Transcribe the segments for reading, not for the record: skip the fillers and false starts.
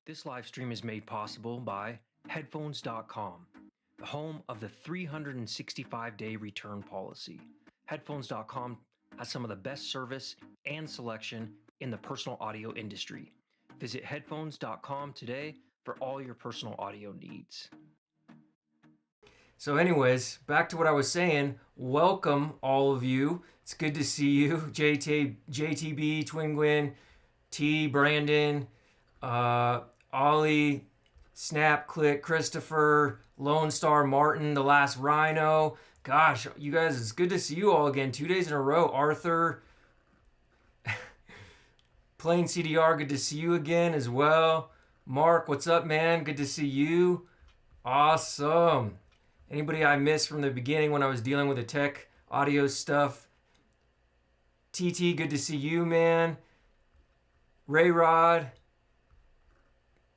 This live stream is made possible by Headphones.com, the home of the 365-day return policy. Headphones.com has some of the best service and selection in the personal audio industry. Visit Headphones.com today for all your personal audio needs. So anyways, back to what I was saying. Welcome, all of you. It's good to see you. JTB, Twin Gwyn, T, Brandon, Ollie, Snap, Click, Christopher, Lone Star, Martin, The Last Rhino. Gosh, you guys, it's good to see you all again. 2 days in a row. Arthur, Plain CDR, good to see you again as well. Mark, what's up, man? Good to see you. Awesome. Anybody I missed from the beginning when I was dealing with the tech audio stuff? TT, good to see you, man. Ray Rod,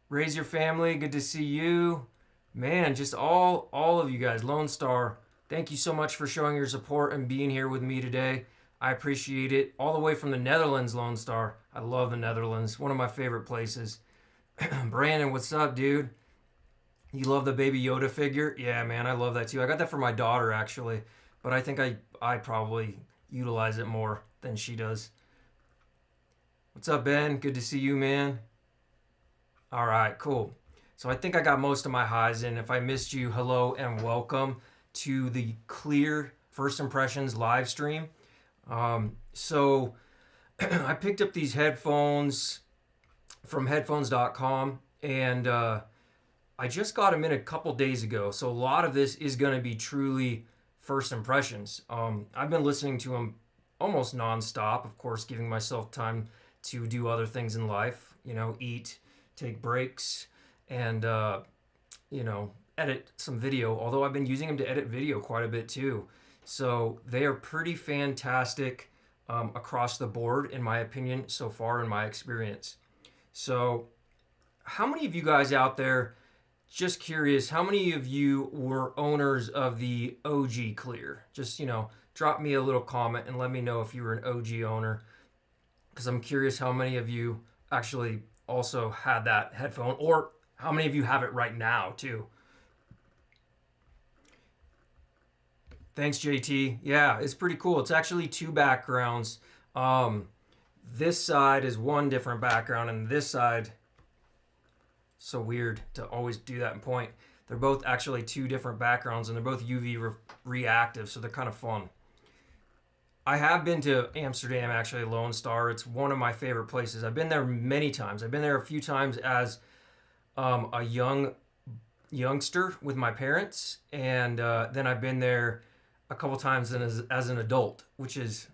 Raise Your Family, good to see you. Man, just all of you guys. Lone Star, thank you so much for showing your support and being here with me today. I appreciate it. All the way from the Netherlands, Lone Star. I love the Netherlands. One of my favorite places. Brandon, what's up, dude? You love the Baby Yoda figure? Yeah, man, I love that too. I got that for my daughter, actually. But I think I probably utilize it more than she does. What's up, Ben? Good to see you, man. All right, cool. So I think I got most of my highs in. If I missed you, hello and welcome to the Clear First Impressions live stream. So I picked up these headphones from headphones.com and I just got them in a couple days ago. So a lot of this is going to be truly first impressions. I've been listening to them almost nonstop, of course, giving myself time to do other things in life, you know, eat, take breaks, and, you know, edit some video, although I've been using them to edit video quite a bit too. So they are pretty fantastic across the board, in my opinion, so far in my experience. So how many of you guys out there, just curious, how many of you were owners of the OG Clear? Just, you know, drop me a little comment and let me know if you were an OG owner, because I'm curious how many of you actually also had that headphone, or how many of you have it right now too. Thanks, JT. Yeah, it's pretty cool. It's actually two backgrounds. This side is one different background, and this side, so weird to always do that and point. They're both actually two different backgrounds, and they're both UV reactive, so they're kind of fun. I have been to Amsterdam, actually, Lone Star. It's one of my favorite places. I've been there many times. I've been there a few times as a youngster with my parents, and then I've been there a couple times as an adult, which is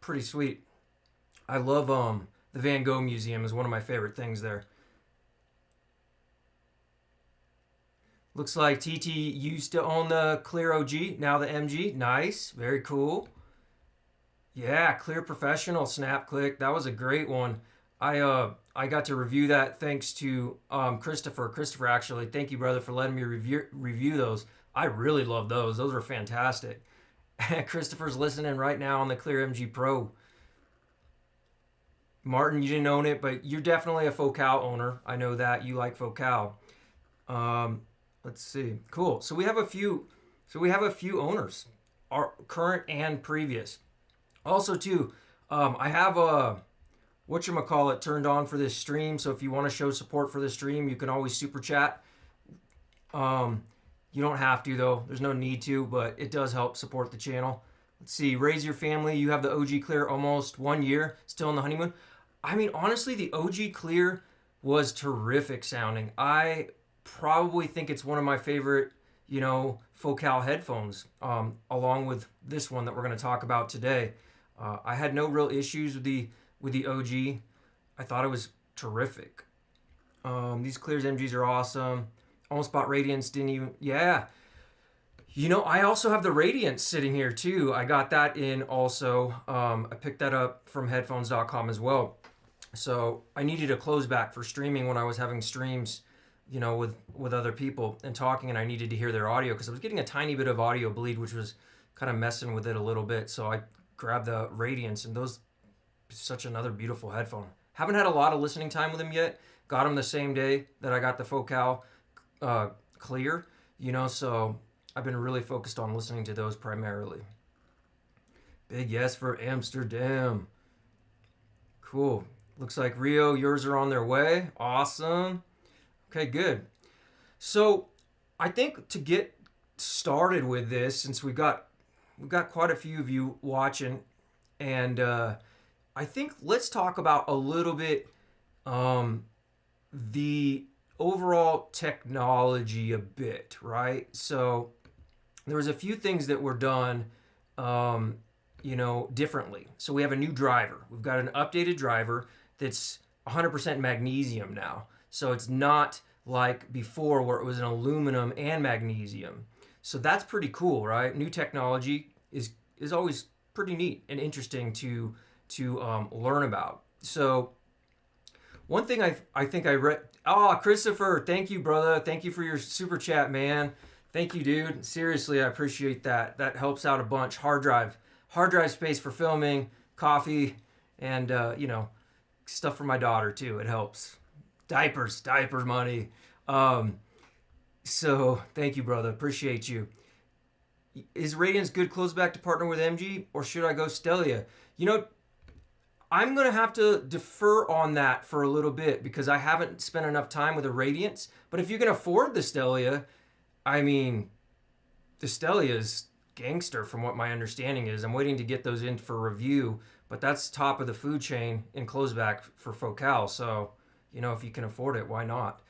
pretty sweet. I love the Van Gogh Museum is one of my favorite things there. Looks like TT used to own the Clear OG, now the MG. Nice, very cool. Yeah, Clear Professional Snap Click. That was a great one. I got to review that thanks to Christopher. Christopher, actually, thank you, brother, for letting me review those. I really love those. Those were fantastic. Christopher's listening right now on the Clear MG Pro. Martin, you didn't own it, but you're definitely a Focal owner. I know that you like Focal. Let's see. Cool. So we have a few owners, our current and previous. Also, too, I have a whatchamacallit turned on for this stream. So if you want to show support for the stream, you can always super chat. You don't have to, though. There's no need to, but it does help support the channel. Let's see. Raise Your Family. You have the OG Clear almost 1 year, still in the honeymoon. I mean, honestly, the OG Clear was terrific sounding. I probably think it's one of my favorite, you know, Focal headphones, along with this one that we're going to talk about today. I had no real issues with the OG. I thought it was terrific. These Clears MGs are awesome. Almost bought Radiance, didn't even, yeah. You know, I also have the Radiance sitting here too. I got that in also. I picked that up from headphones.com as well. So I needed a close back for streaming when I was having streams, you know, with other people and talking, and I needed to hear their audio because I was getting a tiny bit of audio bleed, which was kind of messing with it a little bit. So I grabbed the Radiance, and those, such another beautiful headphone. Haven't had a lot of listening time with them yet. Got them the same day that I got the Focal clear, you know, so I've been really focused on listening to those primarily. Big yes for Amsterdam. Cool. Looks like Rio, yours are on their way. Awesome. Okay, good. So I think to get started with this, since we've got quite a few of you watching, and I think let's talk about a little bit the overall technology a bit, right? So there was a few things that were done, you know, differently. So we have a new driver. We've got an updated driver that's 100% magnesium now. So it's not like before where it was an aluminum and magnesium. So that's pretty cool, right? New technology is always pretty neat and interesting to learn about. So one thing I think I read. Oh, Christopher, thank you, brother. Thank you for your super chat, man. Thank you, dude. Seriously, I appreciate that. That helps out a bunch. Hard drive space for filming, coffee, and you know, stuff for my daughter too. It helps. Diapers money. So thank you, brother. Appreciate you. Is Radiance good close back to partner with MG, or should I go Stellia? You know, I'm going to have to defer on that for a little bit because I haven't spent enough time with the Radiance. But if you can afford the Stellia, I mean, the Stellia is gangster from what my understanding is. I'm waiting to get those in for review, but that's top of the food chain in closeback for Focal. So, you know, if you can afford it, why not?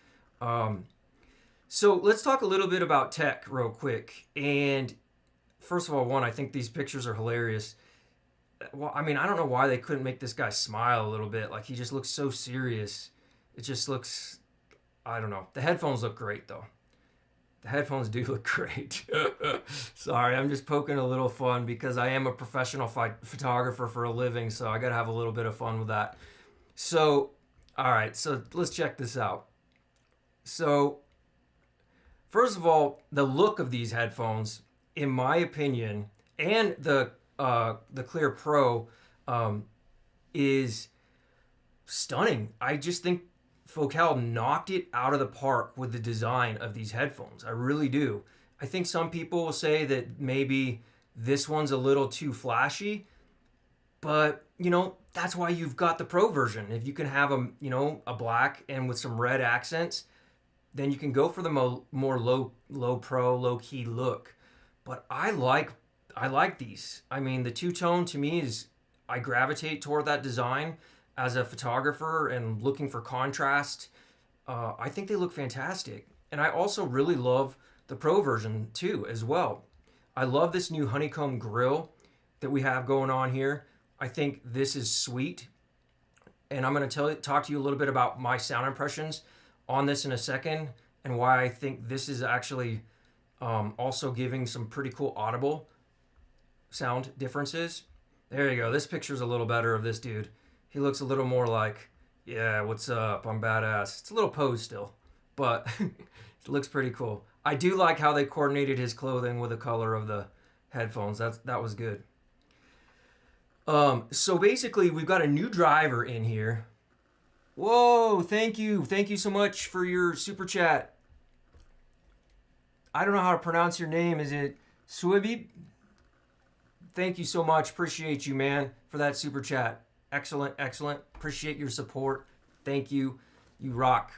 So let's talk a little bit about tech real quick. And first of all, one, I think these pictures are hilarious. Well, I mean, I don't know why they couldn't make this guy smile a little bit. Like, he just looks so serious. It just looks, I don't know. The headphones look great, though. The headphones do look great. Sorry, I'm just poking a little fun because I am a professional photographer for a living, so I got to have a little bit of fun with that. So, all right, so let's check this out. So, first of all, the look of these headphones, in my opinion, and the Clear Pro is stunning. I just think Focal knocked it out of the park with the design of these headphones. I really do. I think some people will say that maybe this one's a little too flashy, but you know, that's why you've got the Pro version. If you can have a, you know, a black and with some red accents, then you can go for the more low pro, low key look. But I like these. I mean, the two-tone to me is, I gravitate toward that design as a photographer and looking for contrast. I think they look fantastic. And I also really love the Pro version too, as well. I love this new honeycomb grill that we have going on here. I think this is sweet. And I'm going to talk to you a little bit about my sound impressions on this in a second, and why I think this is actually also giving some pretty cool audible sound differences. There you go. This picture's a little better of this dude. He looks a little more like, yeah, what's up? I'm badass. It's a little pose still, but it looks pretty cool. I do like how they coordinated his clothing with the color of the headphones. That was good. So basically, we've got a new driver in here. Whoa, thank you. Thank you so much for your super chat. I don't know how to pronounce your name. Is it Suebib? Thank you so much. Appreciate you, man, for that super chat. Excellent, excellent. Appreciate your support. Thank you. You rock.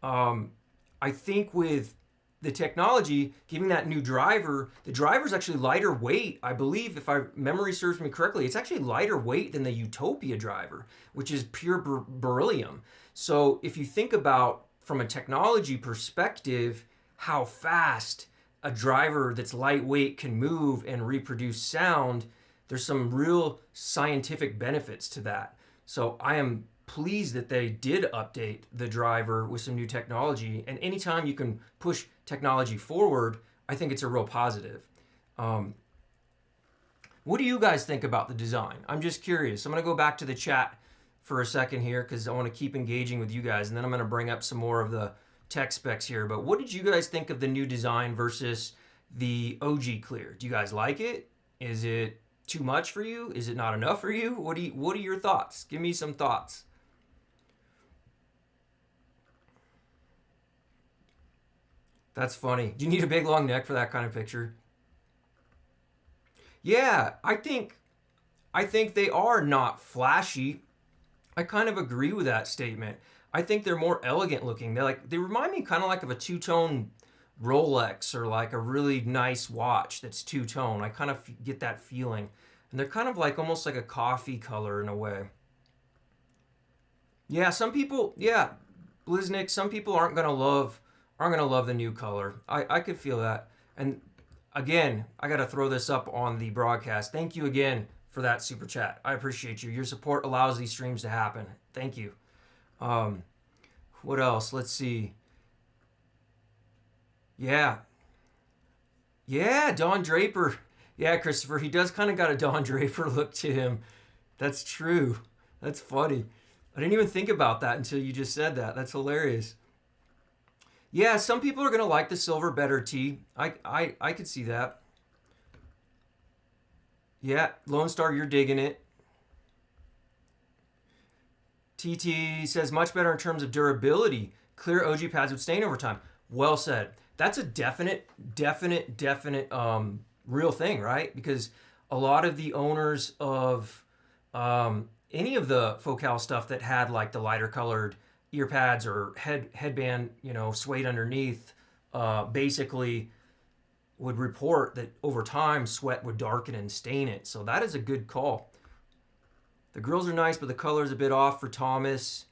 I think with the technology, giving that new driver, the driver's actually lighter weight. I believe, if my memory serves me correctly, it's actually lighter weight than the Utopia driver, which is pure beryllium. So if you think about, from a technology perspective, how fast a driver that's lightweight can move and reproduce sound, there's some real scientific benefits to that. So I am pleased that they did update the driver with some new technology. And anytime you can push technology forward, I think it's a real positive. What do you guys think about the design? I'm just curious. I'm going to go back to the chat for a second here because I want to keep engaging with you guys, and then I'm going to bring up some more of the tech specs here. But what did you guys think of the new design versus the OG Clear? Do you guys like it? Is it too much for you? Is it not enough for you? What are your thoughts? Give me some thoughts. That's funny. Do you need a big long neck for that kind of picture? Yeah, I think they are not flashy. I kind of agree with that statement. I think they're more elegant looking. They remind me kind of like of a two-tone Rolex or like a really nice watch that's two-tone. I kind of get that feeling. And they're kind of like almost like a coffee color in a way. Yeah, some people, yeah, Bliznik, some people aren't gonna love the new color. I could feel that. And again, I gotta throw this up on the broadcast. Thank you again for that super chat. I appreciate you. Your support allows these streams to happen. Thank you. What else? Let's see. Yeah. Yeah, Don Draper. Yeah, Christopher, he does kind of got a Don Draper look to him. That's true. That's funny. I didn't even think about that until you just said that. That's hilarious. Yeah, some people are going to like the silver better, T. I could see that. Yeah, Lone Star, you're digging it. TT says much better in terms of durability. Clear OG pads would stain over time. Well said. That's a definite real thing, right? Because a lot of the owners of any of the Focal stuff that had like the lighter colored ear pads or headband, you know, suede underneath, basically would report that over time sweat would darken and stain it. So that is a good call. The grills are nice, but the color is a bit off for Thomas.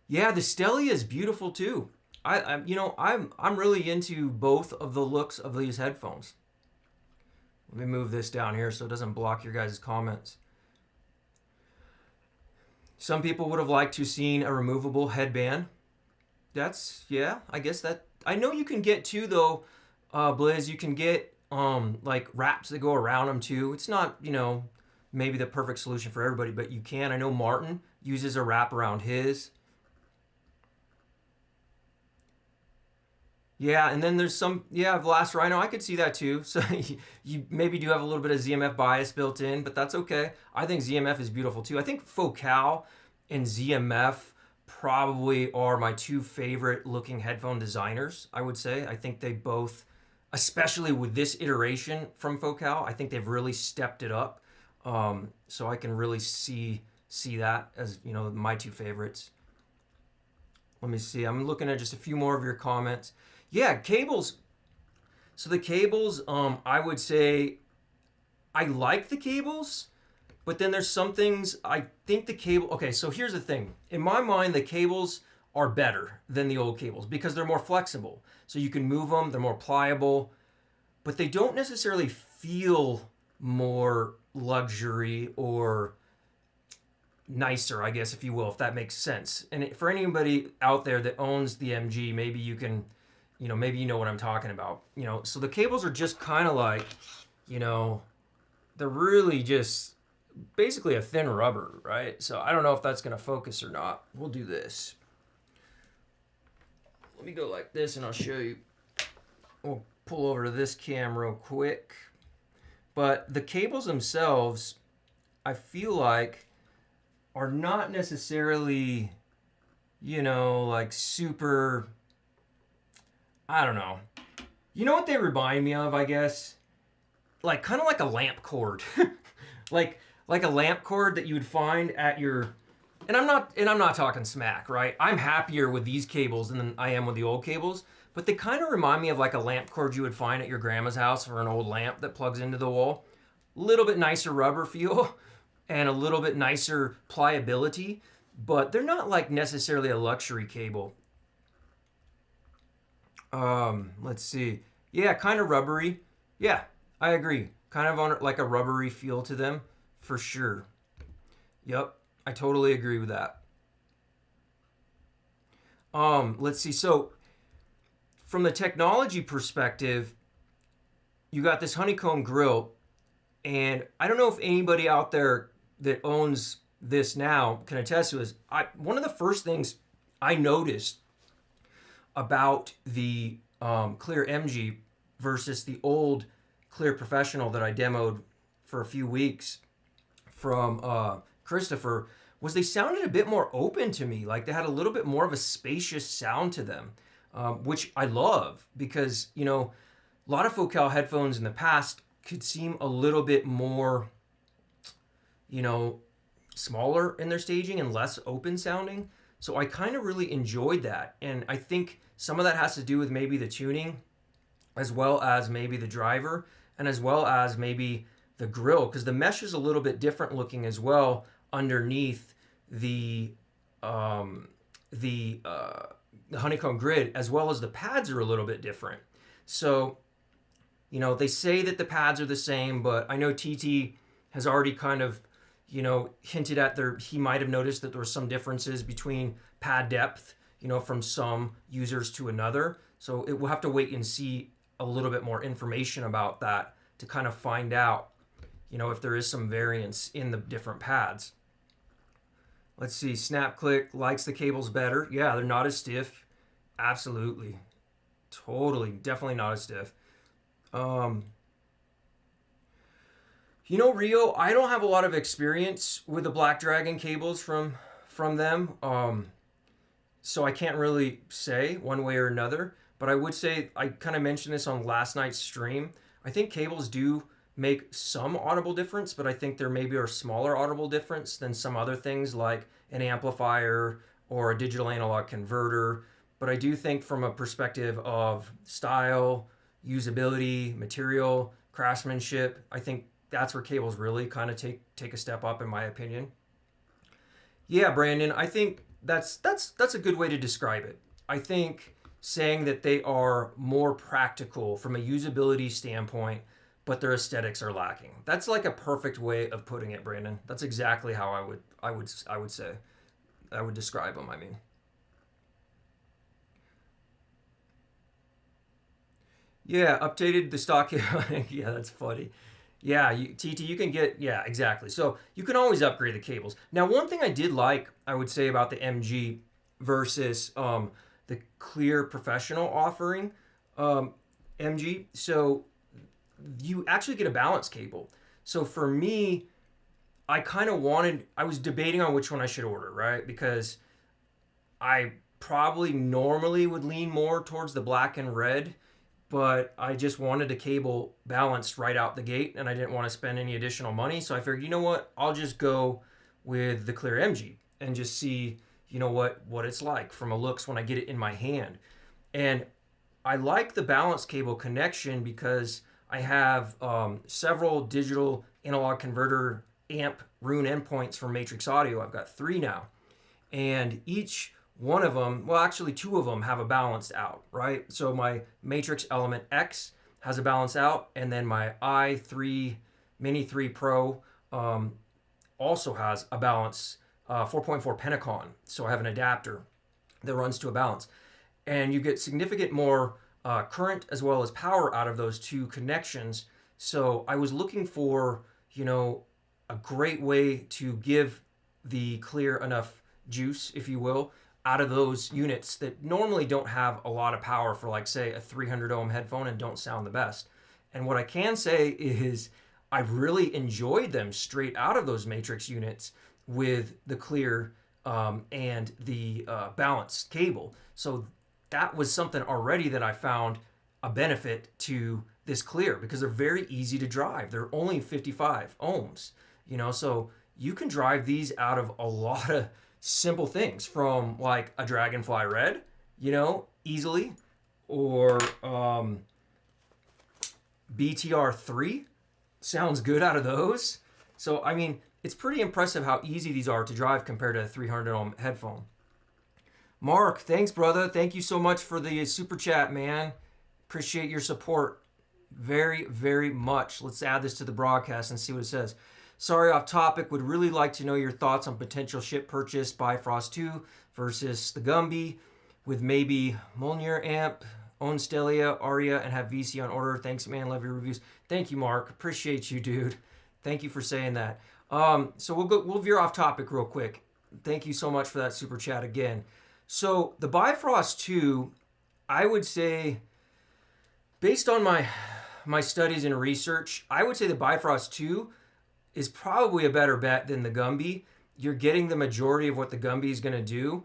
Yeah, the Stellia is beautiful too. I'm really into both of the looks of these headphones. Let me move this down here so it doesn't block your guys' comments. Some people would have liked to have seen a removable headband. That's, yeah, I guess that, I know you can get too though, Blizz, you can get like wraps that go around them too. It's not, you know, maybe the perfect solution for everybody, but you can. I know Martin uses a wrap around his. Yeah, and then there's some, yeah, Vlast Rhino, I could see that too. So you maybe do have a little bit of ZMF bias built in, but that's okay. I think ZMF is beautiful too. I think Focal and ZMF probably are my two favorite looking headphone designers, I would say. I think they both, especially with this iteration from Focal, I think they've really stepped it up. So I can really see that as, you know, my two favorites. Let me see. I'm looking at just a few more of your comments. Yeah, cables. So the cables, I would say I like the cables, but then there's some things I think the cable. Okay, so here's the thing. In my mind, the cables are better than the old cables because they're more flexible. So you can move them, they're more pliable, but they don't necessarily feel more luxury or nicer, I guess, if you will, if that makes sense. And for anybody out there that owns the MG, maybe you can, you know, maybe you know what I'm talking about. You know, so the cables are just kind of like, you know, they're really just basically a thin rubber, right? So I don't know if that's going to focus or not. We'll do this. Let me go like this and I'll show you. We'll pull over to this cam real quick. But the cables themselves, I feel like, are not necessarily, you know, like super, I don't know. You know what they remind me of, I guess? Like, kind of like a lamp cord. like a lamp cord that you would find at your, and I'm not talking smack, right? I'm happier with these cables than I am with the old cables, but they kind of remind me of like a lamp cord you would find at your grandma's house for an old lamp that plugs into the wall. Little bit nicer rubber feel and a little bit nicer pliability, but they're not like necessarily a luxury cable. Let's see. Yeah, kind of rubbery. Yeah, I agree. Kind of on like a rubbery feel to them, for sure. Yep, I totally agree with that. Let's see. So from the technology perspective, you got this honeycomb grill, and I don't know if anybody out there that owns this now can attest to this. One of the first things I noticed about the Clear MG versus the old Clear Professional that I demoed for a few weeks from Christopher was they sounded a bit more open to me. Like they had a little bit more of a spacious sound to them, which I love because, you know, a lot of Focal headphones in the past could seem a little bit more, you know, smaller in their staging and less open sounding. So I kind of really enjoyed that. And I think some of that has to do with maybe the tuning, as well as maybe the driver, and as well as maybe the grill, because the mesh is a little bit different looking as well underneath the honeycomb grid, as well as the pads are a little bit different. So, you know, they say that the pads are the same, but I know TT has already kind of, you know, hinted at he might have noticed that there were some differences between pad depth, you know, from some users to another. So we'll have to wait and see a little bit more information about that to kind of find out, you know, if there is some variance in the different pads. Let's see, SnapClick likes the cables better. Yeah, they're not as stiff. Absolutely. Totally, definitely not as stiff. You know, Rio, I don't have a lot of experience with the Black Dragon cables from them. So I can't really say one way or another, but I would say, I kind of mentioned this on last night's stream. I think cables do make some audible difference, but I think there maybe are smaller audible difference than some other things like an amplifier or a digital analog converter. But I do think from a perspective of style, usability, material, craftsmanship, I think that's where cables really kind of take a step up, in my opinion. Yeah, Brandon, I think that's a good way to describe it. I think saying that they are more practical from a usability standpoint, but their aesthetics are lacking. That's like a perfect way of putting it, Brandon. That's exactly how I would say. I would describe them, I mean. Yeah, updated the stock. Yeah, that's funny. Yeah, TT, you can get, yeah, exactly. So you can always upgrade the cables. Now, one thing I did like, I would say, about the MG versus the Clear Professional offering, MG, so you actually get a balance cable. So for me, I was debating on which one I should order, right? Because I probably normally would lean more towards the black and red, but I just wanted a cable balanced right out the gate, and I didn't want to spend any additional money. So I figured, you know what, I'll just go with the Clear MG and just see, you know, what it's like from a looks when I get it in my hand. And I like the balance cable connection because I have several digital analog converter amp Roon endpoints from matrix-audio. I've got 3 now. And each one of them, well, actually 2 of them have a balanced out, right? So my matrix-element-X has a balance out, and then my i3 Mini 3 Pro also has a balance 4.4 Pentacon. So I have an adapter that runs to a balance. And you get significant more current as well as power out of those 2 connections. So I was looking for, you know, a great way to give the Clear enough juice, if you will, out of those units that normally don't have a lot of power for, like, say, a 300 ohm headphone and don't sound the best. And what I can say is I've really enjoyed them straight out of those matrix units with the Clear and the balanced cable. So that was something already that I found a benefit to this Clear, because they're very easy to drive. They're only 55 ohms, you know, so you can drive these out of a lot of simple things, from like a Dragonfly Red, you know, easily, or BTR3 sounds good out of those. So, I mean, it's pretty impressive how easy these are to drive compared to a 300 ohm headphone. Mark, thanks, brother. Thank you so much for the super chat, man. Appreciate your support very, very much. Let's add this to the broadcast and see what it says. Sorry, off topic. Would really like to know your thoughts on potential ship purchase Bifrost 2 versus the Gumby with maybe Molnir amp, own Stelia, Aria, and have VC on order. Thanks, man. Love your reviews. Thank you, Mark. Appreciate you, dude. Thank you for saying that. So we'll veer off topic real quick. Thank you so much for that super chat again. So the Bifrost 2, I would say, based on my my studies and research, I would say the Bifrost 2 is probably a better bet than the Gumby. You're getting the majority of what the Gumby is going to do.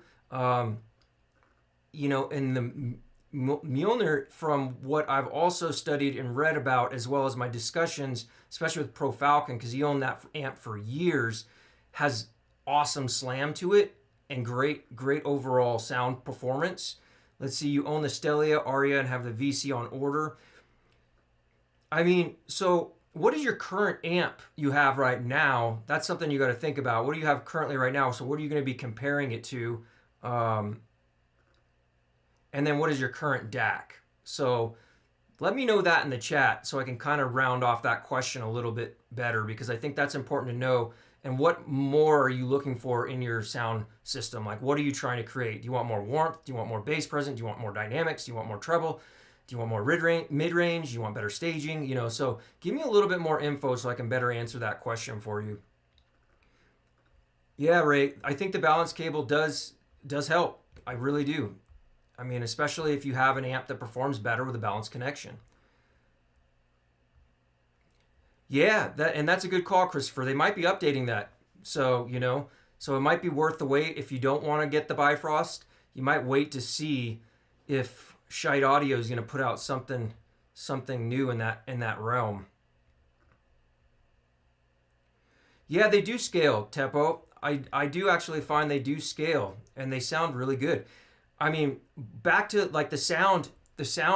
You know, and the Mjolnir, from what I've also studied and read about, as well as my discussions, especially with Pro Falcon, because he owned that amp for years, has awesome slam to it and great overall sound performance. Let's see, you own the Stelia Aria and have the VC on order. I mean, so what is your current amp you have right now? That's something you got to think about. What do you have currently right now? So what are you going to be comparing it to? And then what is your current DAC? So let me know that in the chat so I can kind of round off that question a little bit better, because I think that's important to know. And what more are you looking for in your sound system? Like, what are you trying to create? Do you want more warmth? Do you want more bass present? Do you want more dynamics? Do you want more treble? Do you want more mid-range? Do you want better staging? You know, so give me a little bit more info so I can better answer that question for you. Yeah, Ray, I think the balance cable does help. I really do. I mean, especially if you have an amp that performs better with a balanced connection. Yeah, that's a good call, Christopher. They might be updating that. So, you know, so it might be worth the wait. If you don't want to get the Bifrost, you might wait to see if Shite Audio is going to put out something new in that realm. Yeah, they do scale, Teppo. I do actually find they do scale, and they sound really good. I mean, back to like the sound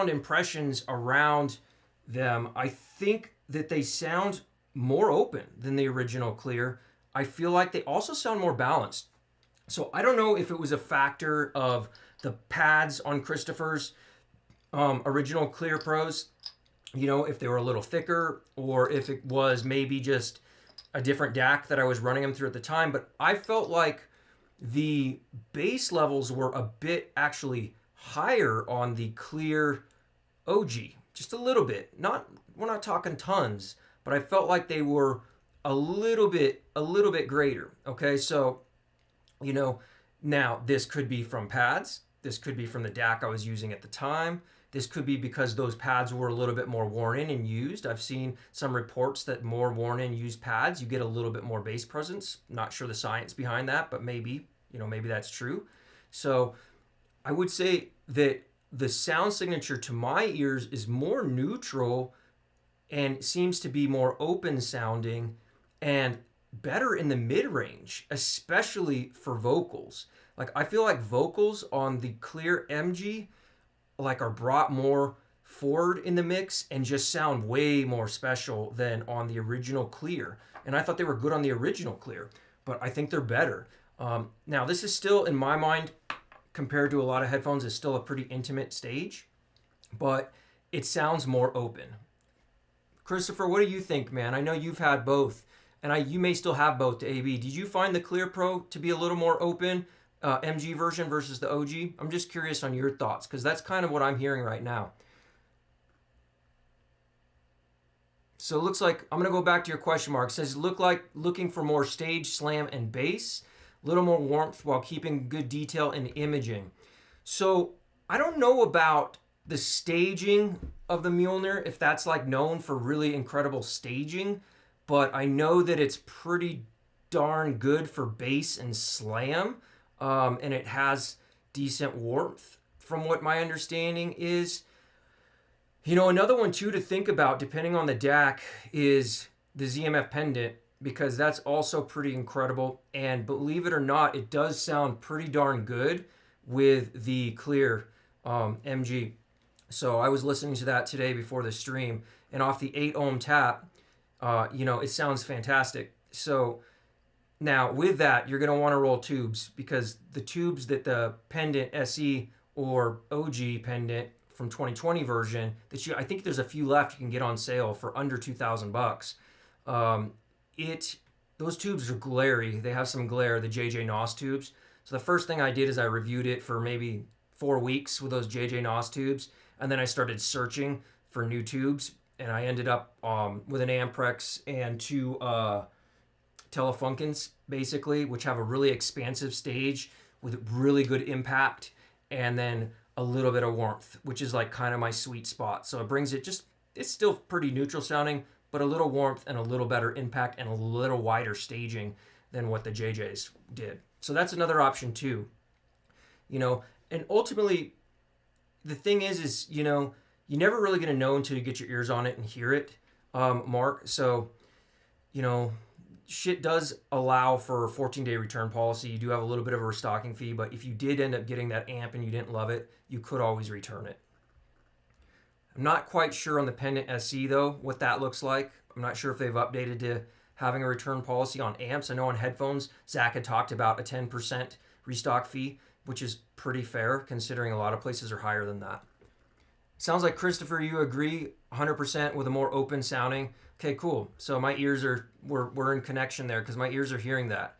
impressions around them, I think that they sound more open than the original Clear. I feel like they also sound more balanced. So I don't know if it was a factor of the pads on Christopher's original Clear Pros, you know, if they were a little thicker, or if it was maybe just a different DAC that I was running them through at the time. But I felt like the bass levels were a bit actually higher on the Clear OG, just a little bit. We're not talking tons, but I felt like they were a little bit greater. Okay, so you know, now this could be from pads, this could be from the DAC I was using at the time. This could be because those pads were a little bit more worn in and used. I've seen some reports that more worn in used pads, you get a little bit more bass presence. Not sure the science behind that, but maybe, you know, maybe that's true. So I would say that the sound signature to my ears is more neutral and seems to be more open sounding and better in the mid-range, especially for vocals. Like, I feel like vocals on the Clear MG like are brought more forward in the mix and just sound way more special than on the original Clear. And I thought they were good on the original Clear, but I think they're better. Now, this is still, in my mind, compared to a lot of headphones, is still a pretty intimate stage, but it sounds more open. Christopher, what do you think, man? I know you've had both, and you may still have both, to AB. Did you find the Clear Pro to be a little more open, MG version versus the OG? I'm just curious on your thoughts, because that's kind of what I'm hearing right now. So it looks like, I'm going to go back to your question mark. It says, looking for more stage, slam, and bass. A little more warmth while keeping good detail and imaging. So I don't know about the staging of the Mjolnir, if that's like known for really incredible staging, but I know that it's pretty darn good for bass and slam, and it has decent warmth from what my understanding is. You know, another one too to think about, depending on the DAC, is the ZMF pendant, because that's also pretty incredible. And believe it or not, it does sound pretty darn good with the Clear MG. So I was listening to that today before the stream, and off the 8 ohm tap, you know, it sounds fantastic. So now with that, you're going to want to roll tubes, because the tubes that the pendant SE or OG pendant from 2020 version that I think there's a few left you can get on sale for under $2,000. Those tubes are glary. They have some glare, the JJ Nos tubes. So the first thing I did is I reviewed it for maybe 4 weeks with those JJ Nos tubes, and then I started searching for new tubes, and I ended up with an Amprex and 2 Telefunkens, basically, which have a really expansive stage with really good impact, and then a little bit of warmth, which is like kind of my sweet spot. So it brings it just it's still pretty neutral sounding, but a little warmth and a little better impact and a little wider staging than what the JJs did. So that's another option too. You know, and ultimately, the thing is, you know, you're never really going to know until you get your ears on it and hear it, Mark. So, you know, shit does allow for a 14-day return policy. You do have a little bit of a restocking fee, but if you did end up getting that amp and you didn't love it, you could always return it. I'm not quite sure on the Pendant SE though, what that looks like. I'm not sure if they've updated to having a return policy on amps. I know on headphones, Zach had talked about a 10% restock fee, which is pretty fair considering a lot of places are higher than that. Sounds like, Christopher, you agree 100% with a more open sounding. Okay, cool. So my ears are, we're in connection there because my ears are hearing that.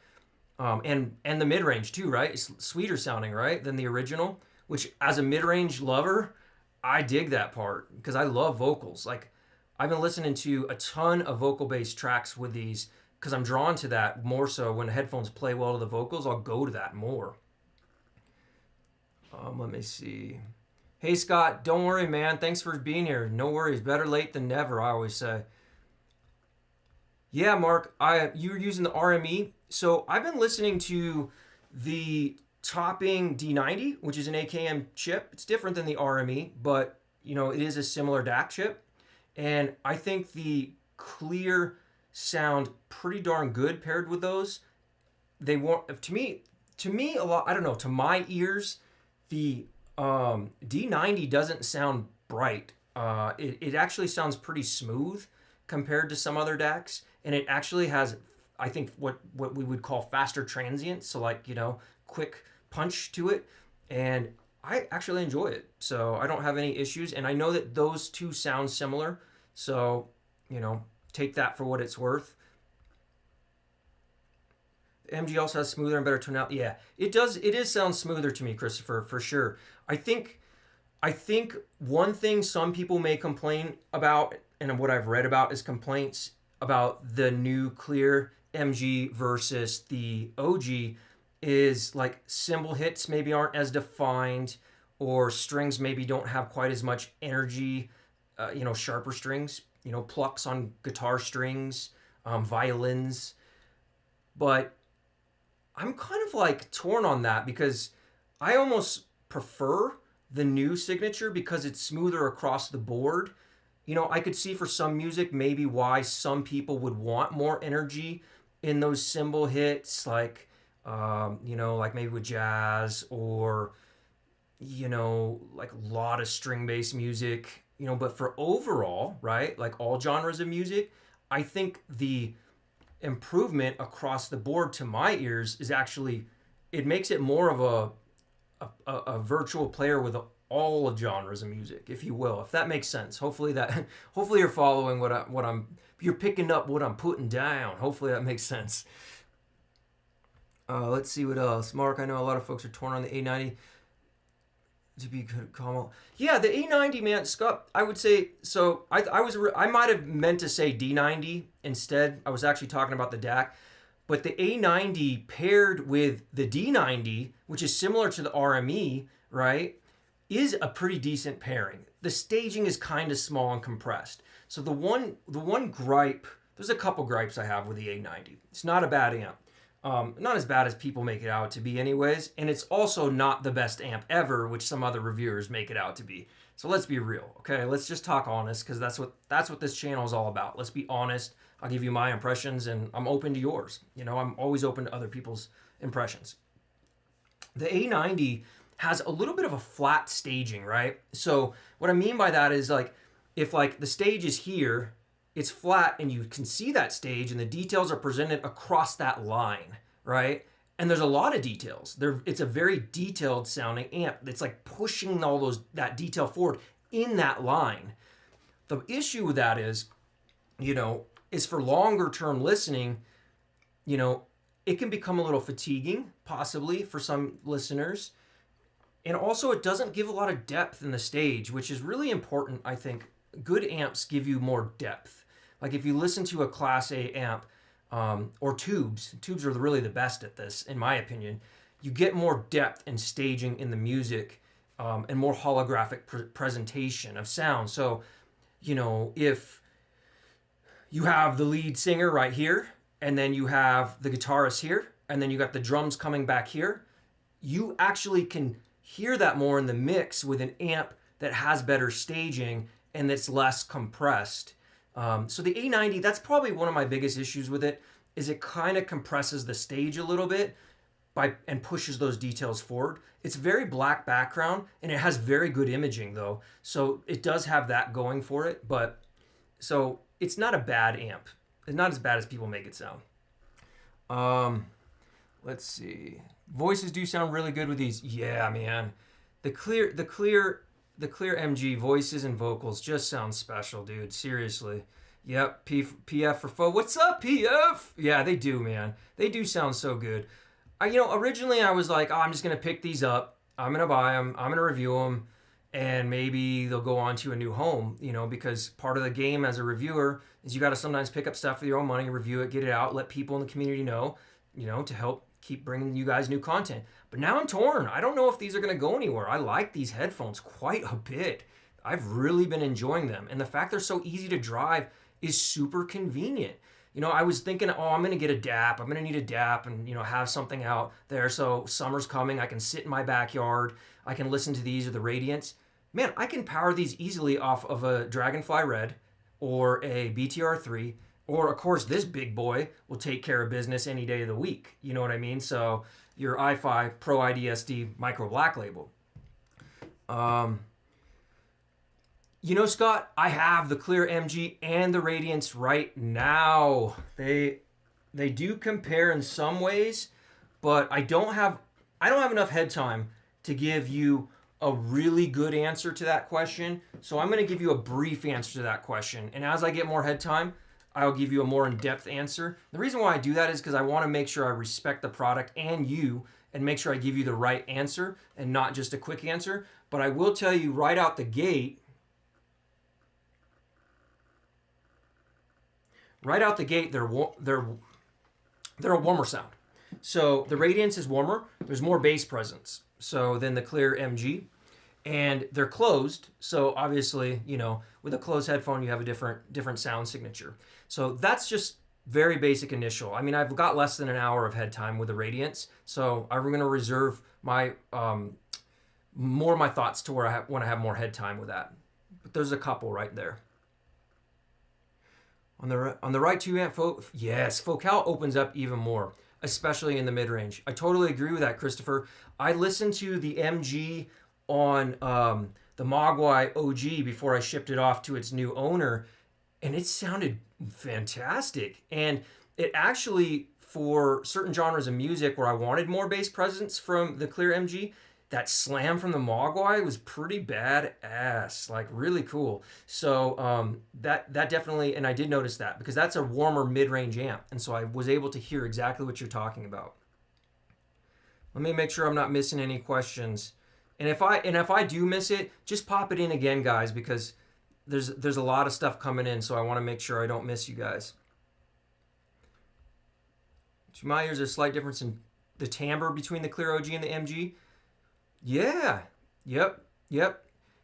And the mid-range too, right? It's sweeter sounding, right, than the original, which as a mid-range lover, I dig that part because I love vocals. Like, I've been listening to a ton of vocal-based tracks with these because I'm drawn to that more so. When headphones play well to the vocals, I'll go to that more. Let me see. Hey, Scott, don't worry, man. Thanks for being here. No worries. Better late than never, I always say. Yeah, Mark, you were using the RME. So I've been listening to the Topping D90, which is an AKM chip. It's different than the RME, but, you know, it is a similar DAC chip. And I think the clear sound pretty darn good paired with those. They want, to me a lot, I don't know, to my ears, the D90 doesn't sound bright. It actually sounds pretty smooth compared to some other DACs, and it actually has, I think, what we would call faster transients, so like, you know, quick punch to it, and I actually enjoy it. So I don't have any issues, and I know that those two sound similar, so, you know, take that for what it's worth. MG also has smoother and better tonality. Yeah, it does. It is sound smoother to me, Christopher, for sure. I think one thing some people may complain about, and what I've read about, is complaints about the new clear MG versus the OG is like cymbal hits maybe aren't as defined, or strings maybe don't have quite as much energy, you know, sharper strings, you know, plucks on guitar strings, violins. But I'm kind of like torn on that because I almost prefer the new signature because it's smoother across the board. You know, I could see for some music maybe why some people would want more energy in those cymbal hits, like, you know, like maybe with jazz or, you know, like a lot of string-based music, you know, but for overall, right, like all genres of music, I think the improvement across the board to my ears is actually, it makes it more of a virtual player with all of genres of music, if you will, if that makes sense. Hopefully you're following you're picking up what I'm putting down. Hopefully that makes sense. Let's see what else. Mark, I know a lot of folks are torn on the A90 to be calm. Yeah, the A90, man, Scott, I would say, so I might have meant to say D90 instead. I was actually talking about the DAC, but the A90 paired with the D90, which is similar to the RME, right, is a pretty decent pairing. The staging is kind of small and compressed. So the one gripe, there's a couple gripes I have with the A90. It's not a bad amp. Not as bad as people make it out to be anyways, and it's also not the best amp ever, which some other reviewers make it out to be. So let's be real, okay? Let's just talk honest, because that's what this channel is all about. Let's be honest. I'll give you my impressions, and I'm open to yours. You know, I'm always open to other people's impressions. The A90 has a little bit of a flat staging, right? So what I mean by that is, like, if like the stage is here, it's flat and you can see that stage and the details are presented across that line, right? And there's a lot of details. It's a very detailed sounding amp. It's like pushing all that detail forward in that line. The issue with that is, you know, is for longer term listening, you know, it can become a little fatiguing, possibly for some listeners. And also it doesn't give a lot of depth in the stage, which is really important, I think. Good amps give you more depth. Like if you listen to a Class A amp, or tubes are really the best at this, in my opinion, you get more depth and staging in the music, and more holographic presentation of sound. So, you know, if you have the lead singer right here, and then you have the guitarist here, and then you got the drums coming back here, you actually can hear that more in the mix with an amp that has better staging and that's less compressed. So the A90, that's probably one of my biggest issues with it, is it kind of compresses the stage a little bit and pushes those details forward. It's very black background and it has very good imaging though. So it does have that going for it, but so it's not a bad amp. It's not as bad as people make it sound. Let's see. Voices do sound really good with these. Yeah, man. The clear MG voices and vocals just sound special, dude. Seriously. Yep, PF for Fo. What's up, PF? Yeah, they do, man. They do sound so good. Originally I was like, oh, I'm just going to pick these up. I'm going to buy them. I'm going to review them. And maybe they'll go on to a new home, because part of the game as a reviewer is you got to sometimes pick up stuff with your own money, review it, get it out, let people in the community know, to help keep bringing you guys new content. But now I'm torn. I don't know if these are going to go anywhere. I like these headphones quite a bit. I've really been enjoying them. And the fact they're so easy to drive is super convenient. I was thinking, oh, I'm going to get a DAP. I'm going to need a DAP and, have something out there. So summer's coming. I can sit in my backyard. I can listen to these or the Radiance. Man, I can power these easily off of a Dragonfly Red or a BTR3, or of course this big boy will take care of business any day of the week. You know what I mean? So your iFi Pro IDSD Micro Black Label. Scott, I have the Clear MG and the Radiance right now. They do compare in some ways, but I don't have enough head time to give you a really good answer to that question. So I'm going to give you a brief answer to that question. And as I get more head time, I'll give you a more in-depth answer. The reason why I do that is because I want to make sure I respect the product and you and make sure I give you the right answer and not just a quick answer. But I will tell you right out the gate, they're a warmer sound. So the Radiance is warmer. There's more bass presence than the Clear MG. And they're closed, so obviously, with a closed headphone, you have a different sound signature. So that's just very basic initial. I mean, I've got less than an hour of head time with the Radiance, so I'm going to reserve my more of my thoughts to where I want to have more head time with that. But there's a couple right there. On the right 2 amp, yes, Focal opens up even more, especially in the mid range. I totally agree with that, Christopher. I listened to the MG on the Mogwai OG before I shipped it off to its new owner, and it sounded fantastic. And it actually, for certain genres of music where I wanted more bass presence from the Clear MG, that slam from the Mogwai was pretty badass, like really cool. So that definitely, and I did notice that because that's a warmer mid-range amp, and so I was able to hear exactly what you're talking about. Let me make sure I'm not missing any questions. And if I do miss it, just pop it in again, guys, because there's a lot of stuff coming in, so I want to make sure I don't miss you guys. To my ears, there's a slight difference in the timbre between the Clear OG and the MG. Yeah. Yep.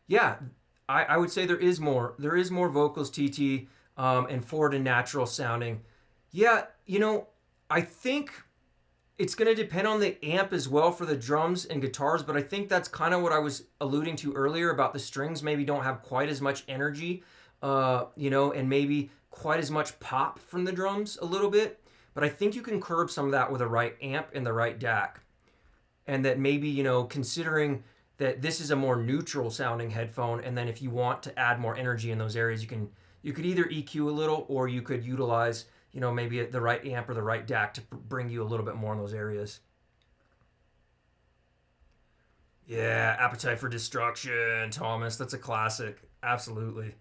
Yeah. I would say there is more vocals, TT, and forward and natural sounding. Yeah, I think it's going to depend on the amp as well for the drums and guitars, but I think that's kind of what I was alluding to earlier about the strings maybe don't have quite as much energy, and maybe quite as much pop from the drums a little bit. But I think you can curb some of that with the right amp and the right DAC. And that maybe, considering that this is a more neutral sounding headphone, and then if you want to add more energy in those areas, you could either EQ a little, or you could utilize maybe the right amp or the right DAC to bring you a little bit more in those areas. Yeah, Appetite for Destruction, Thomas. That's a classic. Absolutely.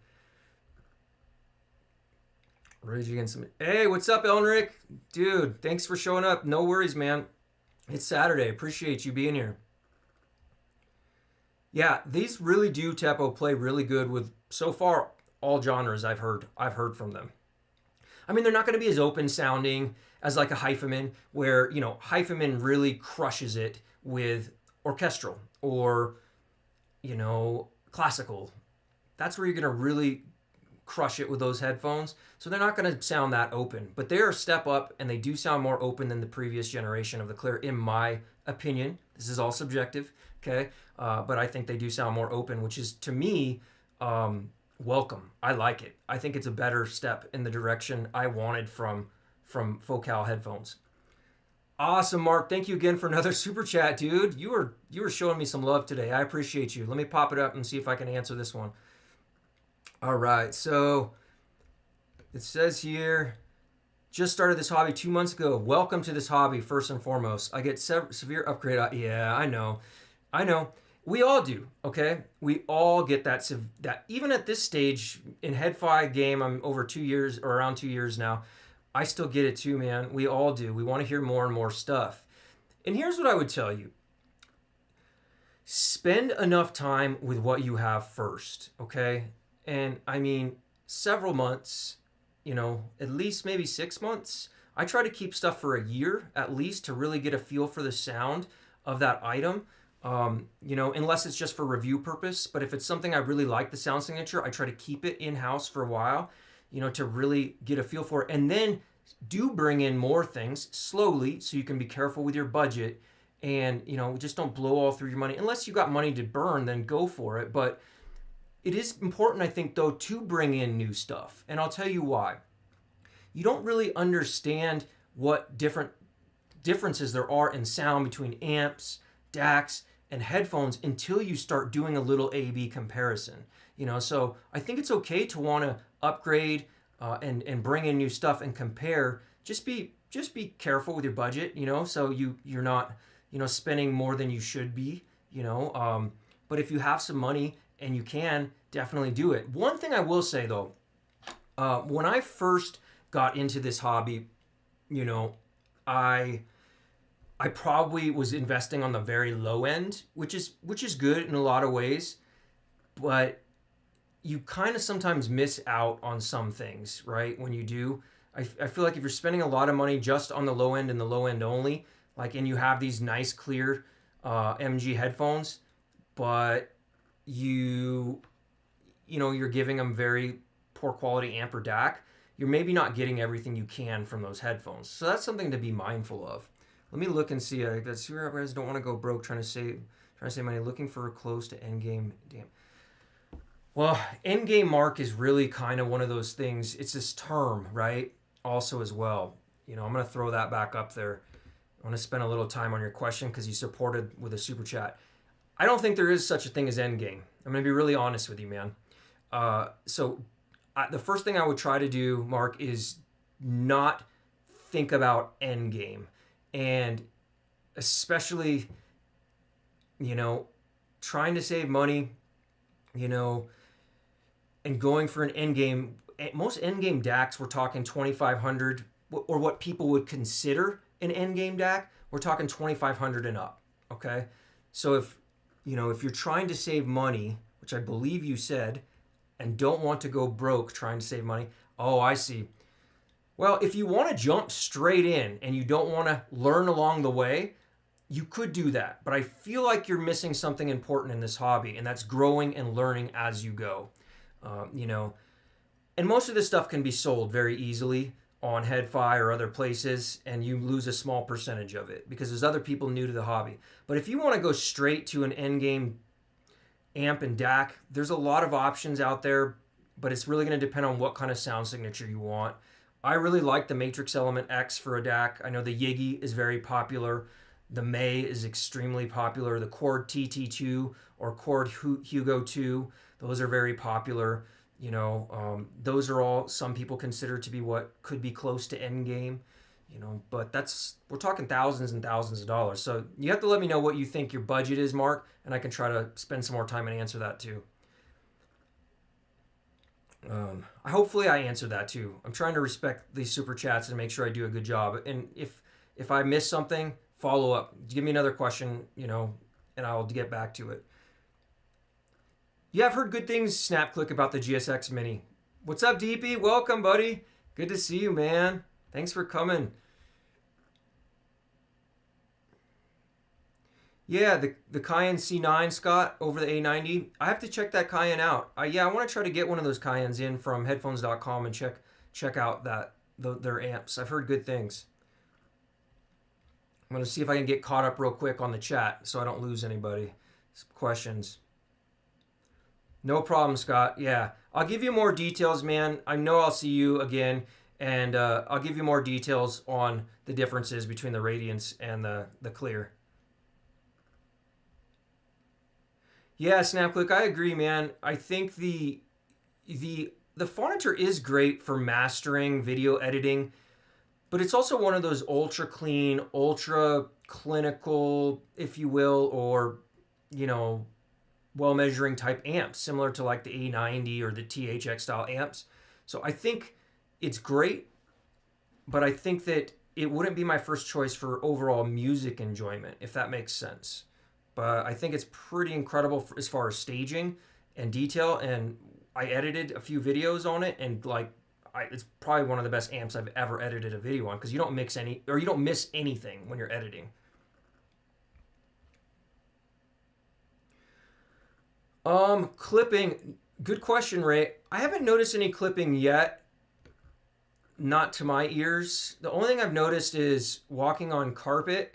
Rage Against the... Hey, what's up, Elnrick? Dude, thanks for showing up. No worries, man. It's Saturday. Appreciate you being here. Yeah, these really do tempo play really good with, so far, all genres I've heard from them. I mean, they're not going to be as open sounding as like a Hyphaman, where, Hyphaman really crushes it with orchestral or, classical. That's where you're going to really crush it with those headphones. So they're not going to sound that open, but they're a step up and they do sound more open than the previous generation of the Clear, in my opinion. This is all subjective, okay? But I think they do sound more open, which is, to me, welcome. I like it. I think it's a better step in the direction I wanted from Focal headphones. Awesome, Mark. Thank you again for another super chat, dude. You were showing me some love today. I appreciate you. Let me pop it up and see if I can answer this one. All right, so it says here, just started this hobby 2 months ago. Welcome to this hobby, first and foremost. I get severe upgrade. Yeah, I know. We all do, okay? We all get that even at this stage in Head5 game, I'm over 2 years or around 2 years now. I still get it too, man. We all do. We want to hear more and more stuff. And here's what I would tell you. Spend enough time with what you have first, okay? And I mean, several months, at least maybe 6 months. I try to keep stuff for a year at least to really get a feel for the sound of that item. Unless it's just for review purpose. But if it's something I really like the sound signature, I try to keep it in-house for a while, to really get a feel for it. And then do bring in more things slowly so you can be careful with your budget and, just don't blow all through your money. Unless you got money to burn, then go for it. But it is important, I think, though, to bring in new stuff. And I'll tell you why. You don't really understand what differences there are in sound between amps, DACs, and headphones until you start doing a little A/B comparison. So I think it's okay to want to upgrade and bring in new stuff and compare. Just be careful with your budget, so you're not spending more than you should be, but if you have some money and you can, definitely do it. One thing I will say though, when I first got into this hobby, I probably was investing on the very low end, which is good in a lot of ways, but you kind of sometimes miss out on some things, right? When you do, I feel like if you're spending a lot of money just on the low end and the low end only, and you have these nice clear MG headphones, but you're giving them very poor quality amp or DAC, you're maybe not getting everything you can from those headphones. So that's something to be mindful of. Let me look and see. That's here. You guys don't want to go broke trying to save money. Looking for close to end game. Damn. Well, end game, Mark, is really kind of one of those things. It's this term, right? Also as well. I'm going to throw that back up there. I want to spend a little time on your question because you supported with a super chat. I don't think there is such a thing as end game. I'm going to be really honest with you, man. The first thing I would try to do, Mark, is not think about end game. And especially, trying to save money, and going for an end game. Most end game DACs, we're talking 2,500, or what people would consider an end game DAC, we're talking 2,500 and up. Okay, so if you're trying to save money, which I believe you said, and don't want to go broke trying to save money. Oh, I see. Well, if you want to jump straight in and you don't want to learn along the way, you could do that. But I feel like you're missing something important in this hobby, and that's growing and learning as you go. And most of this stuff can be sold very easily on Head5 or other places, and you lose a small percentage of it because there's other people new to the hobby. But if you want to go straight to an end game amp and DAC, there's a lot of options out there, but it's really going to depend on what kind of sound signature you want. I really like the matrix-element-X for a DAC. I know the Yigi is very popular. The May is extremely popular. The Chord TT2 or Chord Hugo 2, those are very popular. Those are all some people consider to be what could be close to end game. But we're talking thousands and thousands of dollars. So you have to let me know what you think your budget is, Mark, and I can try to spend some more time and answer that too. Hopefully I answered that too. I'm trying to respect these super chats and make sure I do a good job. And if I miss something, follow up. Give me another question, and I'll get back to it. Yeah, I've heard good things, SnapClick, about the GSX Mini. What's up, DP? Welcome, buddy. Good to see you, man. Thanks for coming. Yeah, the Cayenne C9, Scott, over the A90. I have to check that Cayenne out. Yeah, I want to try to get one of those Cayennes in from headphones.com and check out their amps. I've heard good things. I'm going to see if I can get caught up real quick on the chat so I don't lose anybody. Some questions. No problem, Scott. Yeah, I'll give you more details, man. I know I'll see you again, and I'll give you more details on the differences between the Radiance and the Clear. Yeah, SnapClick, I agree, man. I think the Phonitor is great for mastering, video editing, but it's also one of those ultra clean, ultra clinical, if you will, or well measuring type amps, similar to like the A90 or the THX style amps. So I think it's great, but I think that it wouldn't be my first choice for overall music enjoyment, if that makes sense. But I think it's pretty incredible as far as staging and detail. And I edited a few videos on it, and it's probably one of the best amps I've ever edited a video on, because you don't miss anything when you're editing. Clipping. Good question, Ray. I haven't noticed any clipping yet. Not to my ears. The only thing I've noticed is walking on carpet.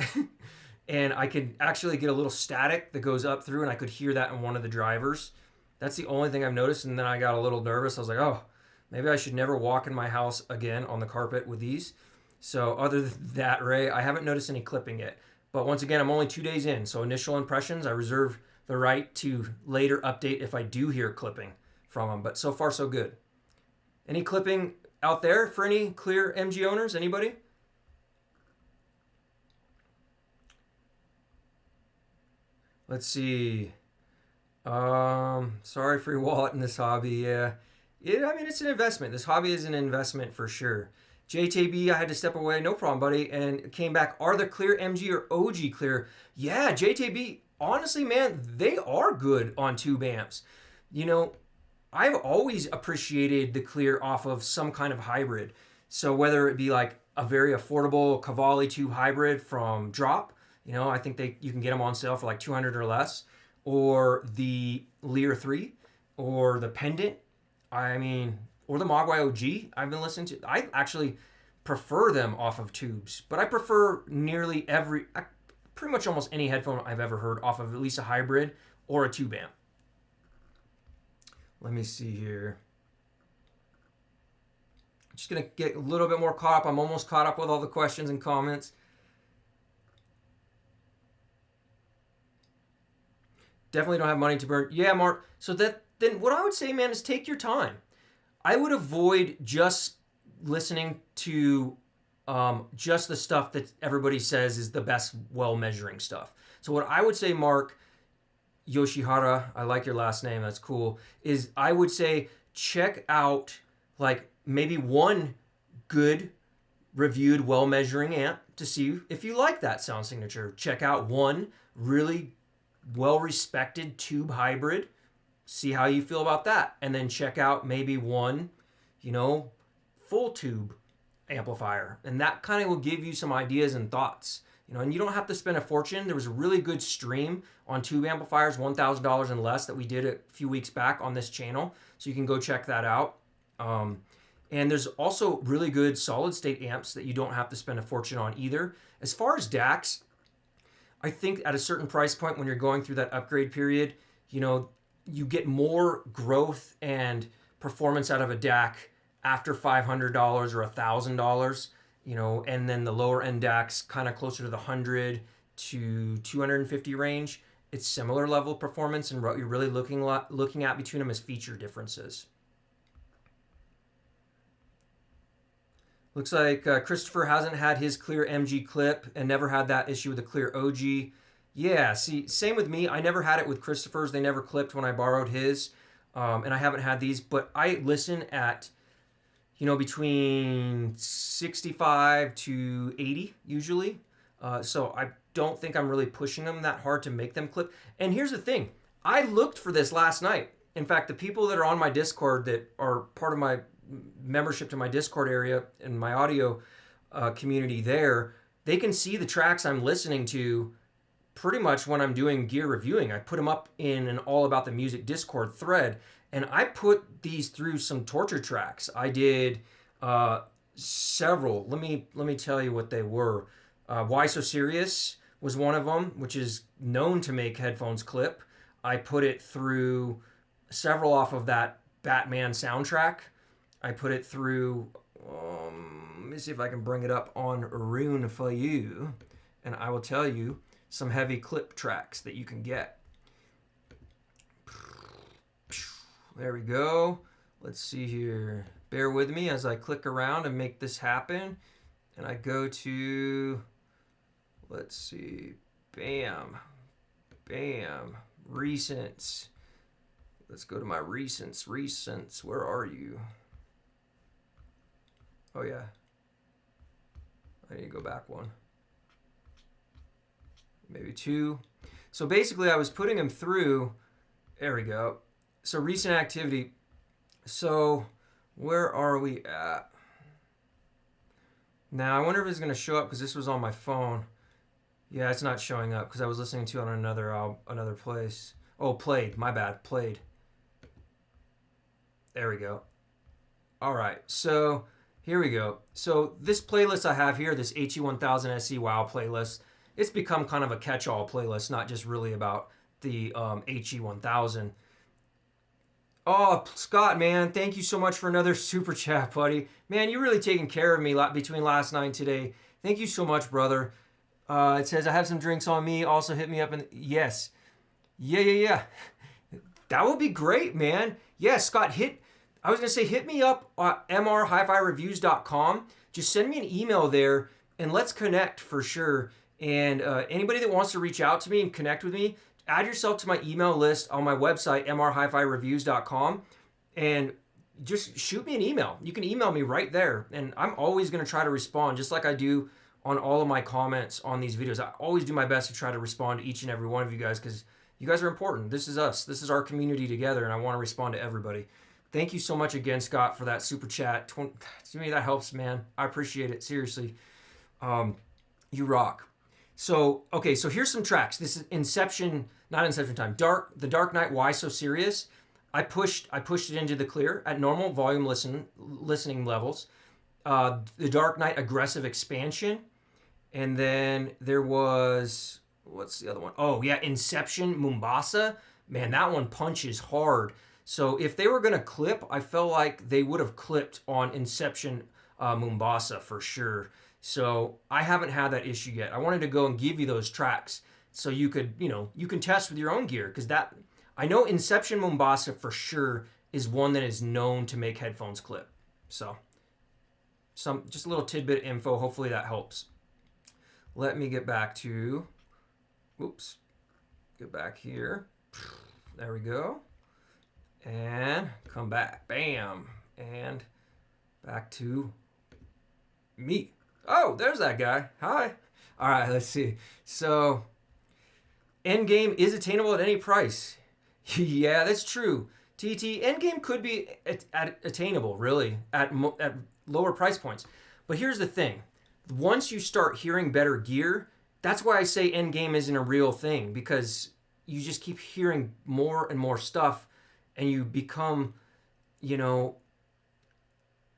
And I could actually get a little static that goes up through, and I could hear that in one of the drivers. That's the only thing I've noticed, and then I got a little nervous. I was like, oh, maybe I should never walk in my house again on the carpet with these. So other than that, Ray, I haven't noticed any clipping yet. But once again, I'm only 2 days in, so initial impressions, I reserve the right to later update if I do hear clipping from them. But so far, so good. Any clipping out there for any Clear MG owners? Anybody? Let's see. Sorry for your wallet in this hobby. Yeah. I mean, it's an investment. This hobby is an investment for sure. JTB, I had to step away. No problem, buddy. And came back. Are the Clear MG or OG Clear? Yeah, JTB, honestly, man, they are good on tube amps. I've always appreciated the Clear off of some kind of hybrid. So whether it be like a very affordable Cavalli tube hybrid from Drop, I think you can get them on sale for like $200 or less, or the Lear 3, or the Pendant, or the Mogwai OG I've been listening to. I actually prefer them off of tubes, but I prefer pretty much almost any headphone I've ever heard off of at least a hybrid or a tube amp. Let me see here. I'm just going to get a little bit more caught up. I'm almost caught up with all the questions and comments. Definitely don't have money to burn. Yeah, Mark. So then what I would say, man, is take your time. I would avoid just listening to just the stuff that everybody says is the best well-measuring stuff. So what I would say, Mark Yoshihara, I like your last name, that's cool, is I would say check out like maybe one good reviewed well-measuring amp to see if you like that sound signature. Check out one really well-respected tube hybrid, see how you feel about that, and then check out maybe one full tube amplifier, and that kind of will give you some ideas and thoughts. And you don't have to spend a fortune. There was a really good stream on tube amplifiers, $1,000 and less, that we did a few weeks back on this channel, so you can go check that out. And there's also really good solid state amps that you don't have to spend a fortune on either. As far as DACs, I think at a certain price point, when you're going through that upgrade period, you get more growth and performance out of a DAC after $500 or $1,000, and then the lower end DACs kind of closer to the 100 to 250 range. It's similar level of performance, and what you're really looking at between them is feature differences. Looks like Christopher hasn't had his Clear MG clip and never had that issue with the Clear OG. Yeah, see, same with me. I never had it with Christopher's. They never clipped when I borrowed his. And I haven't had these, but I listen at, between 65 to 80 usually. So I don't think I'm really pushing them that hard to make them clip. And here's the thing. I looked for this last night. In fact, the people that are on my Discord that are part of my membership to my Discord area and my audio community there, they can see the tracks I'm listening to pretty much when I'm doing gear reviewing. I put them up in an All About the Music Discord thread, and I put these through some torture tracks. I did several. Let me tell you what they were. Why So Serious was one of them, which is known to make headphones clip. I put it through several off of that Batman soundtrack. I put it through, let me see if I can bring it up on Roon for you, and I will tell you some heavy clip tracks that you can get. There we go. Let's see here. Bear with me as I click around and make this happen. And I go to, let's see, bam, bam, recents. Let's go to my recents. Where are you? Oh yeah. I need to go back one. Maybe two. So basically I was putting them through, there we go. So recent activity. So where are we at? Now I wonder if it's going to show up because this was on my phone. Yeah, it's not showing up because I was listening to it on another place. Oh, played. My bad. Played. There we go. All right. So here we go. So this playlist I have here, this HE1000 SE WOW playlist, it's become kind of a catch-all playlist, not just really about the HE1000. Oh, Scott, man, thank you so much for another super chat, buddy. Man, you're really taking care of me between last night and today. Thank you so much, brother. It says, I have some drinks on me. Also hit me up. Yes. Yeah. That would be great, man. Yeah, Scott, I was going to say, hit me up at mrhifiReviews.com. Just send me an email there, and let's connect for sure. And anybody that wants to reach out to me and connect with me, add yourself to my email list on my website, mrhifiReviews.com, and just shoot me an email. You can email me right there, and I'm always going to try to respond, just like I do on all of my comments on these videos. I always do my best to try to respond to each and every one of you guys because you guys are important. This is us. This is our community together, and I want to respond to everybody. Thank you so much again, Scott, for that super chat. To me, that helps, man. I appreciate it. Seriously. You rock. So, okay, so here's some tracks. This is not Inception time. The Dark Knight, Why So Serious? I pushed it into the clear at normal volume listening levels. The Dark Knight, Aggressive Expansion. And then there was, what's the other one? Oh, yeah, Inception, Mombasa. Man, that one punches hard. So if they were going to clip, I felt like they would have clipped on Inception, Mombasa for sure. So I haven't had that issue yet. I wanted to go and give you those tracks so you could, you can test with your own gear because I know Inception Mombasa for sure is one that is known to make headphones clip. So just a little tidbit info. Hopefully that helps. Let me get back to, get back here. There we go. And come back. Bam. And back to me. Oh, there's that guy. Hi. All right, let's see. So, endgame is attainable at any price. Yeah, that's true. TT, endgame could be attainable, really, at lower price points. But here's the thing. Once you start hearing better gear, that's why I say endgame isn't a real thing, because you just keep hearing more and more stuff, and you become,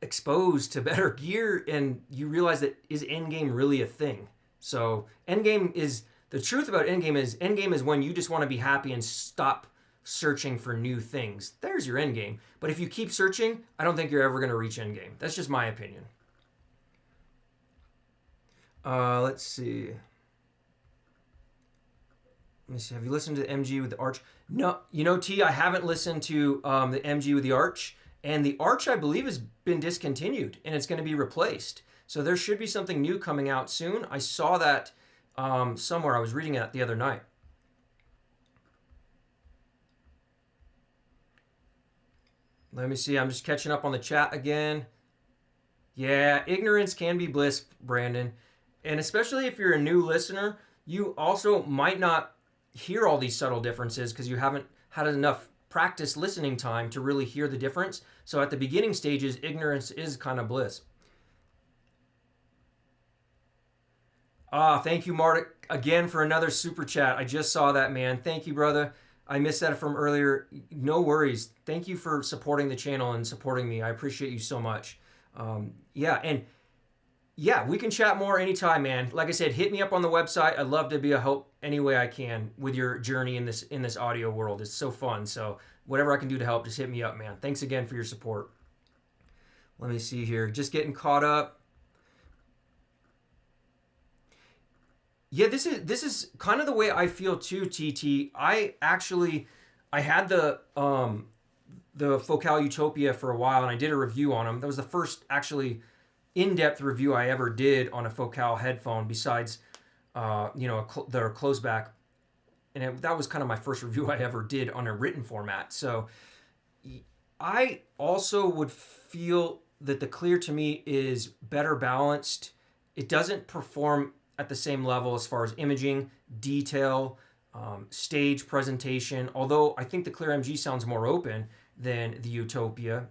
exposed to better gear, and you realize that is endgame really a thing? So the truth about endgame is when you just want to be happy and stop searching for new things. There's your endgame. But if you keep searching, I don't think you're ever going to reach endgame. That's just my opinion. Let's see. Let me see. Have you listened to the MG with the arch? No, T, I haven't listened to the MG with the arch. And the arch, I believe, has been discontinued, and it's going to be replaced. So there should be something new coming out soon. I saw that somewhere. I was reading it the other night. Let me see. I'm just catching up on the chat again. Yeah, ignorance can be bliss, Brandon. And especially if you're a new listener, you also might not hear all these subtle differences because you haven't had enough practice listening time to really hear the difference. So at the beginning stages, ignorance is kind of bliss. Thank you, again for another super chat. I just saw that, man. Thank you, brother. I missed that from earlier. No worries. Thank you for supporting the channel and supporting me. I appreciate you so much. Yeah, and yeah, we can chat more anytime, man. Like I said, hit me up on the website. I'd love to be a help any way I can with your journey in this audio world. It's so fun. So whatever I can do to help, just hit me up, man. Thanks again for your support. Let me see here. Just getting caught up. Yeah, this is kind of the way I feel too, TT. I had the Focal Utopia for a while, and I did a review on them. That was the first actually in-depth review I ever did on a Focal headphone, besides their close back, and that was kind of my first review I ever did on a written format. So I also would feel that the Clear to me is better balanced. It doesn't perform at the same level as far as imaging, detail, stage presentation, although I think the Clear MG sounds more open than the Utopia,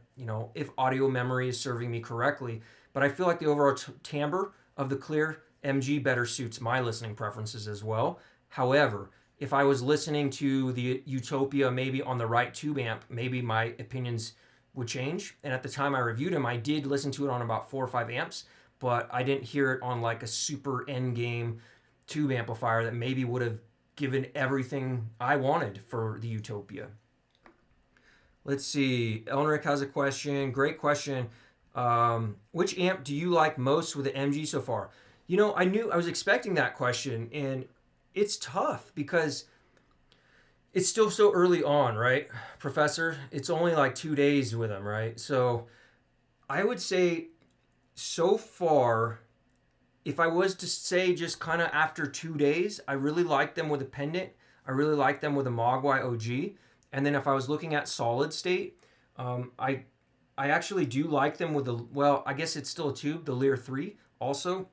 if audio memory is serving me correctly. But I feel like the overall timbre of the Clear MG better suits my listening preferences as well. However, if I was listening to the Utopia maybe on the right tube amp, maybe my opinions would change. And at the time I reviewed him, I did listen to it on about 4 or 5 amps, but I didn't hear it on like a super end game tube amplifier that maybe would have given everything I wanted for the Utopia. Let's see. Elnrick has a question. Great question. Which amp do you like most with the MG so far? I knew I was expecting that question, and it's tough because it's still so early on, right, Professor? It's only like 2 days with them, right? So I would say so far, if I was to say just kind of after 2 days, I really like them with a pendant. I really like them with a Mogwai OG. And then if I was looking at solid state, I actually do like them with I guess it's still a tube, the Lear 3 also.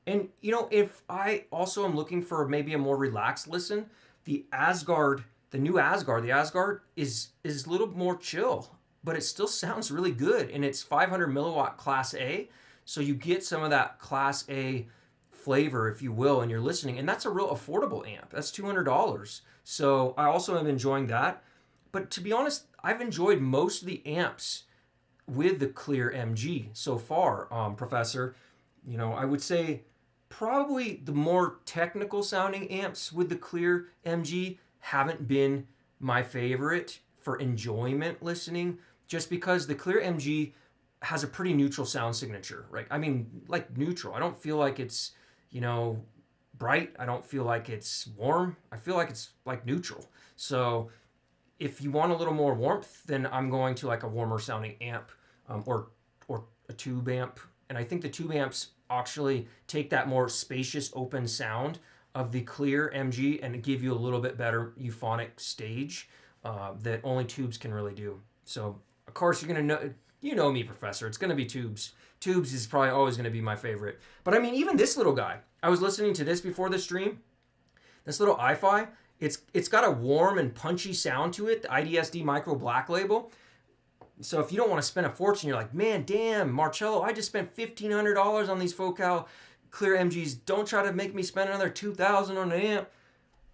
And, if I also am looking for maybe a more relaxed listen, the Asgard, the new Asgard, the Asgard is a little more chill, but it still sounds really good. And it's 500 milliwatt Class A. So you get some of that Class A flavor, if you will, and you're listening. And that's a real affordable amp. That's $200. So I also am enjoying that. But to be honest, I've enjoyed most of the amps with the Clear MG so far, Professor. I would say probably the more technical sounding amps with the Clear MG haven't been my favorite for enjoyment listening, just because the Clear MG has a pretty neutral sound signature, right? I mean, like neutral. I don't feel like it's, bright. I don't feel like it's warm. I feel like it's like neutral. So if you want a little more warmth, then I'm going to like a warmer sounding amp, or a tube amp. And I think the tube amps actually take that more spacious open sound of the Clear MG and give you a little bit better euphonic stage that only tubes can really do. So of course you're gonna know me, Professor. It's gonna be tubes. Tubes is probably always gonna be my favorite. But I mean, even this little guy, I was listening to this before the stream. This little iFi, it's got a warm and punchy sound to it, the IDSD Micro Black Label. So if you don't want to spend a fortune, you're like, man, damn, Marcello, I just spent $1,500 on these Focal Clear MGs. Don't try to make me spend another $2,000 on an amp.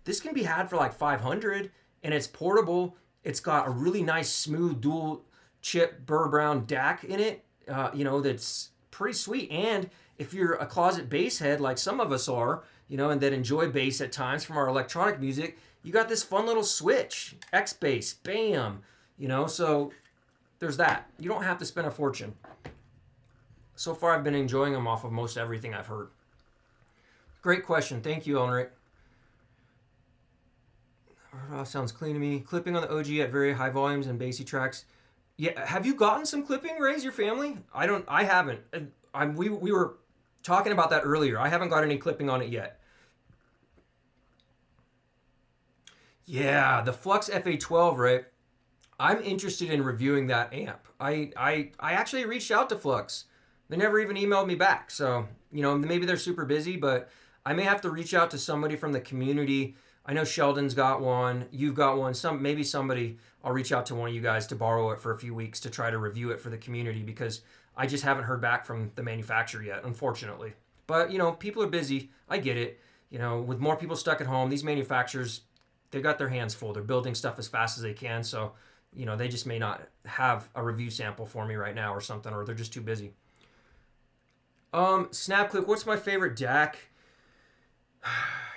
This can be had for like $500, and it's portable. It's got a really nice, smooth, dual chip Burr Brown DAC in it, that's pretty sweet. And if you're a closet bass head like some of us are, and that enjoy bass at times from our electronic music, you got this fun little switch, X bass, bam, so there's that. You don't have to spend a fortune. So far, I've been enjoying them off of most everything I've heard. Great question. Thank you, Elnrick. Sounds clean to me. Clipping on the OG at very high volumes and bassy tracks. Yeah, have you gotten some clipping, Raise your family? I haven't. We were talking about that earlier. I haven't got any clipping on it yet. Yeah, the Flux FA12, right? I'm interested in reviewing that amp. I actually reached out to Flux. They never even emailed me back. So, maybe they're super busy, but I may have to reach out to somebody from the community. I know Sheldon's got one. You've got one. Maybe somebody, I'll reach out to one of you guys to borrow it for a few weeks to try to review it for the community, because I just haven't heard back from the manufacturer yet, unfortunately. But, people are busy. I get it. You know, with more people stuck at home, these manufacturers, they've got their hands full. They're building stuff as fast as they can. So, you know, they just may not have a review sample for me right now or something, or they're just too busy. Snapclick, what's my favorite DAC?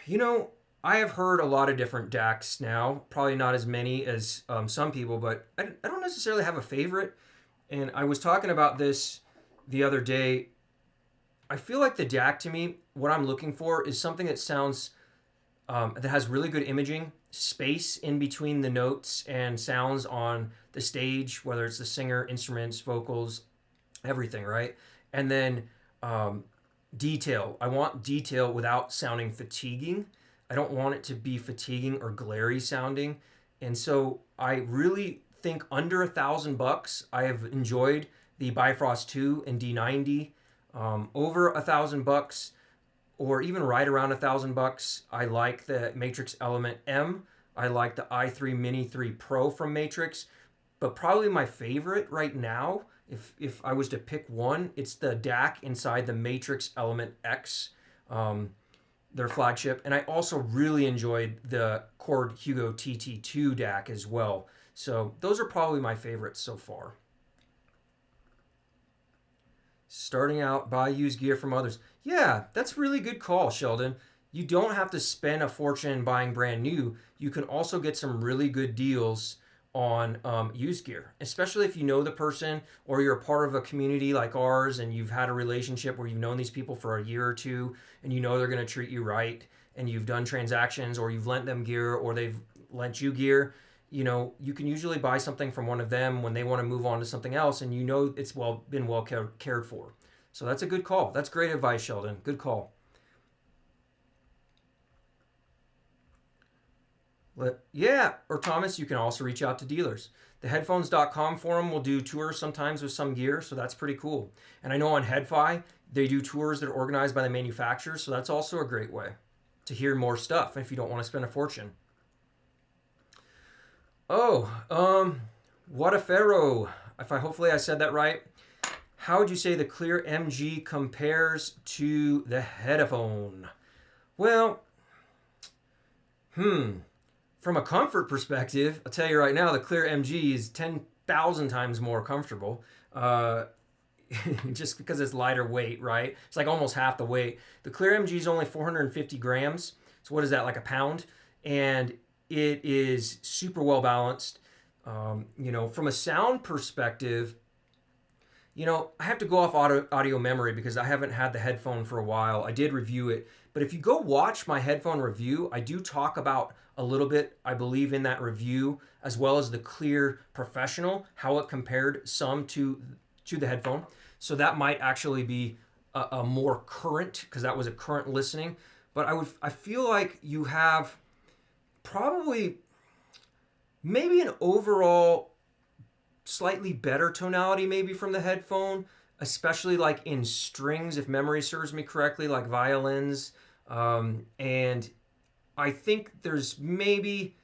You know, I have heard a lot of different DACs now. Probably not as many as some people, but I don't necessarily have a favorite. And I was talking about this the other day. I feel like the DAC, to me, what I'm looking for is something that sounds, that has really good imaging, space in between the notes and sounds on the stage, whether it's the singer, instruments, vocals, everything, right? And then detail. I want detail without sounding fatiguing. I don't want it to be fatiguing or glary sounding. And so I really think under $1,000, I have enjoyed the Bifrost 2 and D90. Over $1,000, or even right around $1,000, I like the matrix-element-m. I like the i3 Mini 3 Pro from Matrix. But probably my favorite right now, if I was to pick one, it's the DAC inside the matrix-element-x, their flagship. And I also really enjoyed the Chord Hugo TT2 DAC as well. So those are probably my favorites so far. Starting out, buy used gear from others. Yeah, that's a really good call, Sheldon. You don't have to spend a fortune buying brand new. You can also get some really good deals on used gear, especially if you know the person or you're a part of a community like ours and you've had a relationship where you've known these people for a year or two and you know they're going to treat you right, and you've done transactions or you've lent them gear or they've lent you gear. You know, you can usually buy something from one of them when they want to move on to something else, and you know it's been well cared for. So that's a good call. That's great advice, Sheldon. Good call. Yeah, or Thomas, you can also reach out to dealers. The headphones.com forum will do tours sometimes with some gear, so that's pretty cool. And I know on HeadFi, they do tours that are organized by the manufacturers, so that's also a great way to hear more stuff if you don't want to spend a fortune. Oh, what a pharaoh. Hopefully I said that right. How would you say the Clear MG compares to the headphone? Well, from a comfort perspective, I'll tell you right now, the Clear MG is 10,000 times more comfortable. Just because it's lighter weight, right? It's like almost half the weight. The Clear MG is only 450 grams. So what is that, like a pound? And it is super well balanced. You know, from a sound perspective, you know, I have to go off audio memory because I haven't had the headphone for a while. I did review it. But if you go watch my headphone review, I do talk about a little bit, I believe, in that review, as well as the Clear Professional, how it compared some to the headphone. So that might actually be a more current, because that was a current listening. But I feel like you have probably maybe an overall slightly better tonality maybe from the headphone, especially like in strings, if memory serves me correctly, like violins. And I think there's maybe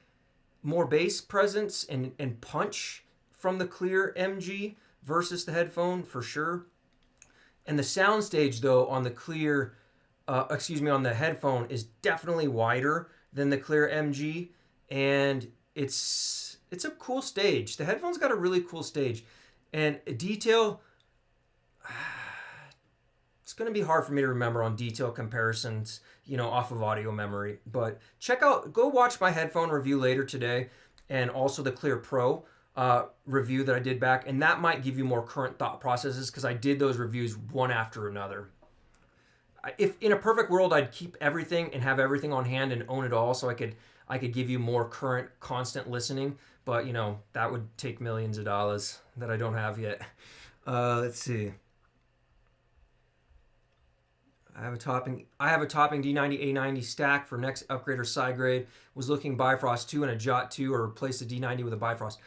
more bass presence and punch from the Clear MG versus the headphone for sure. And the soundstage though on the Clear, on the headphone is definitely wider than the Clear MG, and it's a cool stage. The headphone's got a really cool stage, and detail. It's going to be hard for me to remember on detail comparisons, you know, off of audio memory. But go watch my headphone review later today, and also the Clear Pro review that I did back, and that might give you more current thought processes because I did those reviews one after another. If in a perfect world, I'd keep everything and have everything on hand and own it all, so I could give you more current, constant listening. But you know, that would take millions of dollars that I don't have yet. Let's see. I have a topping D90 A90 stack for next upgrade or side grade. Was looking Bifrost 2 and a Jot 2, or replace the D90 with a Bifrost.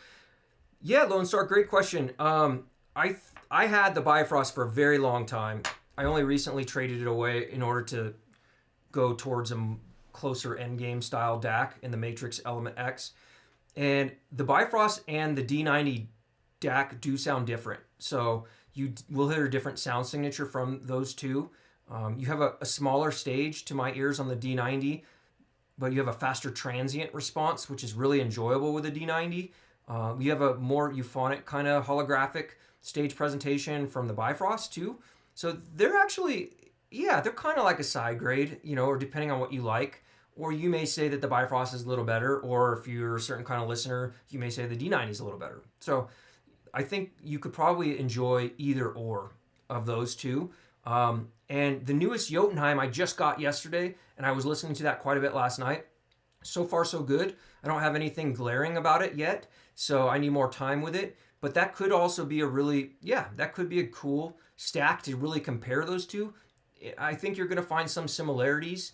Yeah, Lone Star, great question. I had the Bifrost for a very long time. I only recently traded it away in order to go towards a closer endgame style DAC in the matrix-element-m-dac-amp. And the Bifrost and the D90 DAC do sound different. So you will hear a different sound signature from those two. You have a smaller stage to my ears on the D90, but you have a faster transient response, which is really enjoyable with the D90. You have a more euphonic kind of holographic stage presentation from the Bifrost too. So they're actually, yeah, they're kind of like a side grade, you know, or depending on what you like. Or you may say that the Bifrost is a little better, or if you're a certain kind of listener, you may say the D90 is a little better. So I think you could probably enjoy either or of those two. And the newest Jotunheim I just got yesterday, and I was listening to that quite a bit last night. So far, so good. I don't have anything glaring about it yet, so I need more time with it. But that could also be a really, yeah, that could be a cool stack to really compare those two. I think you're going to find some similarities,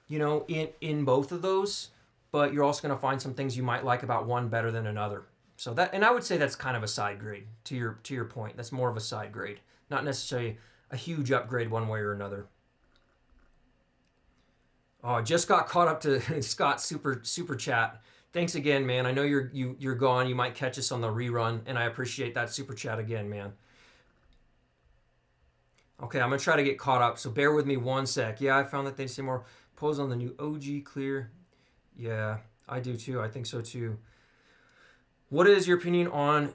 you know, in both of those, but you're also going to find some things you might like about one better than another. So that, and I would say that's kind of a side grade to your point. That's more of a side grade, not necessarily a huge upgrade one way or another. Oh, I just got caught up to Scott's super chat. Thanks again, man. I know you're gone. You might catch us on the rerun, and I appreciate that super chat again, man. Okay, I'm gonna try to get caught up, so bear with me one sec. Yeah, I found that they say more pose on the new OG Clear. Yeah, I do too. I think so too. What is your opinion on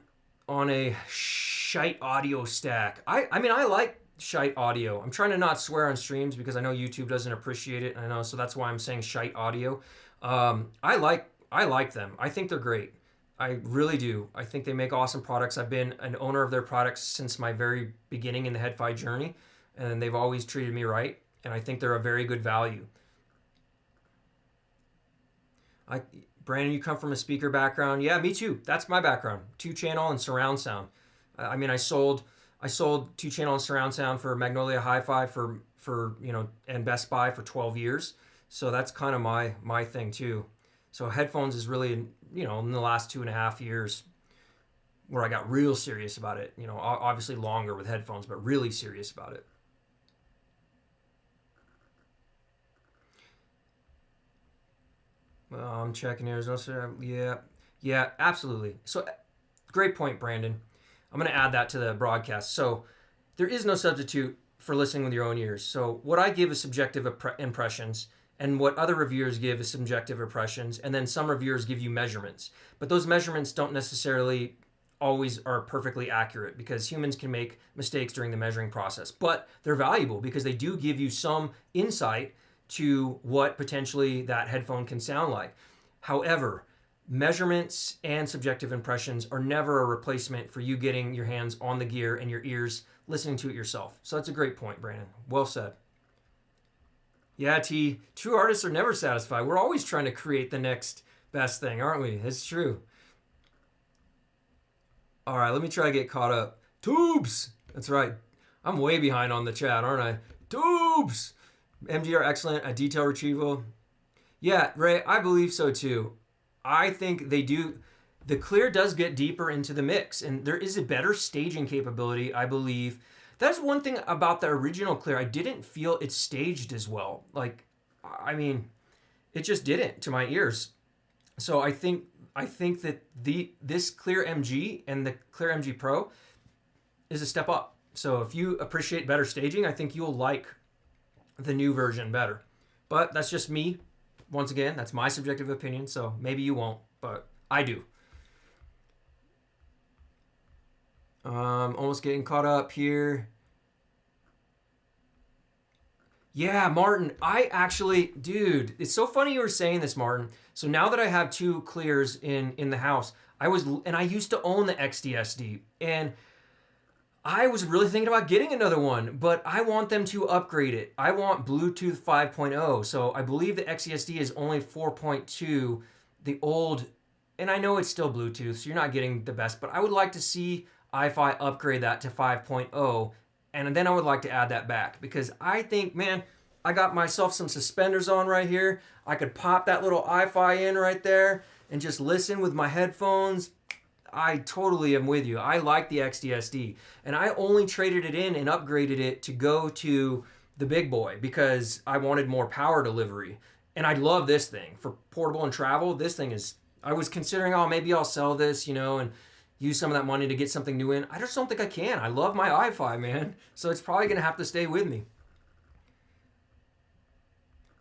a shite audio stack? I mean, I like shite audio. I'm trying to not swear on streams because I know YouTube doesn't appreciate it. I know, so that's why I'm saying shite audio. I like them. I think they're great. I really do. I think they make awesome products. I've been an owner of their products since my very beginning in the Head-Fi journey, and they've always treated me right, and I think they're a very good value. Brandon, you come from a speaker background. Yeah, me too. That's my background. 2-channel and surround sound. I mean, I sold 2-channel and surround sound for Magnolia Hi-Fi for you know, and Best Buy for 12 years. So that's kind of my thing too. So headphones is really, you know, in the last 2.5 years where I got real serious about it. You know, obviously longer with headphones, but really serious about it. I'm checking here. Yeah, absolutely. So great point, Brandon. I'm going to add that to the broadcast. So there is no substitute for listening with your own ears. So what I give is subjective impressions, and what other reviewers give is subjective impressions, and then some reviewers give you measurements. But those measurements don't necessarily always are perfectly accurate because humans can make mistakes during the measuring process. But they're valuable because they do give you some insight to what potentially that headphone can sound like. However, measurements and subjective impressions are never a replacement for you getting your hands on the gear and your ears listening to it yourself. So that's a great point, Brandon. Well said. Yeah, T, true artists are never satisfied. We're always trying to create the next best thing, aren't we? It's true. All right, let me try to get caught up. Tubes! That's right. I'm way behind on the chat, aren't I? Tubes! MDR excellent at detail retrieval. Yeah, Ray, I believe so too. I think they do. The Clear does get deeper into the mix, and there is a better staging capability, I believe. That's one thing about the original Clear. I didn't feel it staged as well. Like, I mean, it just didn't to my ears. So I think that this Clear MG and the Clear MG Pro is a step up. So if you appreciate better staging, I think you'll like the new version better. But that's just me. Once again, that's my subjective opinion, so maybe you won't, but I do. Almost getting caught up here. Yeah, Martin, dude, it's so funny you were saying this, Martin. So now that I have 2 Clears in the house, I used to own the XDSD, and I was really thinking about getting another one, but I want them to upgrade it. I want Bluetooth 5.0. So I believe the XDSD is only 4.2, the old, and I know it's still Bluetooth, so you're not getting the best, but I would like to see iFi upgrade that to 5.0, and then I would like to add that back because I think, man, I got myself some suspenders on right here. I could pop that little iFi in right there and just listen with my headphones. I totally am with you. I like the XDSD, and I only traded it in and upgraded it to go to the big boy because I wanted more power delivery. And I love this thing for portable and travel. This thing is, I was considering, oh, maybe I'll sell this, you know, and use some of that money to get something new in. I just don't think I can. I love my iFi, man. So it's probably going to have to stay with me.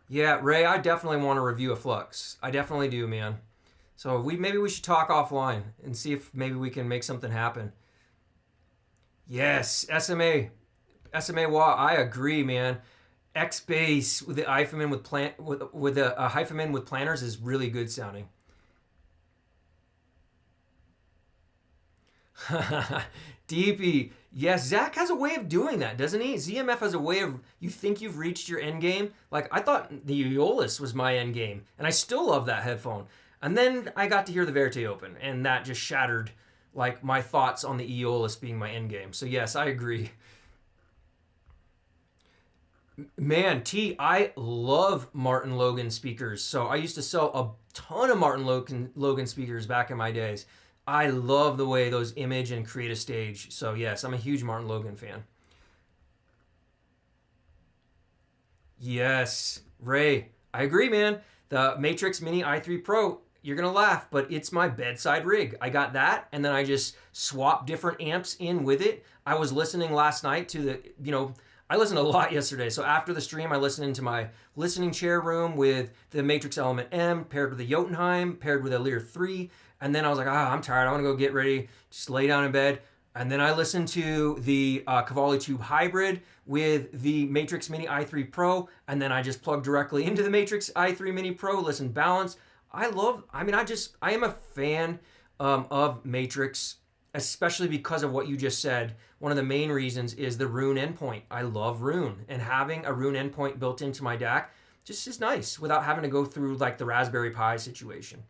Yeah, Ray, I definitely want to review a Flux. I definitely do, man. So maybe we should talk offline and see if maybe we can make something happen. Yes, SMA Wah, I agree, man. X bass with the hyphen with a hyphen with planners is really good sounding. DP. Yes, Zach has a way of doing that, doesn't he? ZMF has a way of, you think you've reached your end game. Like, I thought the Aeolus was my end game, and I still love that headphone. And then I got to hear the Verite Open, and that just shattered, like, my thoughts on the Aeolus being my end game. So, yes, I agree. Man, I love Martin Logan speakers. So I used to sell a ton of Martin Logan speakers back in my days. I love the way those image and create a stage. So yes, I'm a huge Martin Logan fan. Yes, Ray, I agree, man. The Matrix Mini i3 Pro, you're gonna laugh, but it's my bedside rig. I got that, and then I just swap different amps in with it. I was listening last night to I listened a lot yesterday. So after the stream, I listened into my listening chair room with the Matrix-Element-M paired with the Jotunheim, paired with a Lear 3. And then I was like, I'm tired. I want to go get ready, just lay down in bed. And then I listened to the Cavalli Tube Hybrid with the Matrix Mini i3 Pro. And then I just plugged directly into the Matrix i3 Mini Pro, listened balanced. I am a fan of Matrix, especially because of what you just said. One of the main reasons is the Roon endpoint. I love Roon, and having a Roon endpoint built into my DAC just is nice without having to go through like the Raspberry Pi situation.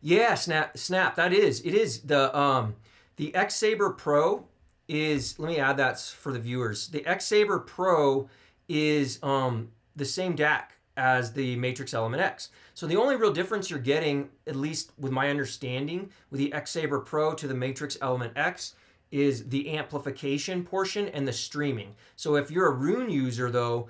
Yeah, snap. That is. It is the X Saber Pro is. Let me add that for the viewers. The X Saber Pro is the same DAC as the Matrix Element X. So the only real difference you're getting, at least with my understanding, with the X Saber Pro to the Matrix Element X is the amplification portion and the streaming. So if you're a Roon user though,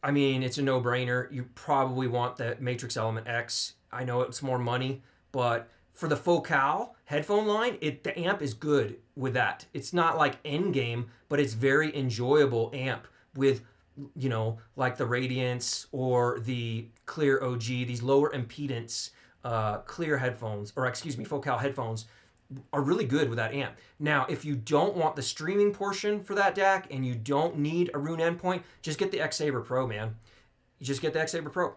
I mean, it's a no-brainer. You probably want the Matrix Element X. I know it's more money, but for the Focal headphone line, the amp is good with that. It's not like end game, but it's very enjoyable amp with like the Radiance or the Clear OG, these lower impedance clear headphones, or excuse me, Focal headphones are really good with that amp. Now, if you don't want the streaming portion for that DAC and you don't need a Roon endpoint, just get the X Saber Pro, man. You just get the X Saber Pro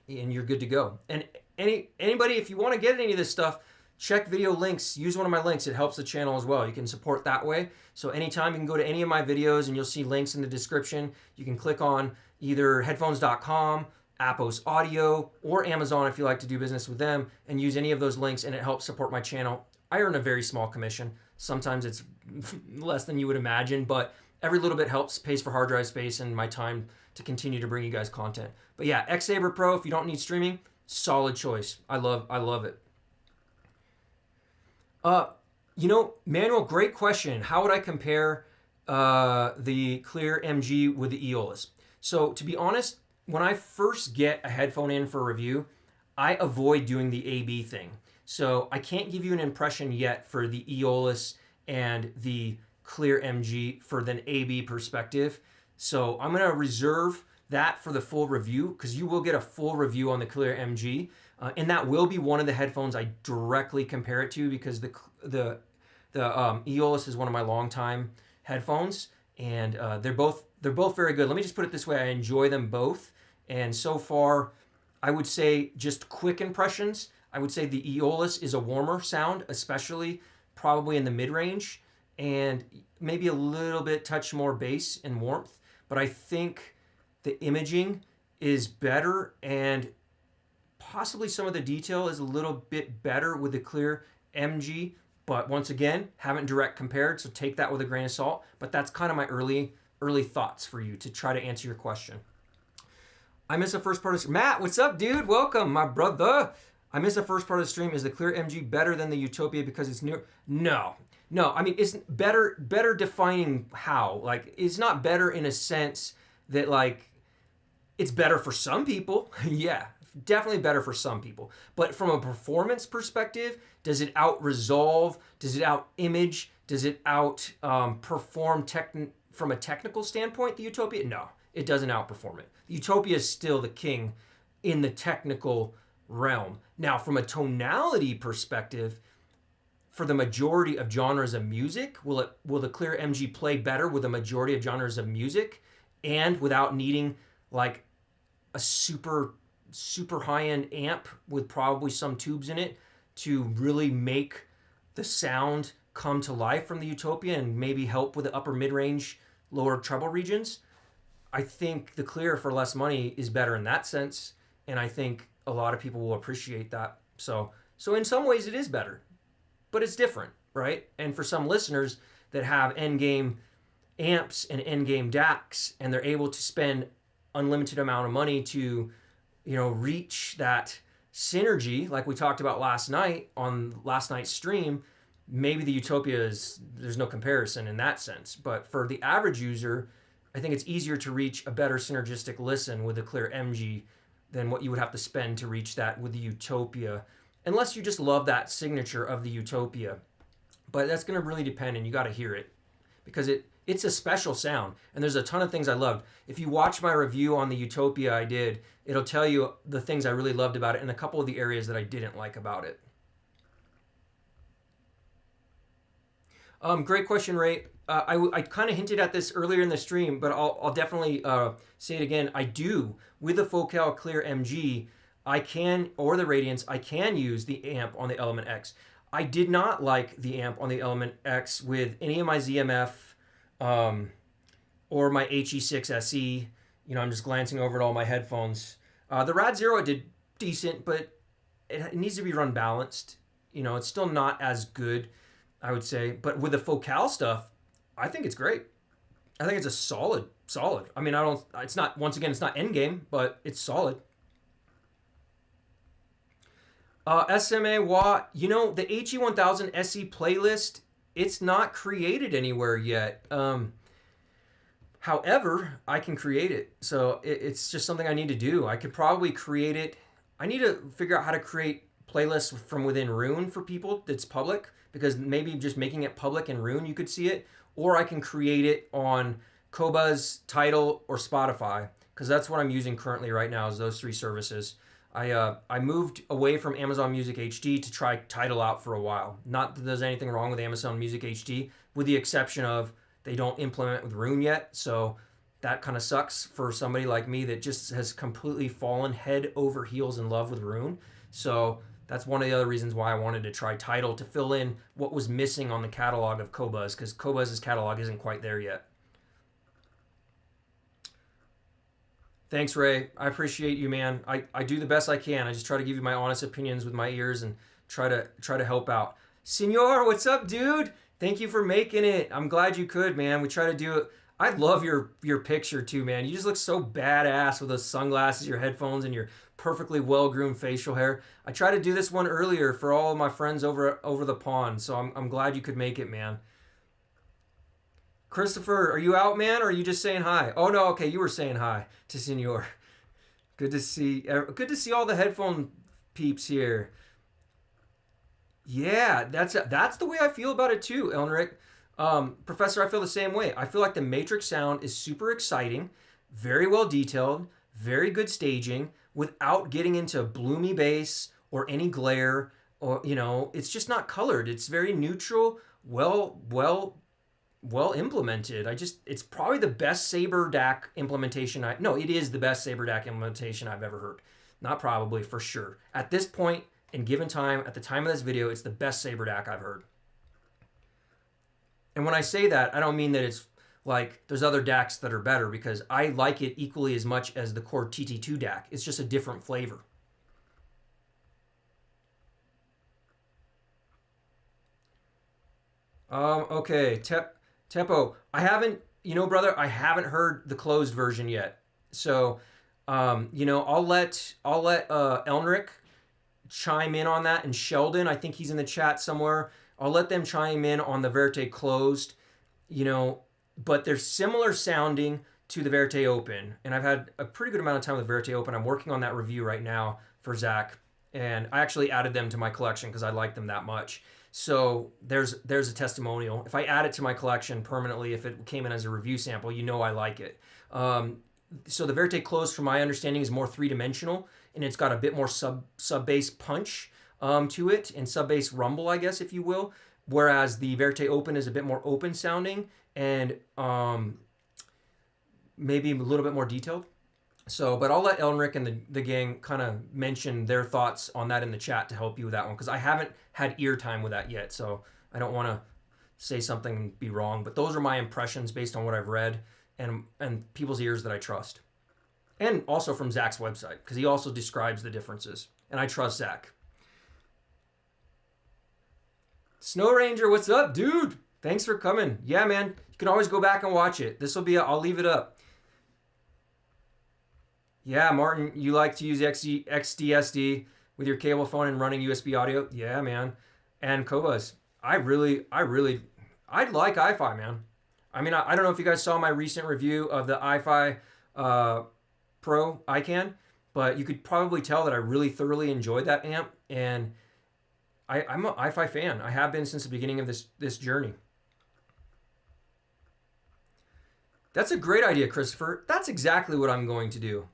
and you're good to go. And anybody, if you want to get any of this stuff, check video links. Use one of my links. It helps the channel as well. You can support that way. So anytime you can go to any of my videos and you'll see links in the description. You can click on either headphones.com, AposAudio, or Amazon if you like to do business with them, and use any of those links, and it helps support my channel. I earn a very small commission. Sometimes it's less than you would imagine, but every little bit helps, pays for hard drive space and my time to continue to bring you guys content. But yeah, X Saber Pro, if you don't need streaming, solid choice. I love it. Manuel, great question. How would I compare the Clear MG with the Aeolus? So to be honest, when I first get a headphone in for a review, I avoid doing the AB thing. So I can't give you an impression yet for the Aeolus and the Clear MG for an AB perspective. So I'm going to reserve that for the full review, because you will get a full review on the Clear MG. And that will be one of the headphones I directly compare it to, because the Aeolus is one of my longtime headphones, and they're both very good. Let me just put it this way: I enjoy them both, and so far, I would say just quick impressions. I would say the Aeolus is a warmer sound, especially probably in the mid range, and maybe a little bit touch more bass and warmth. But I think the imaging is better, and possibly some of the detail is a little bit better with the Clear MG, but once again, haven't direct compared, so take that with a grain of salt. But that's kind of my early thoughts for you to try to answer your question. I missed the first part of the stream. Matt, what's up, dude? Welcome, my brother. I missed the first part of the stream. Is the Clear MG better than the Utopia because it's new? No. I mean, it's better defining how. Like, it's not better in a sense that, like, it's better for some people. Yeah, definitely better for some people. But from a performance perspective, does it out resolve? Does it out image? Does it out perform from a technical standpoint, the Utopia, no, it doesn't outperform it. The Utopia is still the king in the technical realm. Now, from a tonality perspective, for the majority of genres of music, will the Clear MG play better with a majority of genres of music and without needing like a super high-end amp with probably some tubes in it to really make the sound come to life from the Utopia and maybe help with the upper mid-range, lower treble regions? I think the Clear for less money is better in that sense, and I think a lot of people will appreciate that. So in some ways it is better, but it's different, right? And for some listeners that have endgame amps and endgame DACs, and they're able to spend unlimited amount of money to, reach that synergy, like we talked about last night on last night's stream, maybe the Utopia there's no comparison in that sense. But for the average user, I think it's easier to reach a better synergistic listen with the Clear MG than what you would have to spend to reach that with the Utopia, unless you just love that signature of the Utopia. But that's going to really depend, and you got to hear it because it's a special sound, and there's a ton of things I loved. If you watch my review on the Utopia I did, it'll tell you the things I really loved about it and a couple of the areas that I didn't like about it. Great question, Ray. I kind of hinted at this earlier in the stream, but I'll definitely say it again. I do, with the Focal Clear MG, I can, or the Radiance, I can use the amp on the Element X. I did not like the amp on the Element X with any of my ZMF or my HE6 SE. I'm just glancing over at all my headphones. The Rad Zero did decent, but it needs to be run balanced. It's still not as good, I would say. But with the Focal stuff, I think it's great. I think it's a solid. I mean, it's not endgame, but it's solid. SMA Watt, the HE1000 SE playlist, it's not created anywhere yet. However, I can create it. So it's just something I need to do. I could probably create it. I need to figure out how to create playlists from within Roon for people that's public, because maybe just making it public in Roon, you could see it. Or I can create it on Qobuz, Tidal, or Spotify, because that's what I'm using currently right now is those three services. I moved away from Amazon Music HD to try Tidal out for a while. Not that there's anything wrong with Amazon Music HD, with the exception of they don't implement with Roon yet. So that kind of sucks for somebody like me that just has completely fallen head over heels in love with Roon. So that's one of the other reasons why I wanted to try Tidal, to fill in what was missing on the catalog of Qobuz, because Qobuz's catalog isn't quite there yet. Thanks, Ray. I appreciate you, man. I do the best I can. I just try to give you my honest opinions with my ears and try to help out. Senor, what's up, dude? Thank you for making it. I'm glad you could, man. We try to do it. I love your picture too, man. You just look so badass with those sunglasses, your headphones, and your perfectly well-groomed facial hair. I tried to do this one earlier for all of my friends over the pond, so I'm glad you could make it, man. Christopher, are you out, man, or are you just saying hi? Oh no, okay, you were saying hi to Senor. Good to see all the headphone peeps here. Yeah, that's the way I feel about it too, Elnrick. Professor, I feel the same way. I feel like the Matrix sound is super exciting, very well detailed, very good staging, without getting into bloomy bass or any glare, or it's just not colored. It's very neutral, well implemented. It's probably the best Sabre DAC implementation. It is the best Sabre DAC implementation I've ever heard. Not probably, for sure. At this point, in given time, at the time of this video, it's the best Sabre DAC I've heard. And when I say that, I don't mean that it's like there's other DACs that are better, because I like it equally as much as the core TT2 DAC. It's just a different flavor. Okay, Tepo, I haven't, brother, I haven't heard the closed version yet. So, I'll let Elnrick chime in on that, and Sheldon, I think he's in the chat somewhere. I'll let them chime in on the Verite closed, but they're similar sounding to the Verite open. And I've had a pretty good amount of time with Verite open. I'm working on that review right now for Zach, and I actually added them to my collection because I like them that much. So there's a testimonial. If I add it to my collection permanently, if it came in as a review sample, you know I like it. So the Verite Close, from my understanding, is more three-dimensional, and it's got a bit more sub bass punch to it, and sub bass rumble, I guess, if you will. Whereas the Verite Open is a bit more open sounding and maybe a little bit more detailed. So, but I'll let Elnrick and the gang kind of mention their thoughts on that in the chat to help you with that one, because I haven't had ear time with that yet, so I don't want to say something and be wrong. But those are my impressions based on what I've read and people's ears that I trust. And also from Zach's website, because he also describes the differences. And I trust Zach. Snow Ranger, what's up, dude? Thanks for coming. Yeah, man. You can always go back and watch it. This will be, I'll leave it up. Yeah, Martin, you like to use XDSD with your cable phone and running USB audio? Yeah, man. And Kobas, I like iFi, man. I mean, I don't know if you guys saw my recent review of the iFi Pro iCAN, but you could probably tell that I really thoroughly enjoyed that amp, and I'm an iFi fan. I have been since the beginning of this journey. That's a great idea, Christopher. That's exactly what I'm going to do.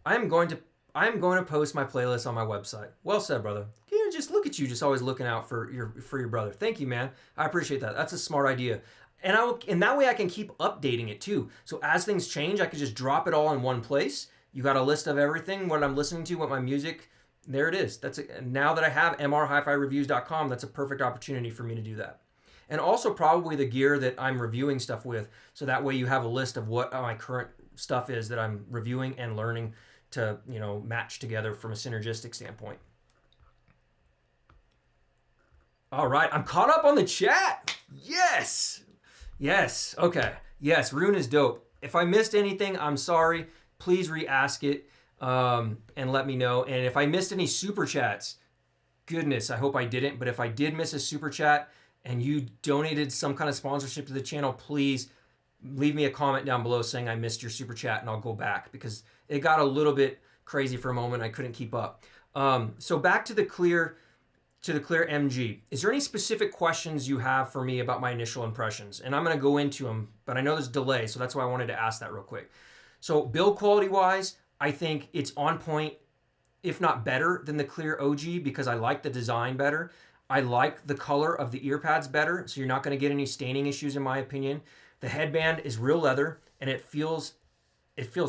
I'm going to post my playlist on my website. Well said, brother. You know, just look at you, just always looking out for your brother. Thank you, man. I appreciate that. That's a smart idea. And that way I can keep updating it too. So as things change, I can just drop it all in one place. You got a list of everything, what I'm listening to, what my music, there it is. Now that I have mrhifireviews.com, that's a perfect opportunity for me to do that. And also probably the gear that I'm reviewing stuff with. So that way you have a list of what my current stuff is that I'm reviewing and learning to, you know, match together from a synergistic standpoint. All right, I'm caught up on the chat. Yes. Yes. Okay. Yes, Roon is dope. If I missed anything, I'm sorry. Please re-ask it and let me know. And if I missed any super chats, goodness, I hope I didn't. But if I did miss a super chat and you donated some kind of sponsorship to the channel, please leave me a comment down below saying I missed your super chat, and I'll go back because it got a little bit crazy for a moment. I couldn't keep up. So back to the Clear MG. Is there any specific questions you have for me about my initial impressions? And I'm going to go into them, but I know there's delay, so that's why I wanted to ask that real quick. So build quality wise, I think it's on point, if not better than the Clear OG, because I like the design better. I like the color of the ear pads better, so you're not going to get any staining issues in my opinion. The headband is real leather, and it feels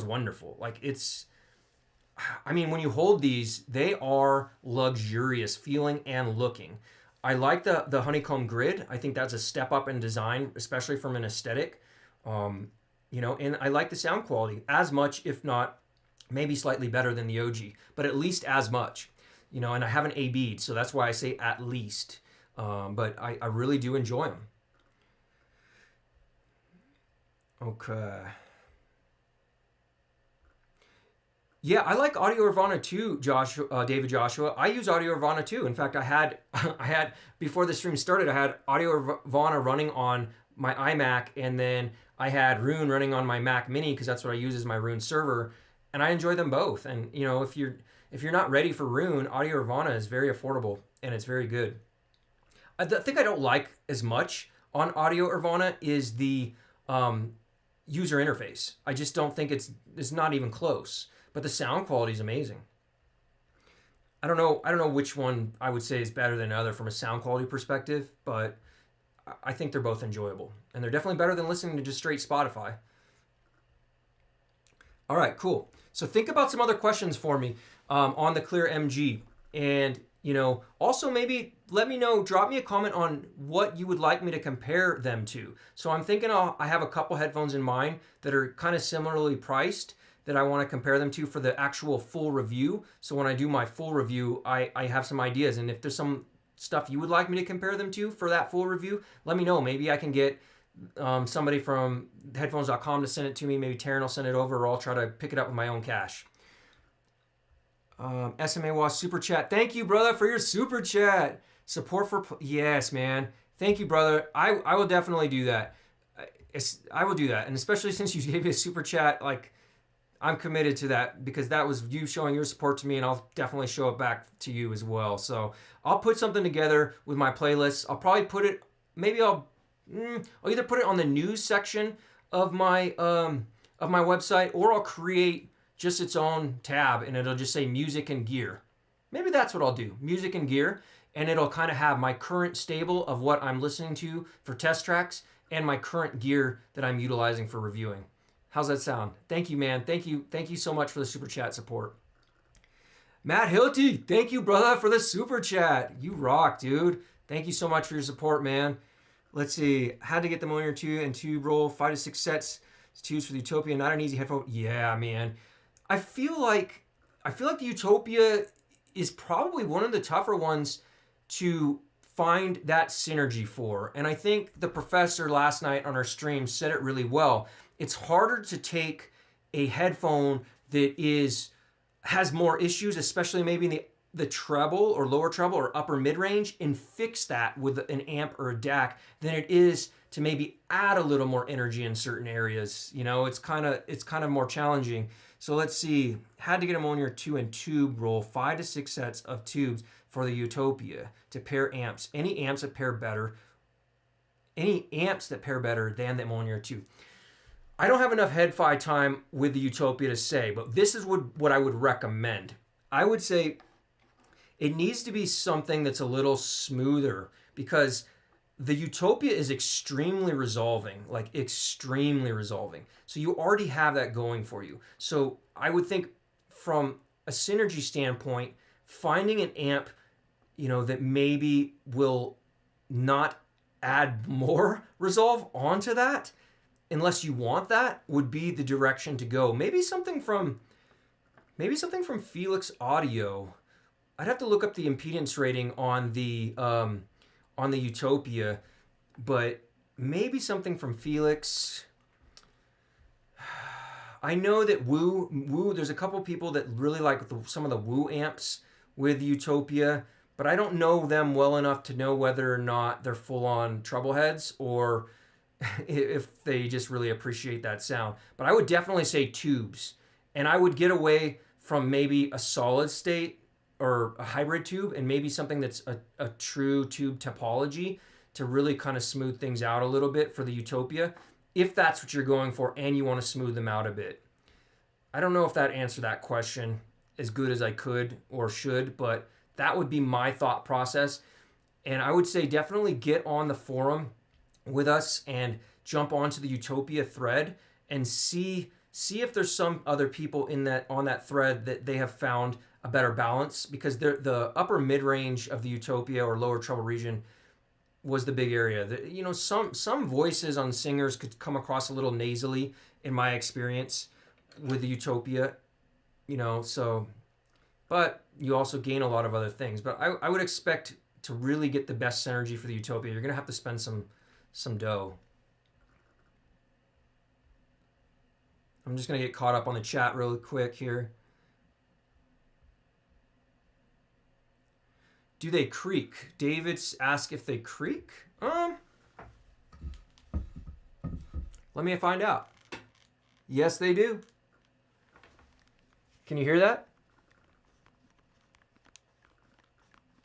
wonderful. Like I mean, when you hold these, they are luxurious feeling and looking. I like the honeycomb grid. I think that's a step up in design, especially from an aesthetic. You know, and I like the sound quality as much, if not maybe slightly better than the OG, but at least as much. You know, and I haven't AB'd, so that's why I say at least. But I really do enjoy them. Okay. Yeah, I like Audio Nirvana too, David Joshua. I use Audio Nirvana too. In fact, I had before the stream started, I had Audio Nirvana running on my iMac, and then I had Roon running on my Mac Mini because that's what I use as my Roon server, and I enjoy them both. And you know, if you're not ready for Roon, Audio Nirvana is very affordable and it's very good. The thing I don't like as much on Audio Nirvana is the user interface. I just don't think it's not even close. But the sound quality is amazing. I don't know which one I would say is better than the other from a sound quality perspective, but I think they're both enjoyable. And they're definitely better than listening to just straight Spotify. All right, cool. So think about some other questions for me on the Clear MG. And, you know, also maybe let me know, drop me a comment on what you would like me to compare them to. So I'm thinking I have a couple headphones in mind that are kind of similarly priced that I want to compare them to for the actual full review. So when I do my full review, I have some ideas. And if there's some stuff you would like me to compare them to for that full review, let me know. Maybe I can get somebody from headphones.com to send it to me. Maybe Taryn will send it over, or I'll try to pick it up with my own cash. SMA Was Super Chat. Thank you, brother, for your Super Chat. Support for... Yes, man. Thank you, brother. I will definitely do that. I will do that. And especially since you gave me a Super Chat, like... I'm committed to that because that was you showing your support to me, and I'll definitely show it back to you as well. So I'll put something together with my playlists. I'll probably put it, maybe I'll either put it on the news section of my website, or I'll create just its own tab and it'll just say music and gear. Maybe that's what I'll do, music and gear, and it'll kind of have my current stable of what I'm listening to for test tracks and my current gear that I'm utilizing for reviewing. How's that sound? Thank you, man. Thank you so much for the super chat support. Matt Hilty, thank you, brother, for the super chat. You rock, dude. Thank you so much for your support, man. Let's see. Had to get the Monitor 2 and tube roll, 5 to 6 sets to use for the Utopia. Not an easy headphone. Yeah, man. I feel like the Utopia is probably one of the tougher ones to find that synergy for. And I think the professor last night on our stream said it really well. It's harder to take a headphone that has more issues, especially maybe in the treble or lower treble or upper mid-range, and fix that with an amp or a DAC than it is to maybe add a little more energy in certain areas. You know, it's kind of more challenging. So let's see. Had to get a Monitor 2 and tube roll, 5 to 6 sets of tubes for the Utopia to pair amps. Any amps that pair better than the Monitor 2. I don't have enough head-fi time with the Utopia to say, but this is what I would recommend. I would say it needs to be something that's a little smoother, because the Utopia is extremely resolving, like extremely resolving. So you already have that going for you. So I would think from a synergy standpoint, finding an amp, you know, that maybe will not add more resolve onto that, unless you want that, would be the direction to go. Maybe something from Felix Audio. I'd have to look up the impedance rating on the Utopia, but maybe something from Felix. I know that Woo. There's a couple people that really like some of the Woo amps with Utopia, but I don't know them well enough to know whether or not they're full-on treble heads or if they just really appreciate that sound. But I would definitely say tubes, and I would get away from maybe a solid state or a hybrid tube, and maybe something that's a true tube topology to really kind of smooth things out a little bit for the Utopia, if that's what you're going for and you want to smooth them out a bit. I don't know if that answered that question as good as I could or should, but that would be my thought process. And I would say definitely get on the forum with us and jump onto the Utopia thread and see if there's some other people on that thread that they have found a better balance, because the upper mid-range of the Utopia or lower treble region was the big area. You know, some voices on singers could come across a little nasally in my experience with the Utopia, you know, so, but you also gain a lot of other things. But I would expect to really get the best synergy for the Utopia, you're gonna have to spend some dough. I'm just gonna get caught up on the chat really quick here. Do they creak? David's asked if they creak. Let me find out. Yes, they do. Can you hear that?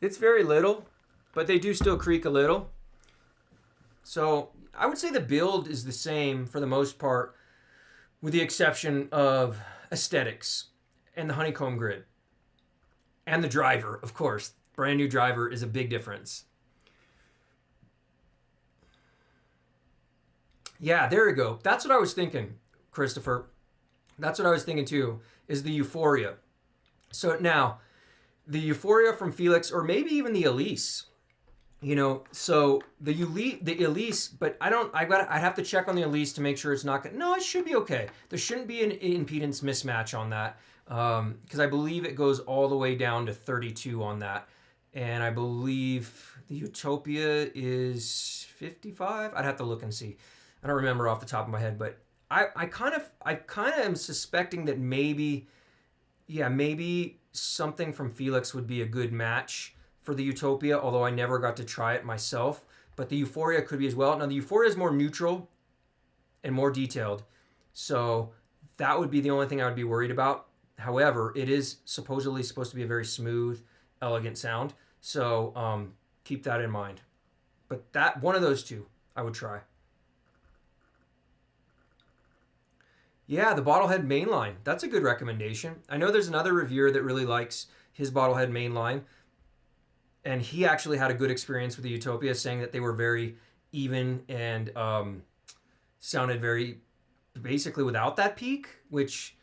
It's very little, but they do still creak a little. So I would say the build is the same for the most part, with the exception of aesthetics and the honeycomb grid. And the driver, of course. Brand new driver is a big difference. Yeah, there we go. That's what I was thinking, Christopher. That's what I was thinking too, is the Euphoria. So now, the Euphoria from Felix, or maybe even the Elise. You know, so the Elise, but I'd have to check on the Elise to make sure it's not, no, it should be okay. There shouldn't be an impedance mismatch on that, because I believe it goes all the way down to 32 on that. And I believe the Utopia is 55. I'd have to look and see. I don't remember off the top of my head, but I kind of am suspecting that maybe something from Felix would be a good match for the Utopia, although I never got to try it myself. But the Euphoria could be as well. Now the Euphoria is more neutral and more detailed, so that would be the only thing I would be worried about. However, it is supposedly supposed to be a very smooth, elegant sound. So keep that in mind. But that one of those two I would try. Yeah, the Bottlehead mainline. That's a good recommendation. I know there's another reviewer that really likes his Bottlehead mainline. And he actually had a good experience with the Utopia, saying that they were very even and sounded very basically without that peak, which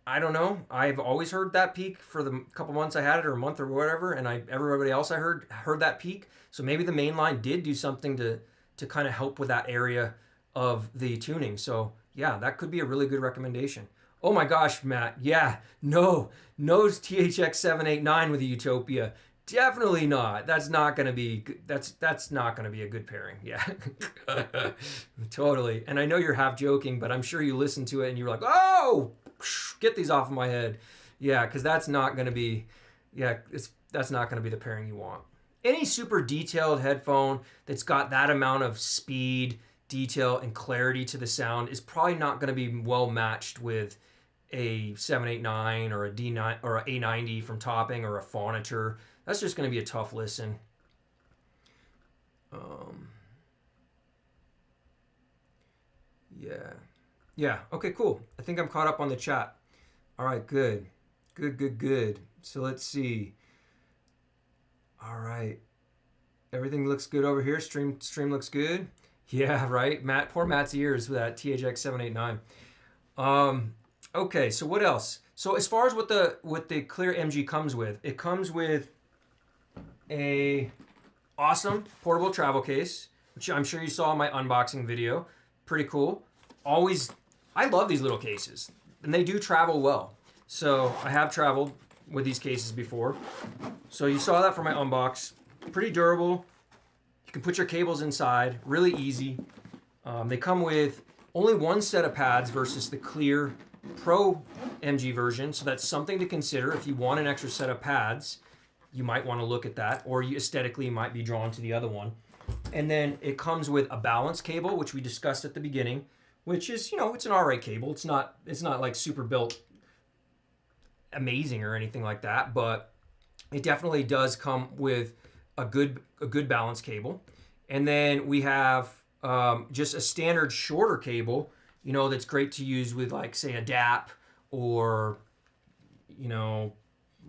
I don't know. I've always heard that peak for the couple months I had it, or a month or whatever, and everybody else I heard that peak. So maybe the mainline did do something to kind of help with that area of the tuning. So yeah, that could be a really good recommendation. Oh my gosh, Matt. Yeah, no THX 789 with the Utopia. Definitely not. That's not going to be a good pairing. Yeah. Totally. And I know you're half joking, but I'm sure you listened to it and you were like, "Oh, get these off of my head." Yeah, cuz that's not going to be that's not going to be the pairing you want. Any super detailed headphone that's got that amount of speed, detail and clarity to the sound is probably not going to be well matched with a 789 or a D9 or a A90 from Topping or a Phonitor. That's just going to be a tough listen. Yeah. Okay, cool. I think I'm caught up on the chat. All right, good. So let's see. All right. Everything looks good over here. Stream looks good. Yeah, right. Matt, poor Matt's ears with that THX 789. Okay, so what else? So as far as what the clear MG comes with, it comes with a awesome portable travel case, which I'm sure you saw in my unboxing video. Pretty cool. I love these little cases, and they do travel well. So I have traveled with these cases before. So you saw that for my unbox. Pretty durable. You can put your cables inside, really easy. They come with only one set of pads versus the clear Pro MG version, so that's something to consider. If you want an extra set of pads, you might want to look at that, or you aesthetically might be drawn to the other one. And then it comes with a balance cable, which we discussed at the beginning, which is, it's an alright cable. It's not like super built amazing or anything like that, but it definitely does come with a good balance cable. And then we have just a standard shorter cable, that's great to use with, like, say, a DAP, or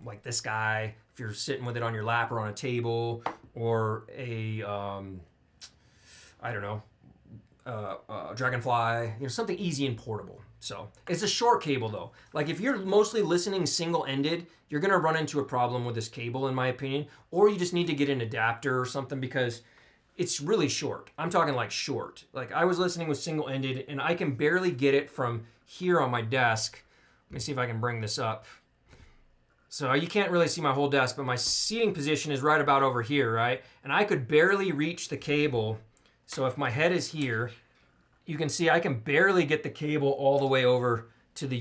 like this guy, if you're sitting with it on your lap or on a table, or a Dragonfly, something easy and portable. So it's a short cable though. Like if you're mostly listening single-ended, you're gonna run into a problem with this cable, in my opinion, or you just need to get an adapter or something, because it's really short. I'm talking like short. Like I was listening with single-ended and I can barely get it from here on my desk. Let me see if I can bring this up. So you can't really see my whole desk, but my seating position is right about over here, right? And I could barely reach the cable. So if my head is here, you can see I can barely get the cable all the way over to the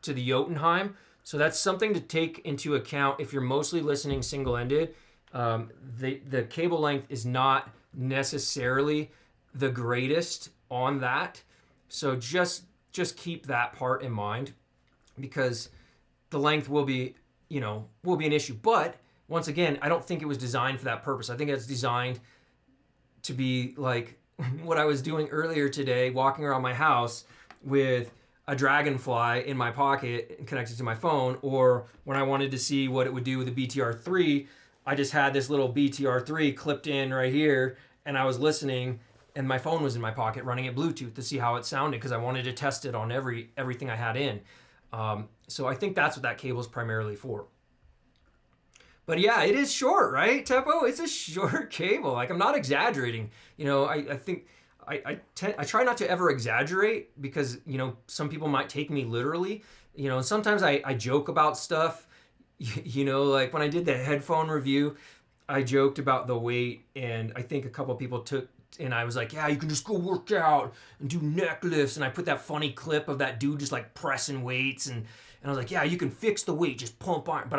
Jotunheim. So that's something to take into account if you're mostly listening single-ended. The cable length is not necessarily the greatest on that. So just keep that part in mind, because the length will be an issue. But once again, I don't think it was designed for that purpose. I think it's designed to be like what I was doing earlier today, walking around my house with a Dragonfly in my pocket connected to my phone, or when I wanted to see what it would do with a BTR3, I just had this little BTR3 clipped in right here, and I was listening, and my phone was in my pocket running it Bluetooth to see how it sounded, because I wanted to test it on everything I had in. So I think that's what that cable is primarily for. But yeah, it is short, right, Teppo? It's a short cable. Like, I'm not exaggerating. I think I try not to ever exaggerate, because, some people might take me literally. Sometimes I joke about stuff. Like when I did the headphone review, I joked about the weight, and I think a couple of people took, and I was like, yeah, you can just go work out and do neck lifts. And I put that funny clip of that dude just like pressing weights, and I was like, yeah, you can fix the weight, just pump on. But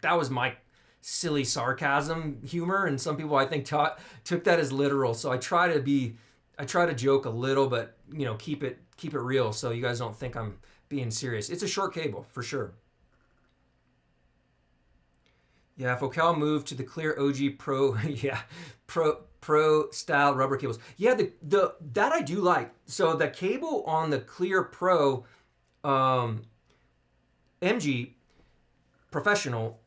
that was my silly sarcasm humor, and some people I think took that as literal. So I try to joke a little, but keep keep it real so you guys don't think I'm being serious. It's a short cable for sure. Yeah, Focal moved to the clear OG Pro, yeah, Pro style rubber cables. Yeah, that I do like. So the cable on the clear Pro MG Professional,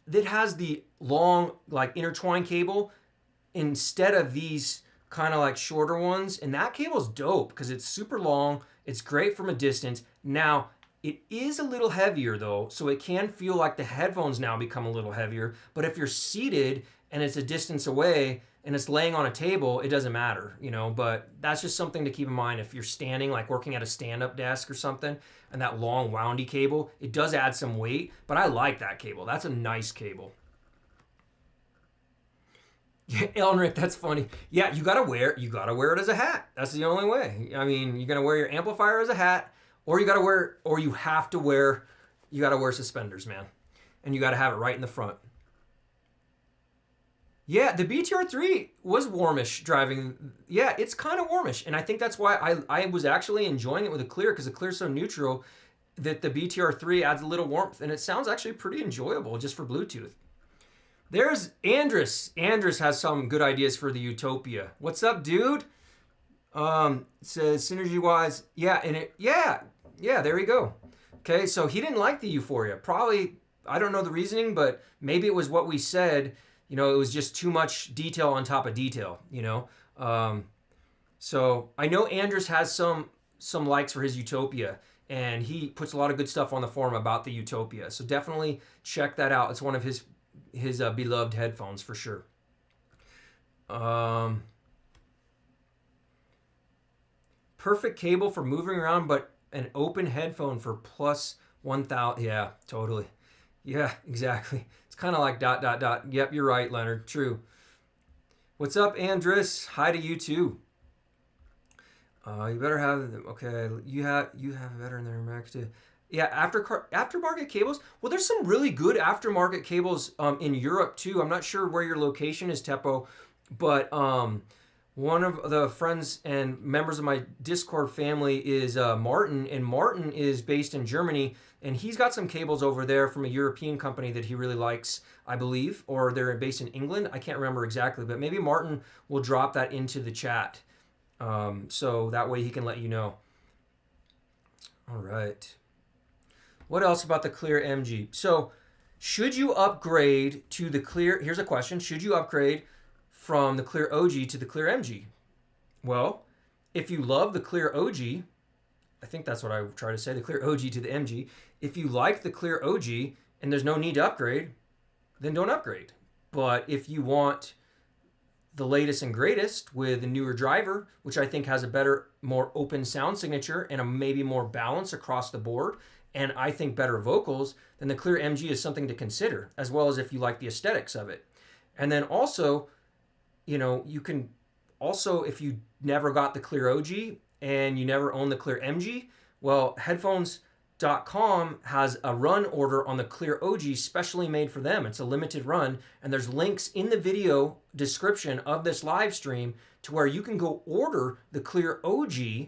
that has the long like intertwined cable instead of these kind of like shorter ones, and that cable's dope because it's super long. It's great from a distance. Now it is a little heavier though, so it can feel like the headphones now become a little heavier, but if you're seated and it's a distance away and it's laying on a table, it doesn't matter, you know. But that's just something to keep in mind if you're standing, like working at a stand-up desk or something, and that long woundy cable, it does add some weight, but I like that cable. That's a nice cable. Yeah, Elnrick, that's funny. Yeah, you gotta wear it as a hat. That's the only way. I mean, you're gonna wear your amplifier as a hat, or you have to wear suspenders, man. And you gotta have it right in the front. Yeah, the BTR3 was warmish driving. Yeah, it's kind of warmish. And I think that's why I was actually enjoying it with a clear, because the clear's so neutral that the BTR3 adds a little warmth. And it sounds actually pretty enjoyable just for Bluetooth. There's Andrus. Andrus has some good ideas for the Utopia. What's up, dude? It says synergy-wise. Yeah, yeah, there we go. Okay, so he didn't like the Euphoria. Probably, I don't know the reasoning, but maybe it was what we said. You know, it was just too much detail on top of detail, you know? So I know Andrus has some likes for his Utopia, and he puts a lot of good stuff on the forum about the Utopia. So definitely check that out. It's one of his beloved headphones for sure. Perfect cable for moving around, but an open headphone for plus 1,000. Yeah, totally. Yeah, exactly. It's kind of like ... Yep, you're right, Leonard. True. What's up, Andrus? Hi to you too. You better have, okay, you have better in there, Max too. Yeah, aftermarket cables. Well, there's some really good aftermarket cables in Europe too. I'm not sure where your location is, Teppo, but one of the friends and members of my Discord family is Martin, and Martin is based in Germany, and he's got some cables over there from a European company that he really likes, I believe, or they're based in England. I can't remember exactly, but maybe Martin will drop that into the chat, so that way he can let you know. All right. What else about the Clear MG? So, should you upgrade to the Clear? Here's a question. Should you upgrade from the Clear OG to the Clear MG? Well, if you love the Clear OG, I think that's what I try to say, the Clear OG to the MG. If you like the Clear OG and there's no need to upgrade, then don't upgrade. But if you want the latest and greatest with a newer driver, which I think has a better, more open sound signature and a maybe more balance across the board, and I think better vocals, then the Clear MG is something to consider, as well as if you like the aesthetics of it. And then also, you know, you can also, if you never got the Clear OG and you never own the Clear MG, well, headphones.com has a run order on the Clear OG specially made for them. It's a limited run, and there's links in the video description of this live stream to where you can go order the Clear OG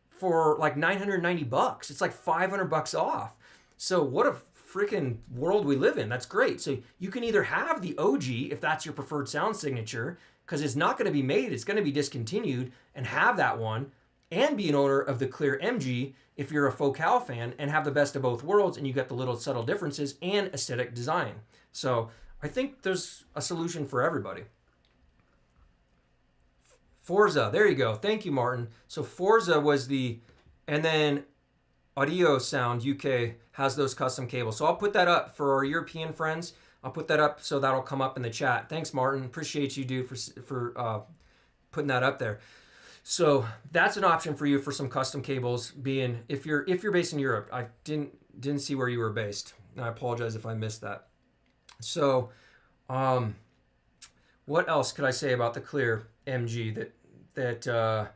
for like $990. It's like $500 off. So what a freaking world we live in. That's great. So you can either have the OG if that's your preferred sound signature, because it's not going to be made, it's going to be discontinued, and have that one, and be an owner of the Clear MG if you're a Focal fan and have the best of both worlds, and you get the little subtle differences and aesthetic design. So I think there's a solution for everybody. Forza, there you go. Thank you, Martin. So Forza was and then Audio Sound UK has those custom cables. So I'll put that up for our European friends. I'll put that up so that'll come up in the chat. Thanks, Martin. Appreciate you, dude, for putting that up there. So that's an option for you for some custom cables. Being if you're based in Europe, I didn't see where you were based. And I apologize if I missed that. So, what else could I say about the Clear MG that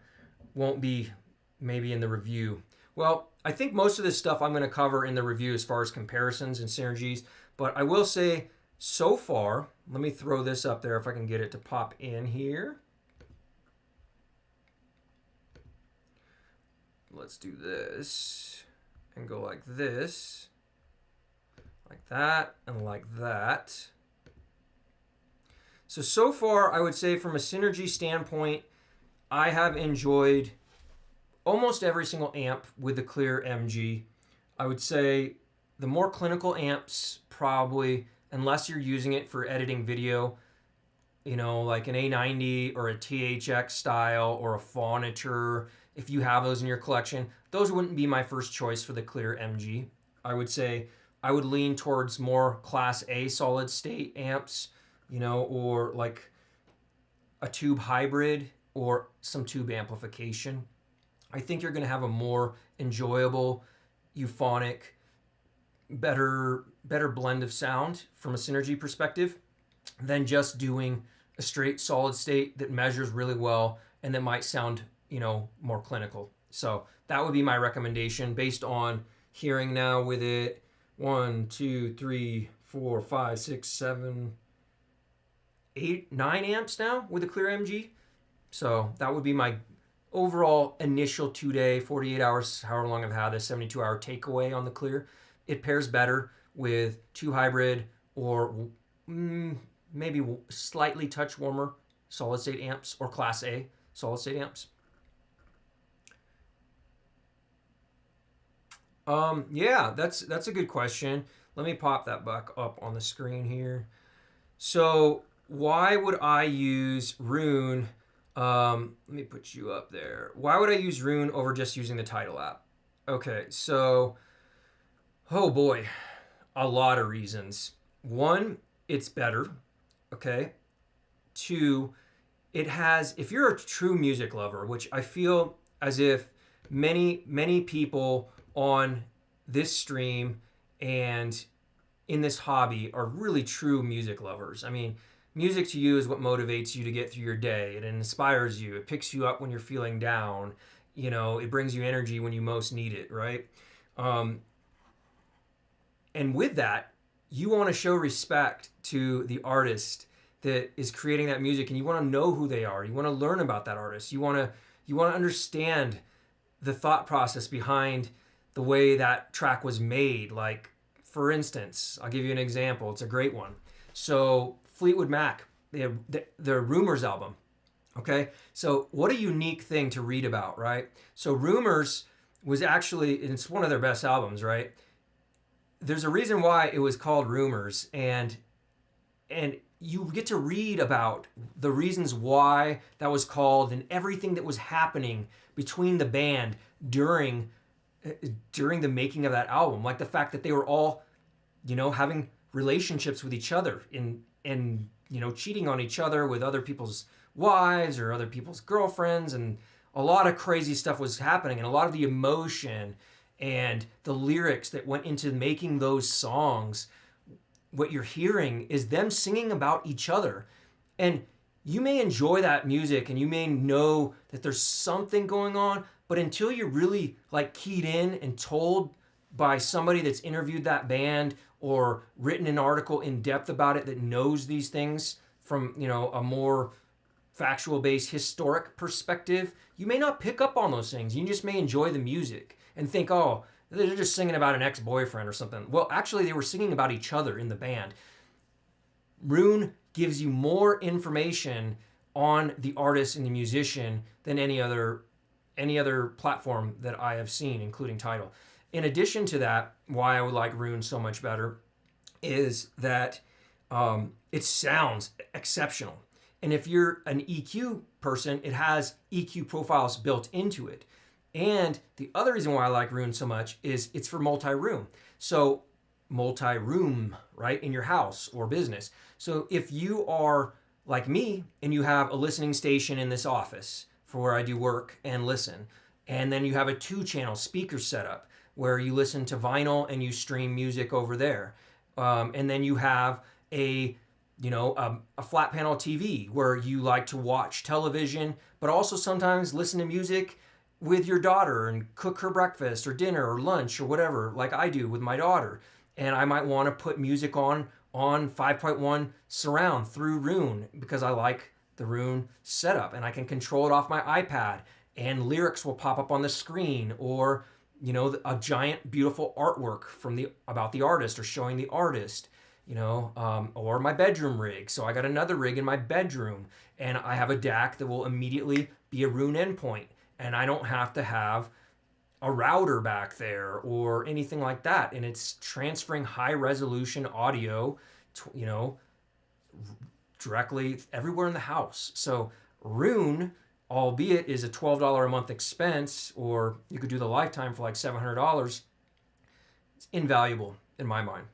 won't be maybe in the review? Well, I think most of this stuff I'm going to cover in the review as far as comparisons and synergies. But I will say, so far, let me throw this up there if I can get it to pop in here. let's do this and go like this, like that, and like that. So far, I would say from a synergy standpoint, I have enjoyed almost every single amp with the clear MG. I would say the more clinical amps, probably, unless you're using it for editing video, you know, like an A90 or a THX style or a Phonitor, if you have those in your collection, those wouldn't be my first choice for the clear MG. I would say I would lean towards more Class A solid state amps, you know, or like a tube hybrid or some tube amplification. I think you're going to have a more enjoyable, euphonic, better blend of sound from a synergy perspective than just doing a straight solid state that measures really well and that might sound, you know, more clinical. So that would be my recommendation based on hearing now with it 1, 2, 3, 4, 5, 6, 7, 8, 9 amps now with a clear MG. So that would be my overall initial 2-day, 48 hours, however long I've had this 72-hour takeaway on the clear. It pairs better with tube hybrid or maybe slightly touch warmer solid state amps or Class A solid state amps. Yeah, that's a good question. Let me pop that back up on the screen here. So why would I use Roon? Let me put you up there. Why would I use Roon over just using the Tidal app? Okay, so, oh boy, a lot of reasons. 1, it's better, okay? 2, it has, if you're a true music lover, which I feel as if many people on this stream and in this hobby are really true music lovers. I mean, music to you is what motivates you to get through your day. It inspires you. It picks you up when you're feeling down. You know, it brings you energy when you most need it, right? And with that, you want to show respect to the artist that is creating that music, and you want to know who they are. You want to learn about that artist. You want to understand the thought process behind the way that track was made. Like, for instance, I'll give you an example. It's a great one. So Fleetwood Mac, their Rumors album. Okay, so what a unique thing to read about, right? So Rumors was actually, it's one of their best albums, right? There's a reason why it was called Rumors, and you get to read about the reasons why that was called and everything that was happening between the band during the making of that album. Like the fact that they were all, you know, having relationships with each other and you know, cheating on each other with other people's wives or other people's girlfriends, and a lot of crazy stuff was happening, and a lot of the emotion and the lyrics that went into making those songs, what you're hearing is them singing about each other. And you may enjoy that music and you may know that there's something going on, but until you're really like keyed in and told by somebody that's interviewed that band or written an article in depth about it that knows these things from, you know, a more factual based historic perspective, you may not pick up on those things. You just may enjoy the music and think, oh, they're just singing about an ex-boyfriend or something. Well, actually, they were singing about each other in the band. Roon gives you more information on the artist and the musician than any other platform that I have seen, including Tidal. In addition to that, why I would like Roon so much better is that it sounds exceptional. And if you're an EQ person, it has EQ profiles built into it. And the other reason why I like Roon so much is it's for multi-room. So multi-room, right, in your house or business. So if you are like me and you have a listening station in this office for where I do work and listen, and then you have a 2-channel speaker setup where you listen to vinyl and you stream music over there. And then you have a flat panel TV where you like to watch television, but also sometimes listen to music with your daughter and cook her breakfast or dinner or lunch or whatever, like I do with my daughter. And I might want to put music on 5.1 surround through Roon because I like the Roon setup and I can control it off my iPad and lyrics will pop up on the screen, or you know, a giant beautiful artwork from about the artist or showing the artist, you know, or my bedroom rig. So I got another rig in my bedroom, and I have a DAC that will immediately be a Roon endpoint, and I don't have to have a router back there or anything like that. And it's transferring high resolution audio, you know, directly everywhere in the house. So Roon, albeit is a $12 a month expense, or you could do the lifetime for like $700, it's invaluable in my mind.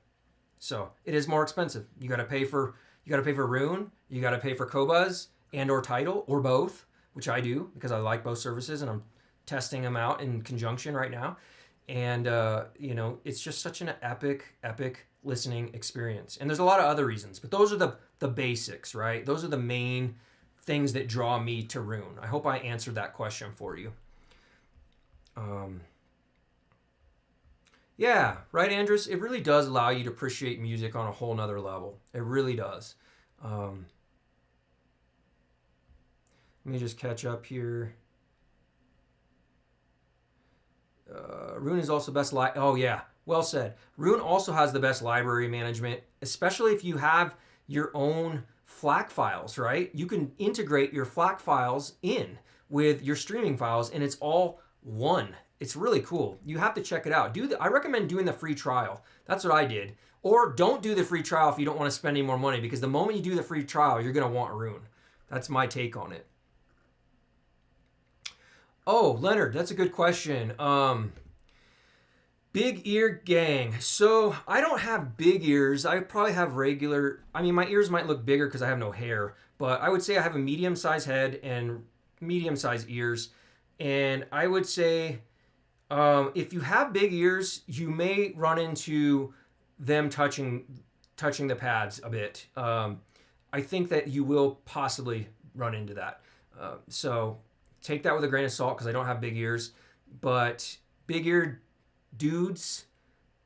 So it is more expensive. You got to pay for Roon, you got to pay for Qobuz and or Tidal or both, which I do because I like both services and I'm testing them out in conjunction right now. And you know, it's just such an epic listening experience. And there's a lot of other reasons, but those are the basics, right? Those are the main things that draw me to Roon. I hope I answered that question for you. Yeah, right, Andres? It really does allow you to appreciate music on a whole nother level. It really does. Let me just catch up here. Roon is also best oh yeah, well said. Roon also has the best library management, especially if you have your own FLAC files, right? You can integrate your FLAC files in with your streaming files, and it's all one. It's really cool. You have to check it out. I recommend doing the free trial. That's what I did. Or don't do the free trial if you don't want to spend any more money, because the moment you do the free trial, you're going to want Roon. That's my take on it. Oh, Leonard, that's a good question. Big ear gang. So I don't have big ears. I probably have regular. I mean, my ears might look bigger because I have no hair, but I would say I have a medium-sized head and medium-sized ears. And I would say if you have big ears, you may run into them touching the pads a bit. I think that you will possibly run into that. So take that with a grain of salt because I don't have big ears. But big-eared dudes,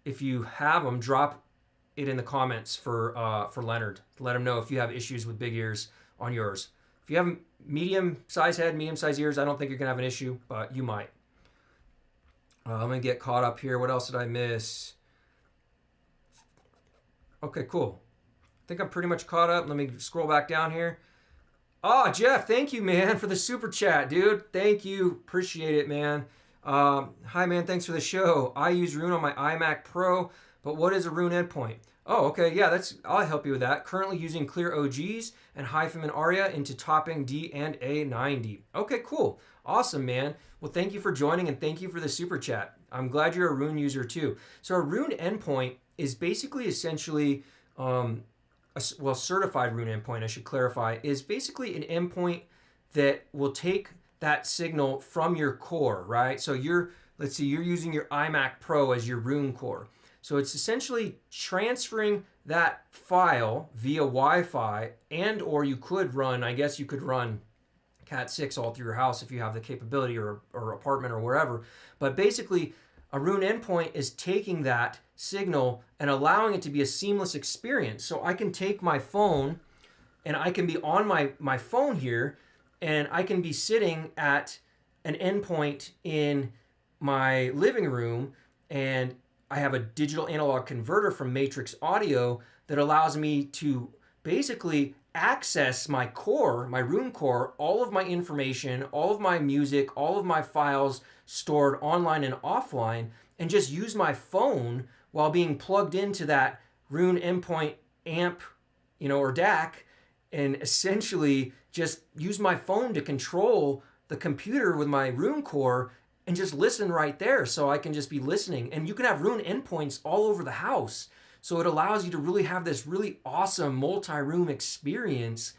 if you have them, drop it in the comments for Leonard. Let him know if you have issues with big ears on yours. If you have medium-sized head, medium-sized ears, I don't think you're going to have an issue, but you might. I'm going to get caught up here. What else did I miss? Okay, cool. I think I'm pretty much caught up. Let me scroll back down here. Oh, Jeff, thank you, man, for the super chat, dude. Thank you. Appreciate it, man. Hi, man. Thanks for the show. I use Roon on my iMac Pro, but what is a Roon endpoint? Oh, okay. Yeah, I'll help you with that. Currently using clear OGs and HiFi and Aria into topping D and A90. Okay, cool. Awesome, man. Well, thank you for joining and thank you for the super chat. I'm glad you're a Roon user too. So a Roon endpoint is basically essentially, certified Roon endpoint, I should clarify, is basically an endpoint that will take that signal from your core, right? So let's see, you're using your iMac Pro as your Roon core. So it's essentially transferring that file via Wi-Fi, and or you could run, I guess you could run Cat 6 all through your house if you have the capability, or apartment or wherever. But basically, a Roon endpoint is taking that signal and allowing it to be a seamless experience. So I can take my phone and I can be on my phone here, and I can be sitting at an endpoint in my living room, and I have a digital analog converter from matrix-audio that allows me to basically access my core, my Roon core, all of my information, all of my music, all of my files stored online and offline, and just use my phone while being plugged into that Roon endpoint amp, or DAC, and essentially just use my phone to control the computer with my Roon core and just listen right there. So I can just be listening. And you can have Roon endpoints all over the house. So it allows you to really have this really awesome multi-room experience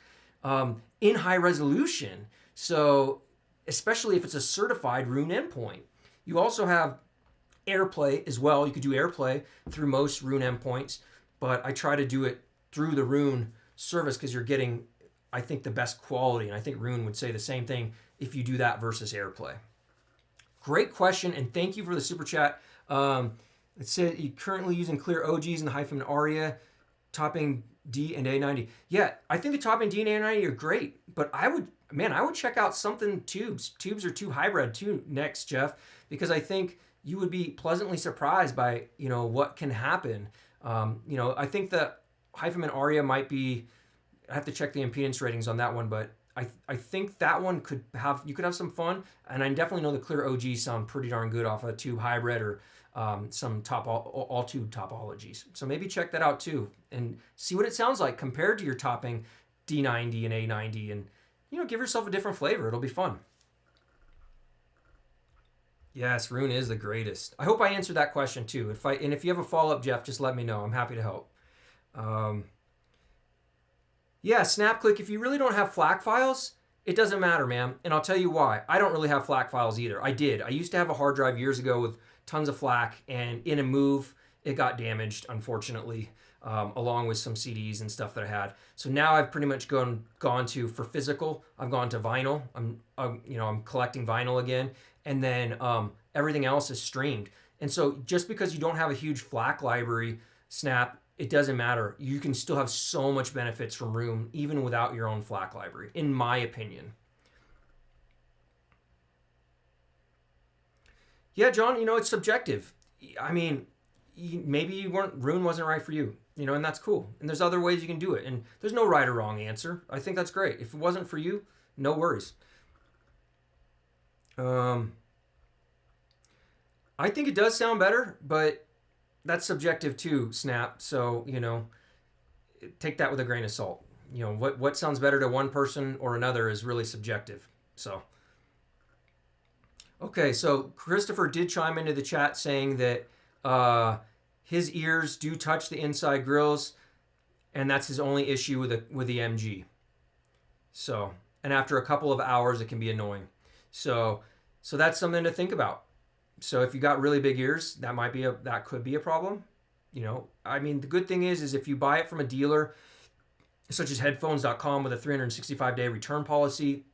in high resolution. So especially if it's a certified Roon endpoint. You also have AirPlay as well. You could do AirPlay through most Roon endpoints, but I try to do it through the Roon service because you're getting, I think, the best quality. And I think Roon would say the same thing if you do that versus AirPlay. Great question, and thank you for the super chat. It said you're currently using clear OGs and HiFi and Aria, topping D and A90. Yeah, I think the topping D and A90 are great, but I man, I would check out something tubes. Tubes or tube hybrid too next, Jeff, because I think you would be pleasantly surprised by, you know, what can happen. You know, I think the HiFiMan Aria might be, I have to check the impedance ratings on that one, but I think that one could have, you could have some fun. And I definitely know the clear OGs sound pretty darn good off a tube hybrid or some all tube topologies. So maybe check that out too and see what it sounds like compared to your topping D90 and A90, and, you know, give yourself a different flavor. It'll be fun. Yes, Roon is the greatest. I hope I answered that question too. If you have a follow-up, Jeff, just let me know. I'm happy to help. Yeah, SnapClick, if you really don't have FLAC files, it doesn't matter, man. And I'll tell you why. I don't really have FLAC files either. I did. I used to have a hard drive years ago with tons of FLAC, and in a move, it got damaged, unfortunately, along with some CDs and stuff that I had. So now I've pretty much gone to, for physical, I've gone to vinyl. I'm collecting vinyl again, and then everything else is streamed. And so just because you don't have a huge FLAC library, Snap, it doesn't matter. You can still have so much benefits from Roon even without your own FLAC library, in my opinion. Yeah, John, you know, it's subjective. I mean, maybe Roon wasn't right for you, you know, and that's cool. And there's other ways you can do it. And there's no right or wrong answer. I think that's great. If it wasn't for you, no worries. I think it does sound better, but that's subjective too, Snap. So, you know, take that with a grain of salt. You know, what sounds better to one person or another is really subjective. So, okay, so Christopher did chime into the chat saying that his ears do touch the inside grills, and that's his only issue with the MG. So, and after a couple of hours, it can be annoying. So that's something to think about. So if you got really big ears, that could be a problem. You know, I mean, the good thing is if you buy it from a dealer, such as headphones.com with a 365-day return policy,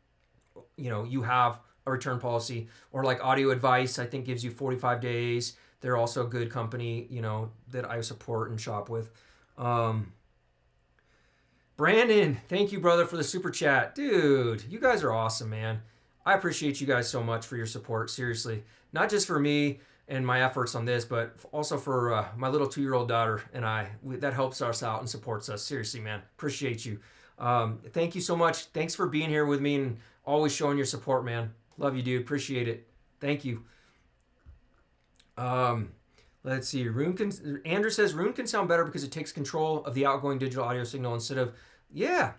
you know, you have a return policy. Or like Audio Advice, I think gives you 45 days. They're also a good company, you know, that I support and shop with. Brandon, thank you, brother, for the super chat. Dude, you guys are awesome, man. I appreciate you guys so much for your support, seriously. Not just for me and my efforts on this, but also for my little 2-year-old daughter and I. That helps us out and supports us. Seriously, man. Appreciate you. Thank you so much. Thanks for being here with me and always showing your support, man. Love you, dude. Appreciate it. Thank you. Let's see. Andrew says Roon can sound better because it takes control of the outgoing digital audio signal instead of... Yeah.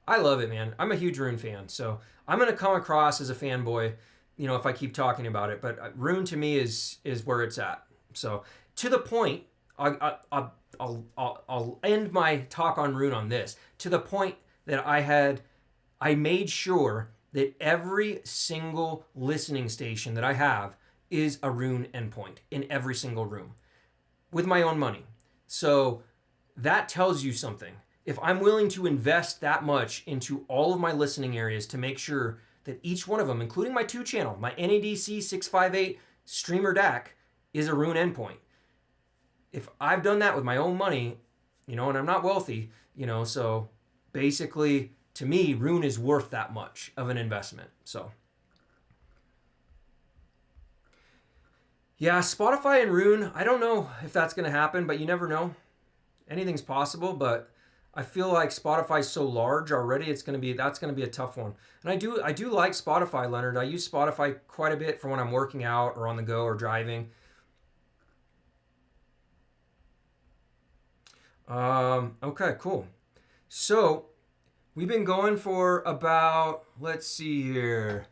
I love it, man. I'm a huge Roon fan, so I'm going to come across as a fanboy, you know, if I keep talking about it. But Roon to me is where it's at. So to the point, I'll end my talk on Roon on this. To the point that I made sure that every single listening station that I have is a Roon endpoint in every single room with my own money. So that tells you something. If I'm willing to invest that much into all of my listening areas to make sure that each one of them, including my 2-channel, my NADC 658 streamer DAC, is a Roon endpoint. If I've done that with my own money, you know, and I'm not wealthy, you know, so basically to me, Roon is worth that much of an investment. So yeah, Spotify and Roon, I don't know if that's going to happen, but you never know. Anything's possible, but I feel like Spotify's so large already. That's going to be a tough one. And I do like Spotify, Leonard. I use Spotify quite a bit for when I'm working out or on the go or driving. Okay, cool. So we've been going for about, let's see here.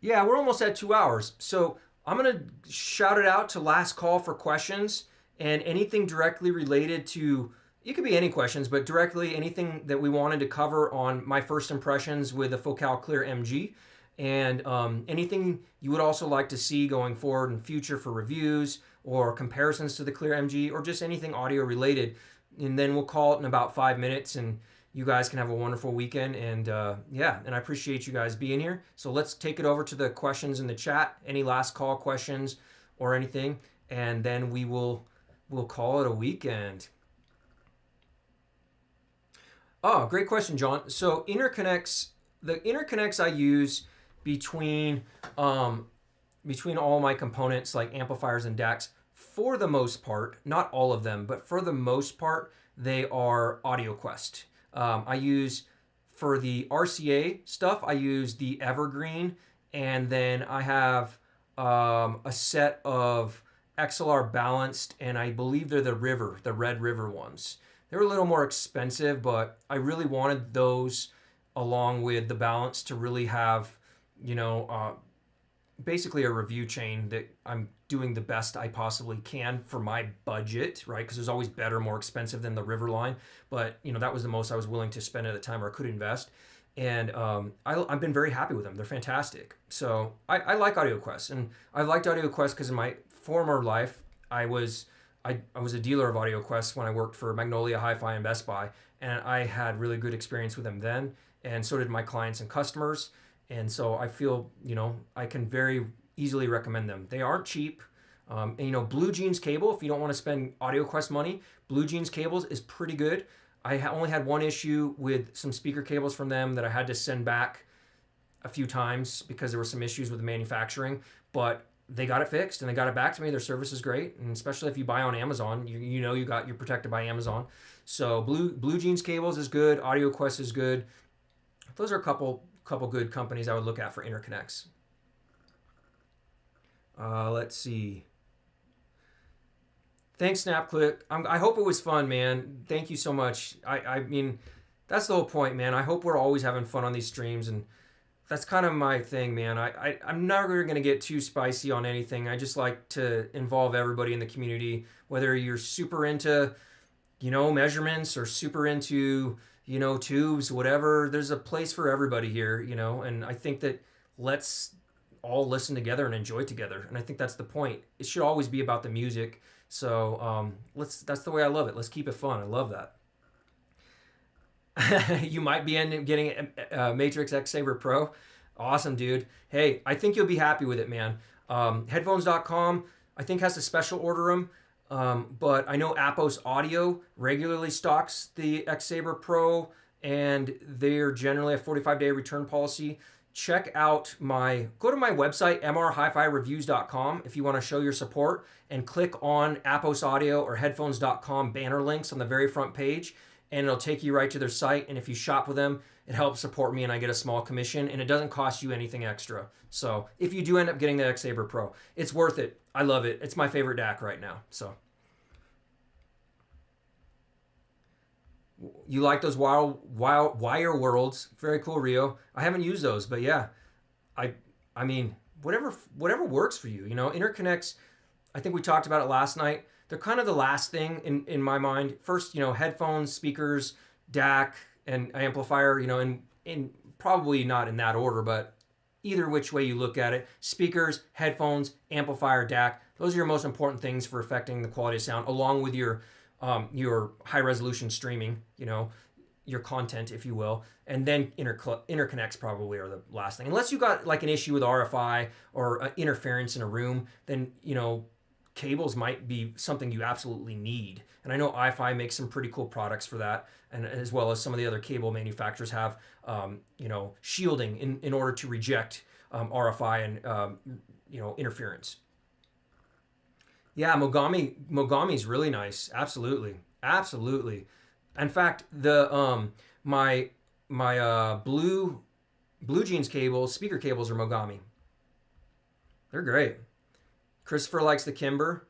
Yeah, we're almost at 2 hours. So I'm going to shout it out to last call for questions and anything directly related to, it could be any questions, but directly anything that we wanted to cover on my first impressions with the Focal Clear MG, and anything you would also like to see going forward in future for reviews or comparisons to the Clear MG, or just anything audio related. And then we'll call it in about 5 minutes, and you guys can have a wonderful weekend. And yeah, and I appreciate you guys being here. So let's take it over to the questions in the chat, any last call questions or anything, and then we'll call it a weekend. Oh, great question, John. So interconnects, the interconnects I use between um, between all my components like amplifiers and DACs, for the most part, not all of them, but for the most part, they are AudioQuest. I use for the RCA stuff, I use the Evergreen, and then I have a set of XLR balanced, and I believe they're the Red River ones. They were a little more expensive, but I really wanted those along with the balance to really have, you know, basically a review chain that I'm doing the best I possibly can for my budget, right? Because there's always better, more expensive than the River line, but you know that was the most I was willing to spend at the time, or I could invest. And I've been very happy with them. They're fantastic. So I like AudioQuest, and I liked AudioQuest because in my former life I was I was a dealer of AudioQuest when I worked for Magnolia Hi-Fi and Best Buy, and I had really good experience with them then, and so did my clients and customers. And so I feel, you know, I can very easily recommend them. They aren't cheap. And, you know, Blue Jeans cable, if you don't want to spend AudioQuest money, Blue Jeans cables is pretty good. I only had one issue with some speaker cables from them that I had to send back a few times because there were some issues with the manufacturing, but they got it fixed and they got it back to me. Their service is great, and especially if you buy on Amazon, you know you're protected by Amazon. So Blue Jeans cables is good. AudioQuest is good. Those are a couple good companies I would look at for interconnects. Let's see. Thanks, SnapClick. I hope it was fun, man. Thank you so much. I mean, that's the whole point, man. I hope we're always having fun on these streams, and that's kind of my thing, man. I'm never going to get too spicy on anything. I just like to involve everybody in the community, whether you're super into, you know, measurements or super into, you know, tubes, whatever. There's a place for everybody here, you know, and I think that let's all listen together and enjoy together. And I think that's the point. It should always be about the music. So that's the way I love it. Let's keep it fun. I love that. You might be ending up getting a Matrix X Saber Pro. Awesome, dude. Hey, I think you'll be happy with it, man. Headphones.com, I think, has to special order them. But I know AposAudio regularly stocks the X Saber Pro, and they're generally a 45-day return policy. Go to my website, mrhifi-reviews.com, if you want to show your support, and click on AposAudio or headphones.com banner links on the very front page, and it'll take you right to their site. And if you shop with them, it helps support me and I get a small commission, and it doesn't cost you anything extra. So if you do end up getting the X Saber Pro, it's worth it. I love it. It's my favorite DAC right now. So you like those wire worlds? Very cool, Rio. I haven't used those, but yeah, I mean, whatever works for you. You know, interconnects, I think we talked about it last night. They're kind of the last thing in my mind. First, you know, headphones, speakers, DAC, and amplifier, you know, in probably not in that order, but either which way you look at it, speakers, headphones, amplifier, DAC, those are your most important things for affecting the quality of sound, along with your high resolution streaming, you know, your content, if you will. And then interconnects probably are the last thing. Unless you got like an issue with RFI or interference in a room, then, you know, cables might be something you absolutely need. And I know iFi makes some pretty cool products for that, and as well as some of the other cable manufacturers have, you know, shielding in order to reject RFI and, you know, interference. Yeah, Mogami is really nice. Absolutely. Absolutely. In fact, the my blue jeans cables, speaker cables are Mogami. They're great. Christopher likes the Kimber.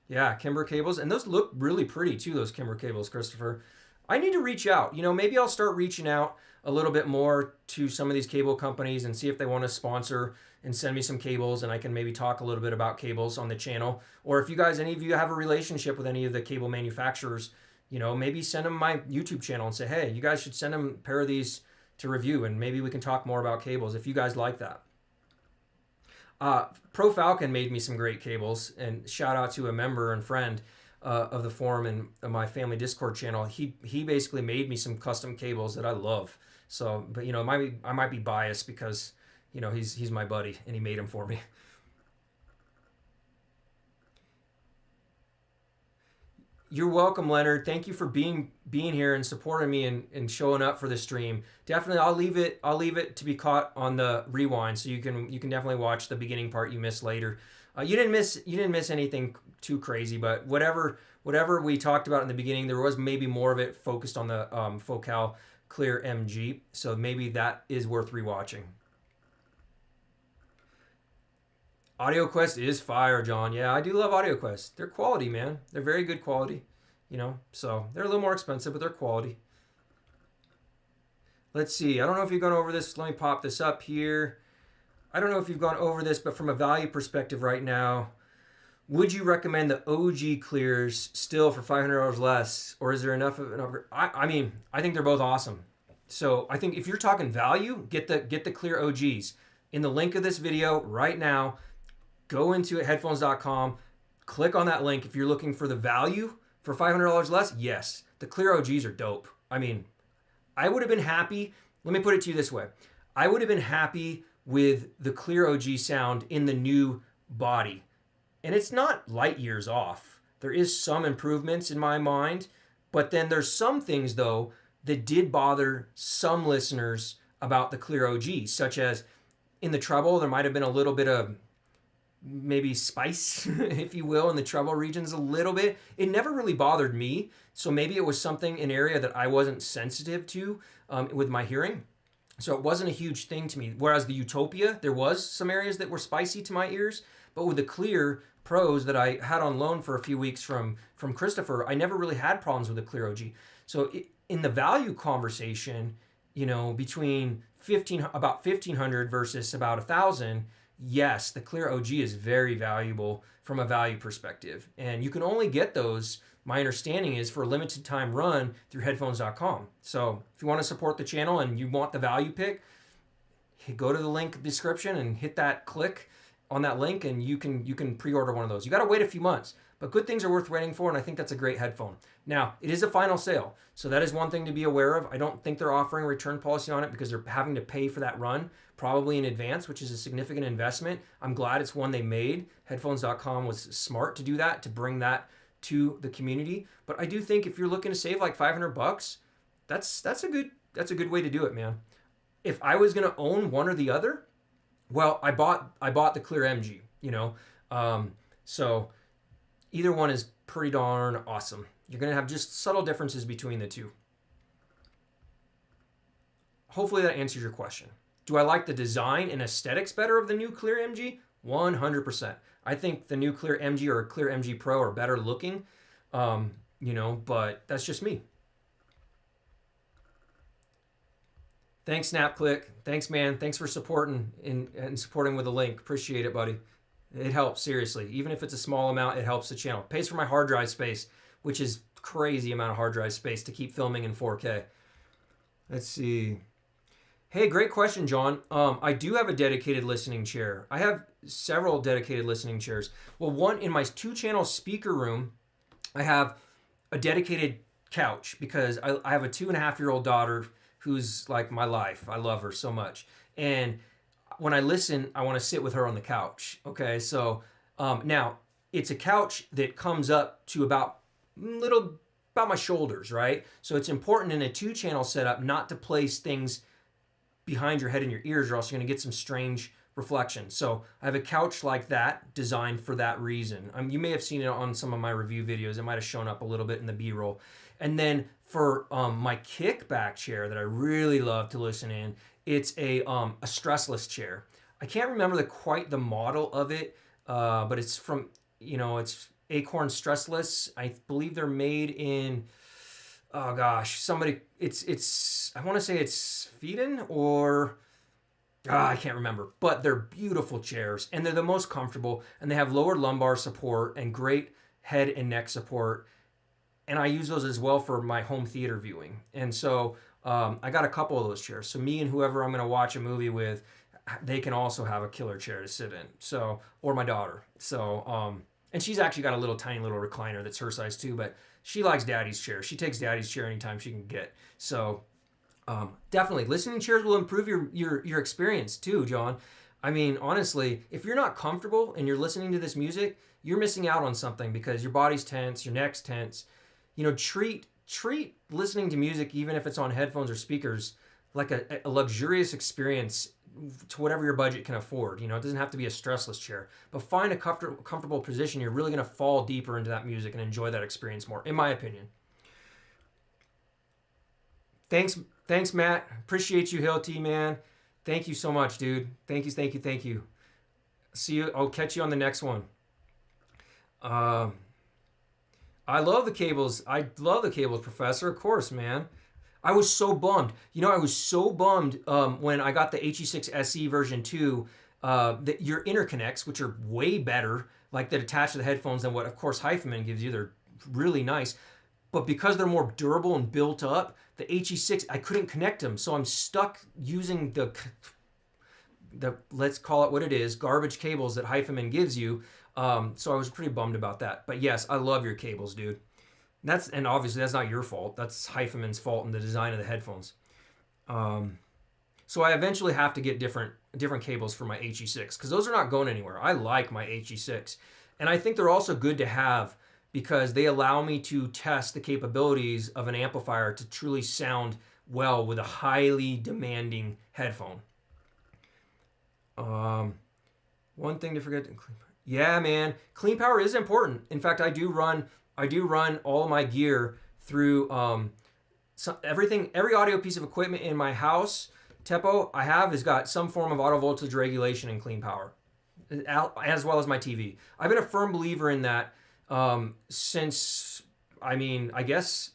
Yeah, Kimber cables. And those look really pretty too, those Kimber cables, Christopher. I need to reach out. You know, maybe I'll start reaching out a little bit more to some of these cable companies and see if they want to sponsor and send me some cables, and I can maybe talk a little bit about cables on the channel. Or if you guys, any of you have a relationship with any of the cable manufacturers, you know, maybe send them my YouTube channel and say, hey, you guys should send them a pair of these to review, and maybe we can talk more about cables if you guys like that. Pro Falcon made me some great cables, and shout out to a member and friend of the forum and my family Discord channel. He basically made me some custom cables that I love. So, but you know, I might be biased because, you know, he's my buddy and he made them for me. You're welcome, Leonard. Thank you for being here and supporting me and showing up for the stream. Definitely, I'll leave it to be caught on the rewind, so you can definitely watch the beginning part you missed later. You didn't miss anything too crazy, but whatever we talked about in the beginning, there was maybe more of it focused on the Focal Clear MG, so maybe that is worth rewatching. AudioQuest is fire, John. Yeah, I do love AudioQuest. They're quality, man. They're very good quality, you know. So they're a little more expensive, but they're quality. Let's see. I don't know if you've gone over this. Let me pop this up here. I don't know if you've gone over this, but from a value perspective right now, would you recommend the OG clears still for $500 less, or is there enough of an I mean, I think they're both awesome. So I think if you're talking value, get the clear OGs. In the link of this video right now, go into headphones.com, click on that link. If you're looking for the value for $500 less, yes, the clear OGs are dope. I mean, I would have been happy. Let me put it to you this way. I would have been happy with the clear OG sound in the new body. And it's not light years off. There is some improvements in my mind, but then there's some things though that did bother some listeners about the clear OG, such as in the treble, there might have been a little bit of maybe spice, if you will, in the treble regions a little bit. It never really bothered me. So maybe it was something, an area that I wasn't sensitive to with my hearing. So it wasn't a huge thing to me. Whereas the Utopia, there was some areas that were spicy to my ears. But with the Clear Pros that I had on loan for a few weeks from Christopher, I never really had problems with the Clear OG. So in the value conversation, you know, between about 1,500 versus about 1,000, yes, the Clear OG is very valuable from a value perspective. And you can only get those, my understanding is, for a limited time run through headphones.com. So if you want to support the channel and you want the value pick, go to the link description and hit that click on that link and you can pre-order one of those. You got to wait a few months, but good things are worth waiting for, and I think that's a great headphone. Now, it is a final sale, so that is one thing to be aware of. I don't think they're offering a return policy on it because they're having to pay for that run probably in advance, which is a significant investment. I'm glad it's one they made. Headphones.com was smart to do that, to bring that to the community. But I do think if you're looking to save like $500, that's a good way to do it, man. If I was gonna own one or the other, well, I bought the Clear MG, you know. So either one is pretty darn awesome. You're gonna have just subtle differences between the two. Hopefully that answers your question. Do I like the design and aesthetics better of the new Clear MG? 100%. I think the new Clear MG or Clear MG Pro are better looking, you know, but that's just me. Thanks, SnapClick. Thanks, man. Thanks for supporting and supporting with a link. Appreciate it, buddy. It helps, seriously. Even if it's a small amount, it helps the channel. It pays for my hard drive space, which is crazy amount of hard drive space to keep filming in 4K. Let's see. Hey, great question, John. I do have a dedicated listening chair. I have several dedicated listening chairs. Well, one in my 2-channel speaker room, I have a dedicated couch because I have a 2.5-year-old daughter who's like my life. I love her so much. And when I listen, I want to sit with her on the couch. Okay, so now it's a couch that comes up to about my shoulders, right? So it's important in a 2-channel setup not to place things behind your head and your ears, or else you're going to get some strange reflection. So I have a couch like that designed for that reason. You may have seen it on some of my review videos. It might have shown up a little bit in the B-roll. And then for my kickback chair that I really love to listen in, it's a stressless chair. I can't remember quite the model of it, but it's from, you know, it's Acorn Stressless. I believe they're made in, oh gosh, it's I want to say it's Sweden or I can't remember, but they're beautiful chairs and they're the most comfortable, and they have lower lumbar support and great head and neck support. And I use those as well for my home theater viewing. And so I got a couple of those chairs. So me and whoever I'm going to watch a movie with, they can also have a killer chair to sit in. So, or my daughter. So, and she's actually got a tiny little recliner that's her size too, but she likes daddy's chair. She takes daddy's chair anytime she can get. So definitely listening chairs will improve your experience too, John. I mean, honestly, if you're not comfortable and you're listening to this music, you're missing out on something because your body's tense, your neck's tense. you know, treat listening to music, even if it's on headphones or speakers, like a luxurious experience to whatever your budget can afford. You know, it doesn't have to be a stressless chair, but find a comfortable position. You're really going to fall deeper into that music and enjoy that experience more, in my opinion. Thanks, Matt. Appreciate you, Hill T, man. Thank you so much, dude. Thank you. See you. I'll catch you on the next one. I love the cables. I love the cables, Professor. Of course, man. I was so bummed. You know, I was so bummed when I got the HE6 SE version 2 that your interconnects, which are way better, like that attach to the headphones than what, of course, HiFiMan gives you. They're really nice. But because they're more durable and built up, the HE6, I couldn't connect them. So I'm stuck using the let's call it what it is, garbage cables that HiFiMan gives you. So I was pretty bummed about that. But yes, I love your cables, dude. And obviously that's not your fault. That's HiFiMan's fault in the design of the headphones. So I eventually have to get different cables for my HE6 because those are not going anywhere. I like my HE6. And I think they're also good to have because they allow me to test the capabilities of an amplifier to truly sound well with a highly demanding headphone. One thing to forget. Yeah, man. Clean power is important. In fact, I do run all my gear through every audio piece of equipment in my house, Tepo, I have has got some form of auto voltage regulation and clean power, as well as my TV. I've been a firm believer in that since, I mean, I guess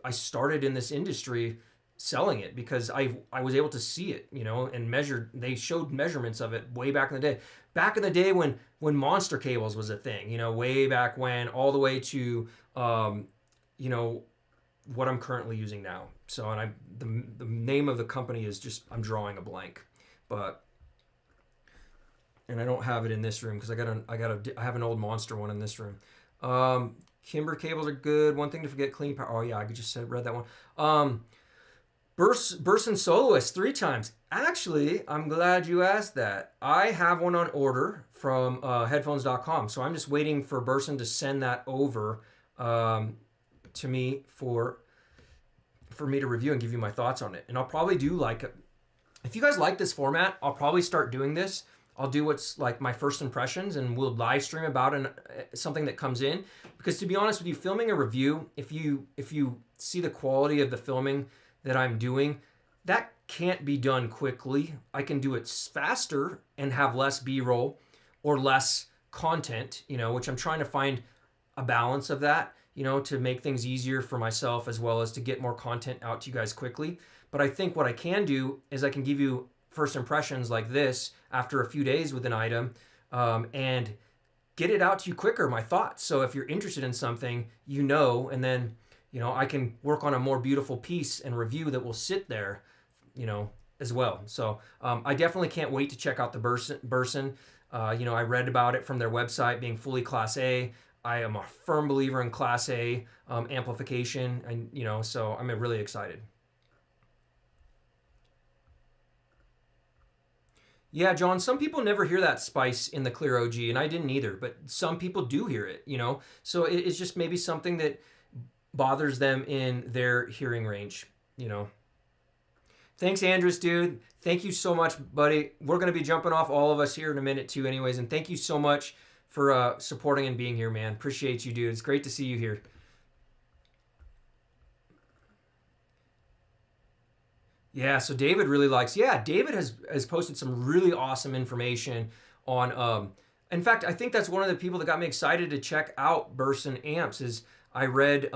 I started in this industry selling it because I was able to see it, you know, and measured. They showed measurements of it way back in the day. Back in the day when monster cables was a thing, you know, way back when, all the way to, you know, what I'm currently using now. So, and the name of the company is just, I'm drawing a blank, but, and I don't have it in this room because I have an old monster one in this room. Kimber cables are good. One thing to forget, clean power. Oh yeah, I just read that one. Burson Soloist 3 times. Actually, I'm glad you asked that. I have one on order from headphones.com. So I'm just waiting for Burson to send that over to me for me to review and give you my thoughts on it. And I'll probably do like, if you guys like this format, I'll probably start doing this. I'll do what's like my first impressions and we'll live stream about something that comes in. Because to be honest with you, filming a review, if you see the quality of the filming that I'm doing, that can't be done quickly. I can do it faster and have less B-roll or less content, you know, which I'm trying to find a balance of that, you know, to make things easier for myself as well as to get more content out to you guys quickly. But I think what I can do is I can give you first impressions like this after a few days with an item and get it out to you quicker, my thoughts. So if you're interested in something, you know, and then, you know, I can work on a more beautiful piece and review that will sit there, you know, as well. So I definitely can't wait to check out the Burson. You know, I read about it from their website being fully Class A. I am a firm believer in Class A amplification, and you know, so I'm really excited. Yeah, John, some people never hear that spice in the Clear OG, and I didn't either, but some people do hear it, you know, so it's just maybe something that bothers them in their hearing range, you know. Thanks, Andrews, dude. Thank you so much, buddy. We're going to be jumping off, all of us here in a minute too anyways, and thank you so much for supporting and being here, man. Appreciate you, dude. It's great to see you here. Yeah, so David really likes, yeah, David has posted some really awesome information on, in fact, I think that's one of the people that got me excited to check out Burson amps is I read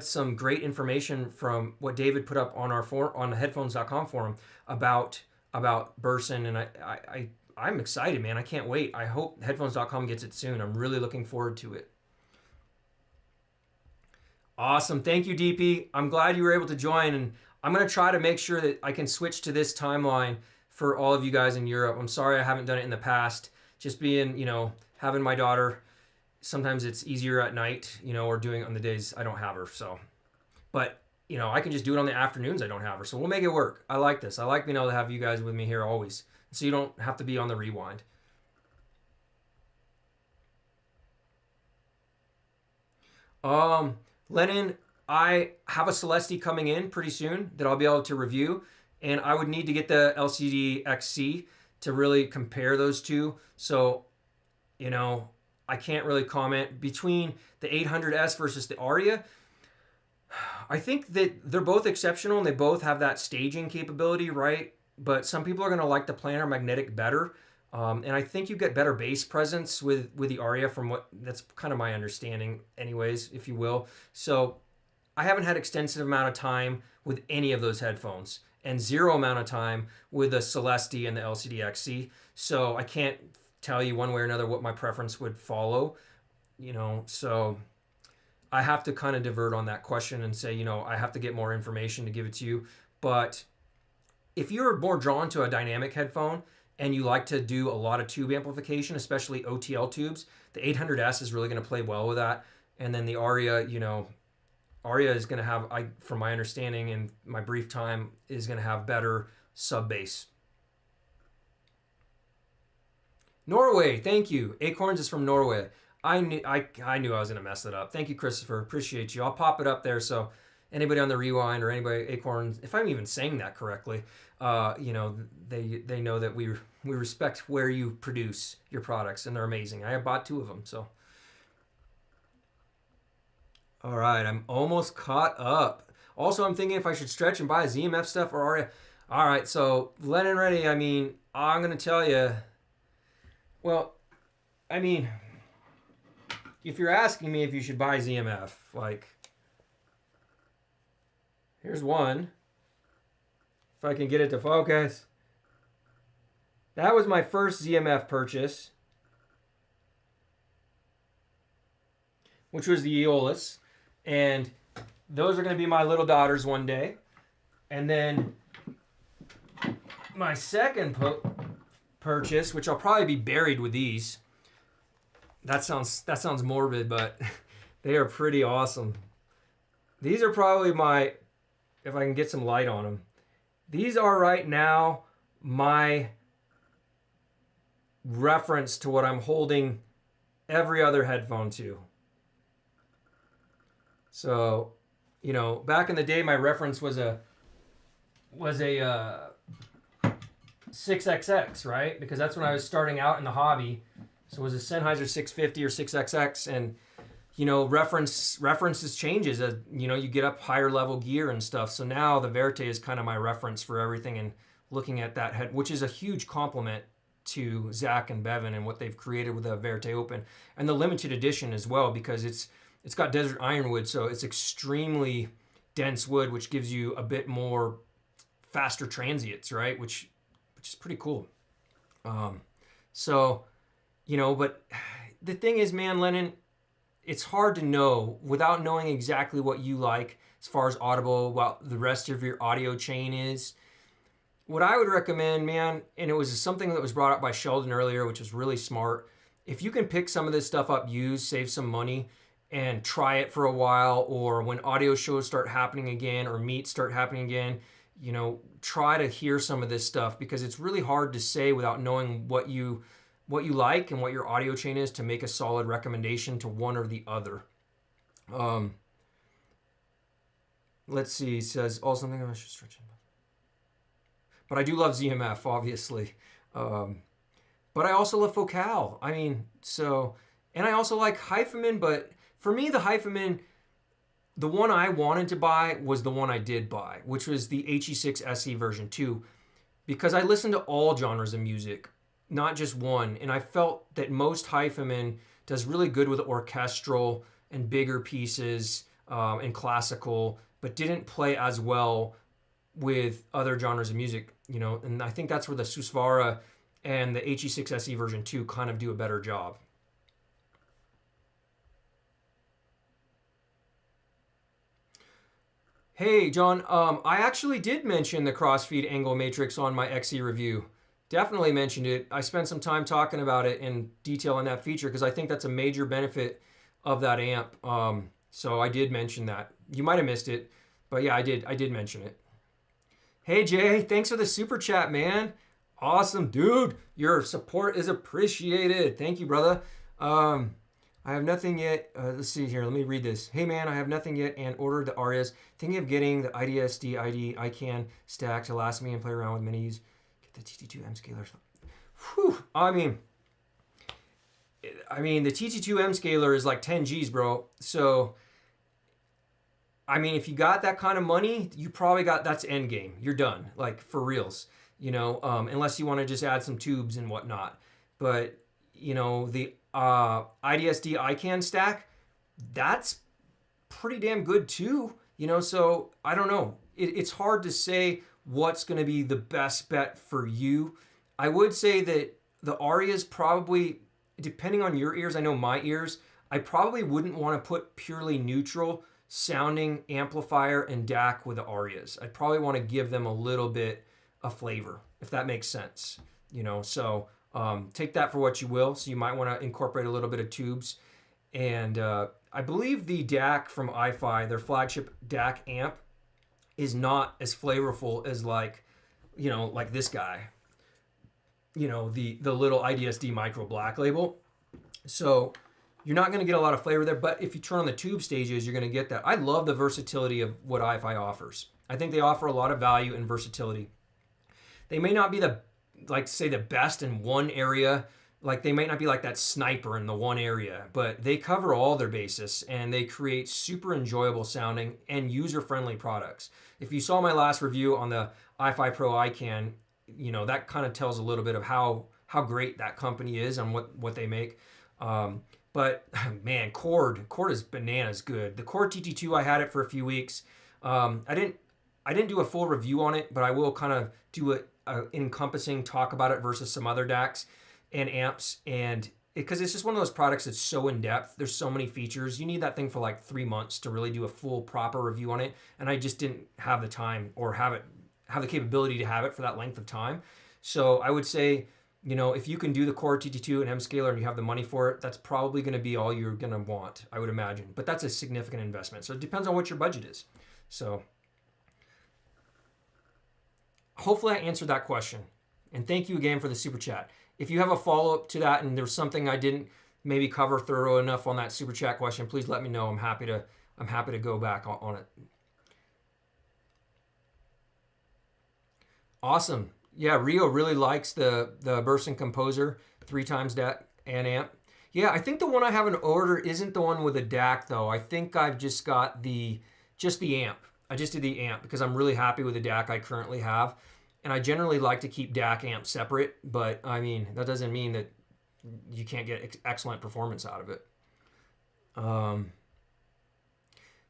some great information from what David put up on our on the headphones.com forum about Burson, and I'm excited, man. I can't wait. I hope headphones.com gets it soon. I'm really looking forward to it. Awesome. Thank you, DP. I'm glad you were able to join, and I'm going to try to make sure that I can switch to this timeline for all of you guys in Europe. I'm sorry I haven't done it in the past. Just being, you know, having my daughter, sometimes it's easier at night, you know, or doing it on the days I don't have her. So, but, you know, I can just do it on the afternoons I don't have her. So we'll make it work. I like this. I like being able to have you guys with me here always. So you don't have to be on the rewind. Lennon, I have a Celeste coming in pretty soon that I'll be able to review, and I would need to get the LCD XC to really compare those two. So, you know, I can't really comment between the 800S versus the Aria. I think that they're both exceptional and they both have that staging capability, right? But some people are going to like the planar magnetic better. And I think you get better bass presence with the Aria from what that's kind of my understanding anyways, if you will. So I haven't had extensive amount of time with any of those headphones and zero amount of time with the Celeste and the LCD XC. So I can't tell you one way or another what my preference would follow, you know, so I have to kind of divert on that question and say, you know, I have to get more information to give it to you. But if you're more drawn to a dynamic headphone and you like to do a lot of tube amplification, especially OTL tubes, the 800S is really going to play well with that. And then the Aria, you know, Aria is going to have, from my understanding and my brief time, is going to have better sub bass. Norway, thank you. Acorns is from Norway. I knew I was gonna mess it up. Thank you, Christopher. Appreciate you. I'll pop it up there so anybody on the rewind or anybody Acorns, if I'm even saying that correctly, you know, they know that we respect where you produce your products and they're amazing. I have bought 2 of them, so. All right, I'm almost caught up. Also, I'm thinking if I should stretch and buy ZMF stuff or Aria. All right, so Lennon ready. I mean, I'm gonna tell you. Well, I mean, if you're asking me if you should buy ZMF, like, here's one. If I can get it to focus. That was my first ZMF purchase, which was the Aeolus. And those are going to be my little daughters one day. And then my second purchase, which I'll probably be buried with these. That sounds morbid, but they are pretty awesome. These are probably my, if I can get some light on them, these are right now my reference to what I'm holding every other headphone to. So, you know, back in the day, my reference was a 6XX, right? Because that's when I was starting out in the hobby. So it was a Sennheiser 650 or 6XX, and you know, references changes as you know you get up higher level gear and stuff. So now the Verte is kind of my reference for everything, and looking at that head, which is a huge compliment to Zach and Bevan and what they've created with the Verte Open and the limited edition as well, because it's got desert ironwood, so it's extremely dense wood, which gives you a bit more faster transients, right? Which is pretty cool. So. You know, but the thing is, man, Lennon, it's hard to know without knowing exactly what you like as far as Audible, what the rest of your audio chain is. What I would recommend, man, and it was something that was brought up by Sheldon earlier, which was really smart. If you can pick some of this stuff up, save some money, and try it for a while, or when audio shows start happening again or meets start happening again, you know, try to hear some of this stuff, because it's really hard to say without knowing what you like and what your audio chain is to make a solid recommendation to one or the other. Let's see, it says, oh, something I should stretch. But I do love ZMF, obviously. But I also love Focal. I mean, so, and I also like Hyphaman, but for me, the Hyphaman, the one I wanted to buy was the one I did buy, which was the HE6 SE version 2, because I listen to all genres of music, not just one. And I felt that most Hyphaman does really good with orchestral and bigger pieces and classical, but didn't play as well with other genres of music, you know. And I think that's where the Susvara and the HE6 SE version 2 kind of do a better job. Hey, John, I actually did mention the crossfeed angle matrix on my XE review. Definitely mentioned it. I spent some time talking about it in detail on that feature because I think that's a major benefit of that amp. So I did mention that. You might have missed it, but yeah, I did mention it. Hey, Jay, thanks for the super chat, man. Awesome, dude. Your support is appreciated. Thank you, brother. I I have nothing yet. Let's see here. Let me read this. Hey man, I have nothing yet and ordered the Arias. Thinking of getting the IDSD ID iCAN stack to last me and play around with minis. Get the TT2M scaler. Whew. I mean, the TT2M scaler is like 10 G's, bro. So, I mean, if you got that kind of money, you probably got, that's end game. You're done, like for reals, you know, unless you want to just add some tubes and whatnot. But, you know, the IDSD iCAN stack, that's pretty damn good too, you know, so I don't know. It's hard to say what's going to be the best bet for you. I would say that the Arias probably, depending on your ears, I know my ears, I probably wouldn't want to put purely neutral sounding amplifier and DAC with the Arias. I'd probably want to give them a little bit of flavor, if that makes sense, you know, so take that for what you will. So you might want to incorporate a little bit of tubes. And I believe the DAC from iFi, their flagship DAC amp, is not as flavorful as like, you know, like this guy, you know, the little IDSD Micro Black Label. So you're not going to get a lot of flavor there, but if you turn on the tube stages, you're going to get that. I love the versatility of what iFi offers. I think they offer a lot of value and versatility. They may not be the, like say the best in one area, like they might not be like that sniper in the one area, but they cover all their bases and they create super enjoyable sounding and user-friendly products. If you saw my last review on the iFi Pro iCAN, you know, that kind of tells a little bit of how great that company is and what they make. But man, Cord is bananas good. The Cord TT2, I had it for a few weeks. I didn't do a full review on it, but I will kind of do a encompassing talk about it versus some other DACs and amps, and because it's just one of those products that's so in depth. There's so many features. You need that thing for like 3 months to really do a full proper review on it, and I just didn't have the time or have the capability to have it for that length of time. So I would say, you know, if you can do the Core TT2 and M scaler and you have the money for it, that's probably going to be all you're going to want, I would imagine. But that's a significant investment. So it depends on what your budget is. So hopefully I answered that question. And thank you again for the super chat. If you have a follow-up to that and there's something I didn't maybe cover thorough enough on that super chat question, please let me know. I'm happy to go back on it. Awesome. Yeah, Rio really likes the Burson Composer 3x DAC and amp. Yeah, I think the one I have in order isn't the one with a DAC though. I think I've just got the amp. I just did the amp because I'm really happy with the DAC I currently have. And I generally like to keep DAC amps separate, but I mean, that doesn't mean that you can't get excellent performance out of it.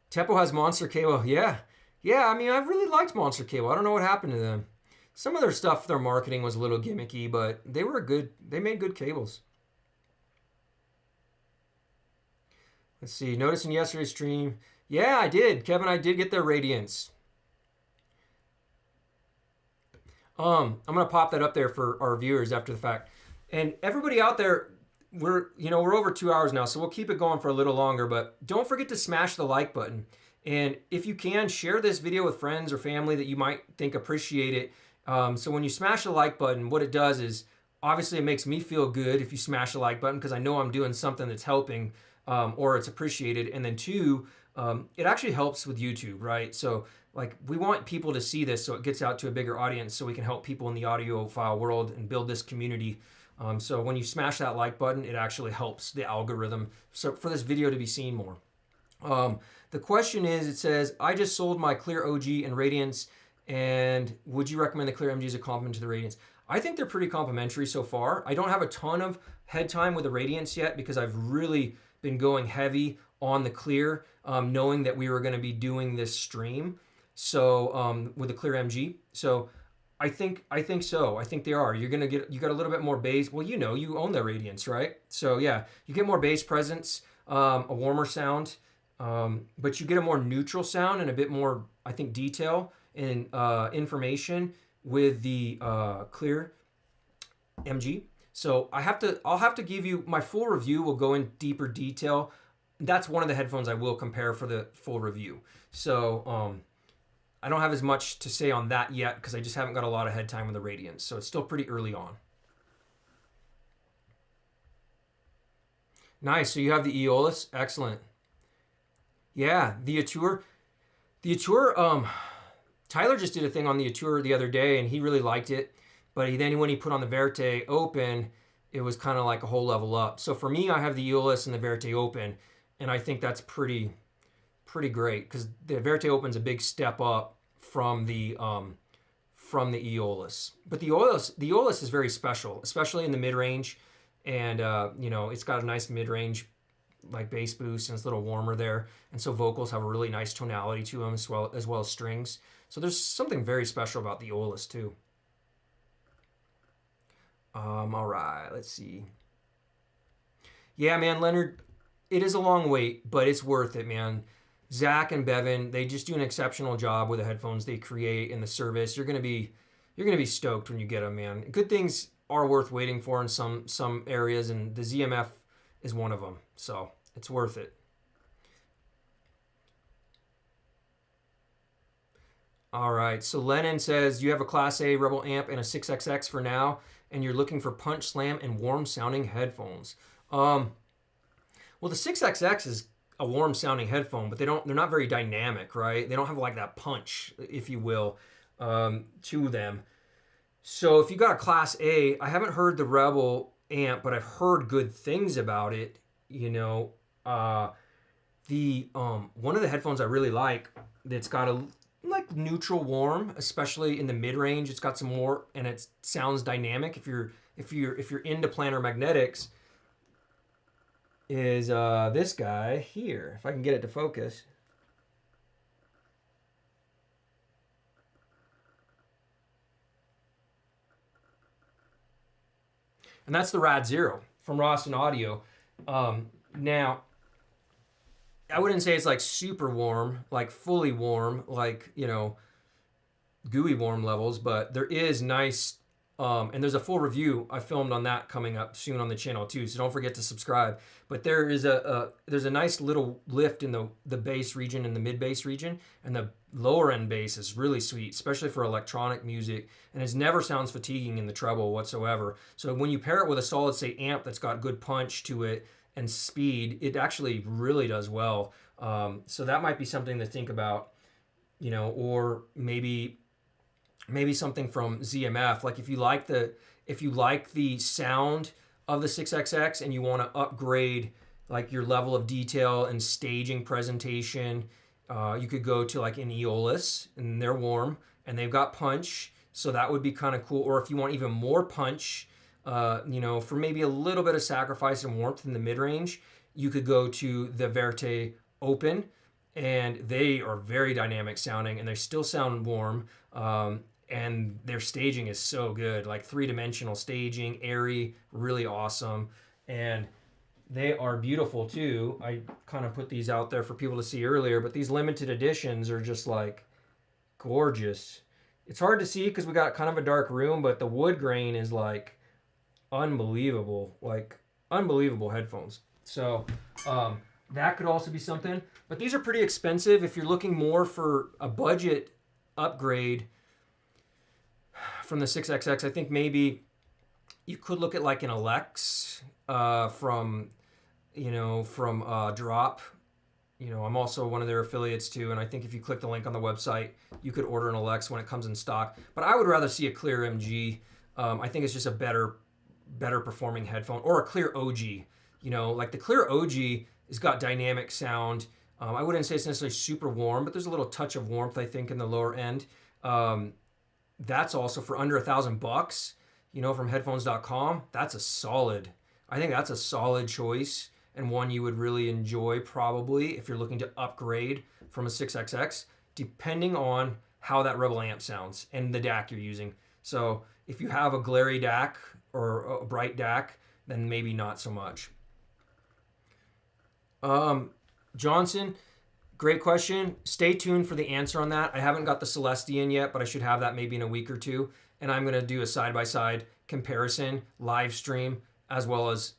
Tepo has Monster Cable. Yeah, I mean, I really liked Monster Cable. I don't know what happened to them. Some of their stuff, their marketing was a little gimmicky, but they made good cables. Let's see, noticing yesterday's stream. Yeah, I did. Kevin, I did get their Radiance. I'm going to pop that up there for our viewers after the fact. And everybody out there, we're over 2 hours now, so we'll keep it going for a little longer, but don't forget to smash the like button. And if you can, share this video with friends or family that you might think appreciate it. So when you smash the like button, what it does is, obviously it makes me feel good if you smash the like button because I know I'm doing something that's helping or it's appreciated. And then two, it actually helps with YouTube, right? So like we want people to see this so it gets out to a bigger audience so we can help people in the audiophile world and build this community. So when you smash that like button, it actually helps the algorithm so for this video to be seen more. The question is, it says, I just sold my Clear OG and Radiance, and would you recommend the Clear MG as a complement to the Radiance? I think they're pretty complementary so far. I don't have a ton of head time with the Radiance yet because I've really been going heavy on the Clear, knowing that we were going to be doing this stream. So with the Clear MG, so I think so. I think they are. You got a little bit more bass. Well, you own the Radiance, right? So yeah, you get more bass presence, a warmer sound, but you get a more neutral sound and a bit more, I think, detail and information with the Clear MG. So I'll have to give you my full review. Will go in deeper detail. That's one of the headphones I will compare for the full review. So I don't have as much to say on that yet because I just haven't got a lot of head time with the Radiance. So it's still pretty early on. Nice. So you have the Aeolus. Excellent. Yeah, the Attune. The Attune, Tyler just did a thing on the Attune the other day, and he really liked it. But then when he put on the Verite Open, it was kind of like a whole level up. So for me, I have the Aeolus and the Verite Open, and I think that's pretty great because the Verite Open's a big step up from the Aeolus. But the Aeolus is very special, especially in the mid range, and you know, it's got a nice mid range like bass boost, and it's a little warmer there, and so vocals have a really nice tonality to them as well as strings. So there's something very special about the Aeolus too. All right, let's see. Yeah, man, Leonard, it is a long wait, but it's worth it, man. Zach and Bevan, they just do an exceptional job with the headphones they create and the service. You're gonna be stoked when you get them, man. Good things are worth waiting for in some areas, and the ZMF is one of them. So it's worth it. All right, so Lennon says you have a Class A Rebel amp and a 6XX for now, and you're looking for punch, slam, and warm sounding headphones. Well, the 6XX is a warm sounding headphone, but they're not very dynamic, right? They don't have like that punch, if you will, to them. So if you got a Class A, I haven't heard the Rebel amp, but I've heard good things about it. You know, one of the headphones I really like that's got a like neutral warm, especially in the mid range. It's got some more, and it sounds dynamic. If you're into planar magnetics, is this guy here. If I can get it to focus. And that's the Rad Zero from AposAudio. Now, I wouldn't say it's like super warm, like fully warm, like, you know, gooey warm levels, but there is nice, and there's a full review I filmed on that coming up soon on the channel too, so don't forget to subscribe. But there is there's a nice little lift in the bass region and the mid bass region, and the lower end bass is really sweet, especially for electronic music, and it never sounds fatiguing in the treble whatsoever. So when you pair it with a solid state amp that's got good punch to it and speed, it actually really does well. So that might be something to think about, you know, or maybe something from ZMF. Like if you like the sound of the 6XX and you want to upgrade like your level of detail and staging presentation, you could go to like an Aeolus, and they're warm and they've got punch, so that would be kind of cool. Or if you want even more punch, you know, for maybe a little bit of sacrifice and warmth in the mid-range, you could go to the Verite Open, and they are very dynamic sounding, and they still sound warm, and their staging is so good, like three-dimensional staging, airy, really awesome, and they are beautiful too. I kind of put these out there for people to see earlier, but these limited editions are just like gorgeous. It's hard to see because we got kind of a dark room, but the wood grain is like unbelievable, like unbelievable headphones. So that could also be something, but these are pretty expensive. If you're looking more for a budget upgrade from the 6XX, I think maybe you could look at like an Alex from Drop. You know, I'm also one of their affiliates too, and I think if you click the link on the website, you could order an Alex when it comes in stock. But I would rather see a clear MG. I think it's just a better performing headphone, or a clear OG. You know, like the clear OG has got dynamic sound. I wouldn't say it's necessarily super warm, but there's a little touch of warmth, I think, in the lower end. That's also for under $1,000, you know, from headphones.com. I think that's a solid choice, and one you would really enjoy probably if you're looking to upgrade from a 6XX, depending on how that Rebel amp sounds and the DAC you're using. So if you have a glary DAC or a bright DAC, then maybe not so much. Johnson, great question. Stay tuned for the answer on that. I haven't got the Celestia in yet, but I should have that maybe in a week or two. And I'm going to do a side-by-side comparison, live stream, as well as,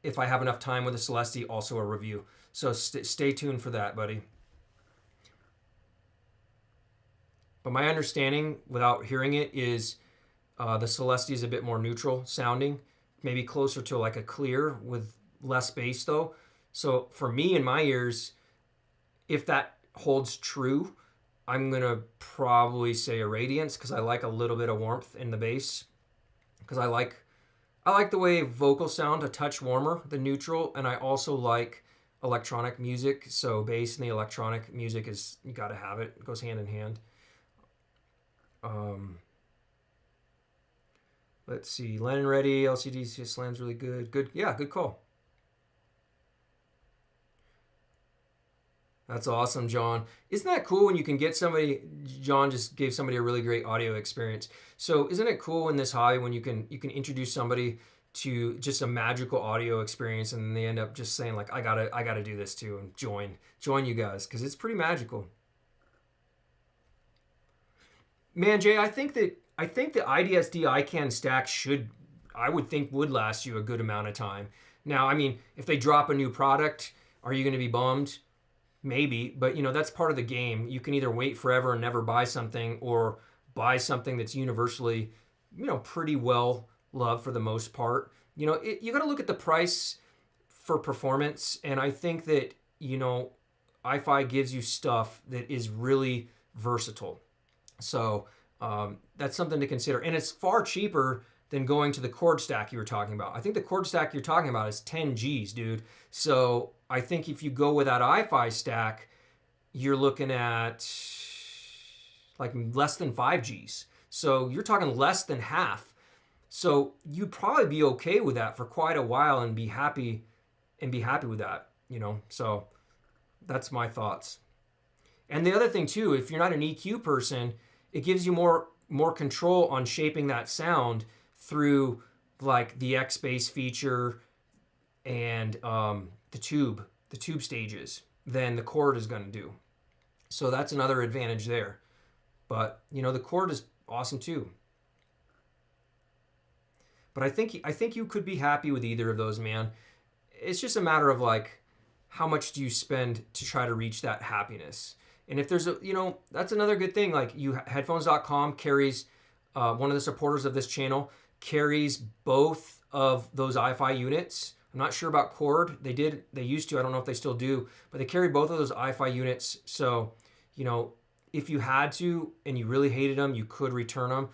if I have enough time with the Celestia, also a review. So stay tuned for that, buddy. But my understanding, without hearing it, is the Celestia is a bit more neutral sounding, maybe closer to like a clear with less bass though. So for me in my ears, if that holds true, I'm gonna probably say a Radiance because I like a little bit of warmth in the bass. Because I like the way vocals sound a touch warmer than neutral, and I also like electronic music. So bass and the electronic music is, you gotta have it. It goes hand in hand. Let's see, Lennon Ready, LCD Slam's really good. Good, yeah, good call. That's awesome, John. Isn't that cool when you can get somebody? John just gave somebody a really great audio experience. So isn't it cool in this hobby when you can introduce somebody to just a magical audio experience, and they end up just saying like, I gotta do this too, and join you guys, because it's pretty magical. Man, Jay, I think the IDSD iCAN stack I would think would last you a good amount of time. Now, I mean, if they drop a new product, are you going to be bummed? Maybe, but that's part of the game. You can either wait forever and never buy something, or buy something that's universally, pretty well loved for the most part. You got to look at the price for performance, and I think that Hi-Fi gives you stuff that is really versatile. So that's something to consider, and it's far cheaper than going to the cord stack you were talking about. I think the cord stack you're talking about is 10 G's, dude. So I think if you go with that Hi-Fi stack, you're looking at like less than 5 G's. So you're talking less than half. So you'd probably be okay with that for quite a while and be happy with that, So that's my thoughts. And the other thing too, if you're not an EQ person, it gives you more control on shaping that sound through like the X bass feature and the tube stages than the cord is going to do. So that's another advantage there. But the cord is awesome too. But I think you could be happy with either of those, man. It's just a matter of like, how much do you spend to try to reach that happiness? And if there's that's another good thing. Like headphones.com carries, one of the supporters of this channel carries both of those Hi-Fi units. I'm not sure about cord. They used to, I don't know if they still do, but they carry both of those Hi-Fi units. So, if you had to and you really hated them, you could return them.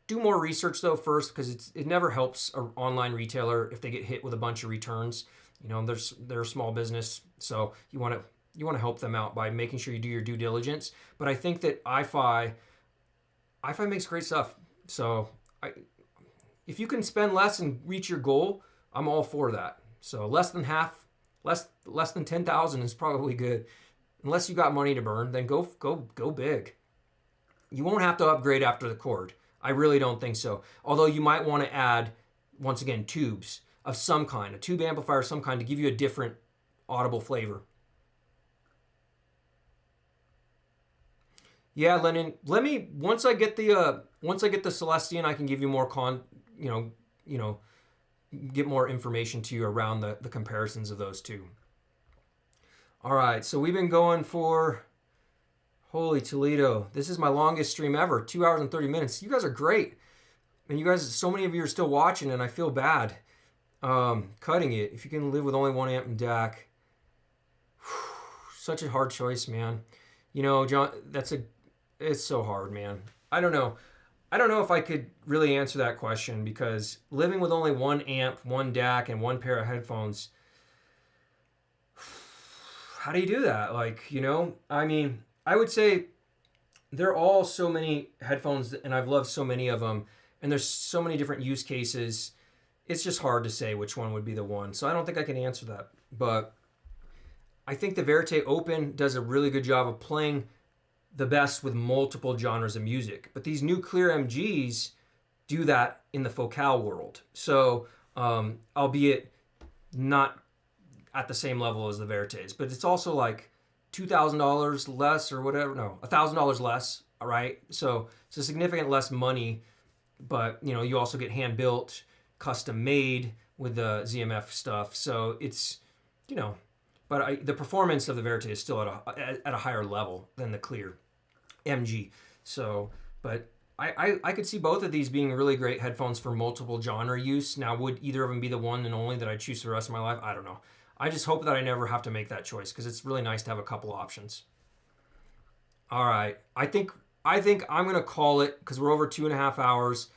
Do more research though first, because it never helps an online retailer if they get hit with a bunch of returns. They're a small business, so you want to help them out by making sure you do your due diligence. But I think that Hi-Fi makes great stuff. So if you can spend less and reach your goal, I'm all for that. So less than half, less than 10,000 is probably good. Unless you got money to burn, then go big. You won't have to upgrade after the cord. I really don't think so. Although you might want to add, once again, tubes of some kind, a tube amplifier of some kind, to give you a different audible flavor. Yeah, Lennon. Once I get the Celestion, I can give you more get more information to you around the comparisons of those two. All right, so we've been going for, holy Toledo, this is my longest stream ever, 2 hours and 30 minutes. You guys are great, and you guys, so many of you are still watching, and I feel bad cutting it. If you can live with only 1 amp and DAC, such a hard choice, man. John, it's so hard, man. I don't know if I could really answer that question, because living with only 1 amp, 1 DAC, and 1 pair of headphones, how do you do that? I mean, I would say they're all so many headphones, and I've loved so many of them, and there's so many different use cases. It's just hard to say which one would be the one. So I don't think I can answer that. But I think the Verite Open does a really good job of playing the best with multiple genres of music. But these new clear MGs do that in the Focal world. So, albeit not at the same level as the Verites, but it's also like $2,000 less or whatever. No, $1,000 less. All right. So it's a significant less money, but you also get hand built, custom made with the ZMF stuff. So it's, but the performance of the Verite is still at a higher level than the clear MG. So, but I could see both of these being really great headphones for multiple genre use. Now, would either of them be the one and only that I choose for the rest of my life? I don't know. I just hope that I never have to make that choice because it's really nice to have a couple options. All right, I think I'm gonna call it because we're over 2.5 hours,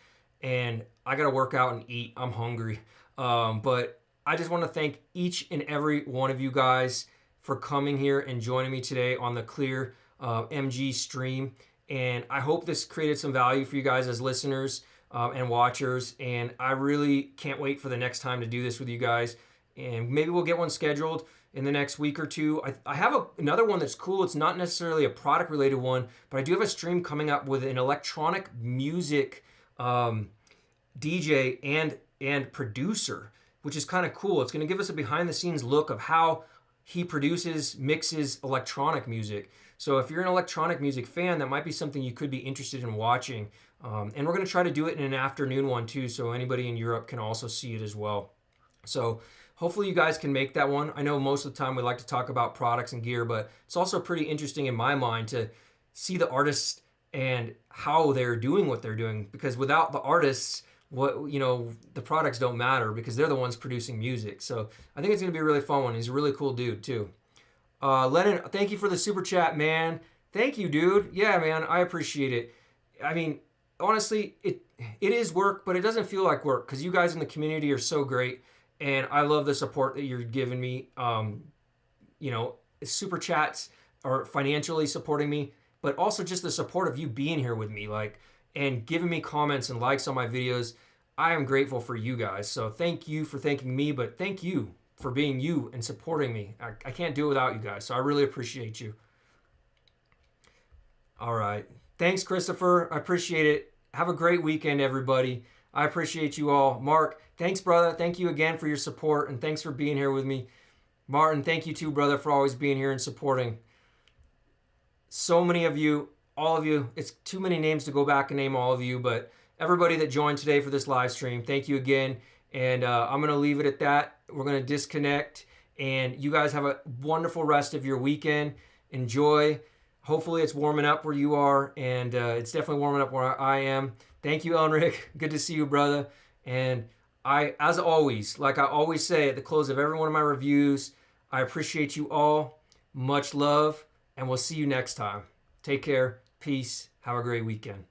and I gotta work out and eat. I'm hungry, but I just want to thank each and every one of you guys for coming here and joining me today on the Clear MG stream. And I hope this created some value for you guys as listeners and watchers. And I really can't wait for the next time to do this with you guys. And maybe we'll get one scheduled in the next week or two. I have another one that's cool. It's not necessarily a product related one, but I do have a stream coming up with an electronic music DJ and producer, which is kind of cool. It's going to give us a behind the scenes look of how he produces, mixes electronic music. So if you're an electronic music fan, that might be something you could be interested in watching. And we're going to try to do it in an afternoon one too, so anybody in Europe can also see it as well. So hopefully you guys can make that one. I know most of the time we like to talk about products and gear, but it's also pretty interesting in my mind to see the artists and how they're doing what they're doing, because without the artists, the products don't matter because they're the ones producing music. So I think it's going to be a really fun one. He's a really cool dude too. Lennon, thank you for the super chat, man. Thank you, dude. Yeah, man, I appreciate it. I mean, honestly, it is work, but it doesn't feel like work because you guys in the community are so great, and I love the support that you're giving me. Super chats are financially supporting me, but also just the support of you being here with me, and giving me comments and likes on my videos. I am grateful for you guys. So thank you for thanking me, but thank you for being you and supporting me. I can't do it without you guys, so I really appreciate you. All right. Thanks, Christopher. I appreciate it. Have a great weekend, everybody. I appreciate you all. Mark, thanks, brother. Thank you again for your support, and thanks for being here with me. Martin, thank you too, brother, for always being here and supporting. So many of you, all of you. It's too many names to go back and name all of you, but everybody that joined today for this live stream, thank you again. And I'm going to leave it at that. We're going to disconnect. And you guys have a wonderful rest of your weekend. Enjoy. Hopefully it's warming up where you are. And it's definitely warming up where I am. Thank you, Elnrick. Good to see you, brother. And as always, like I always say at the close of every one of my reviews, I appreciate you all. Much love. And we'll see you next time. Take care. Peace. Have a great weekend.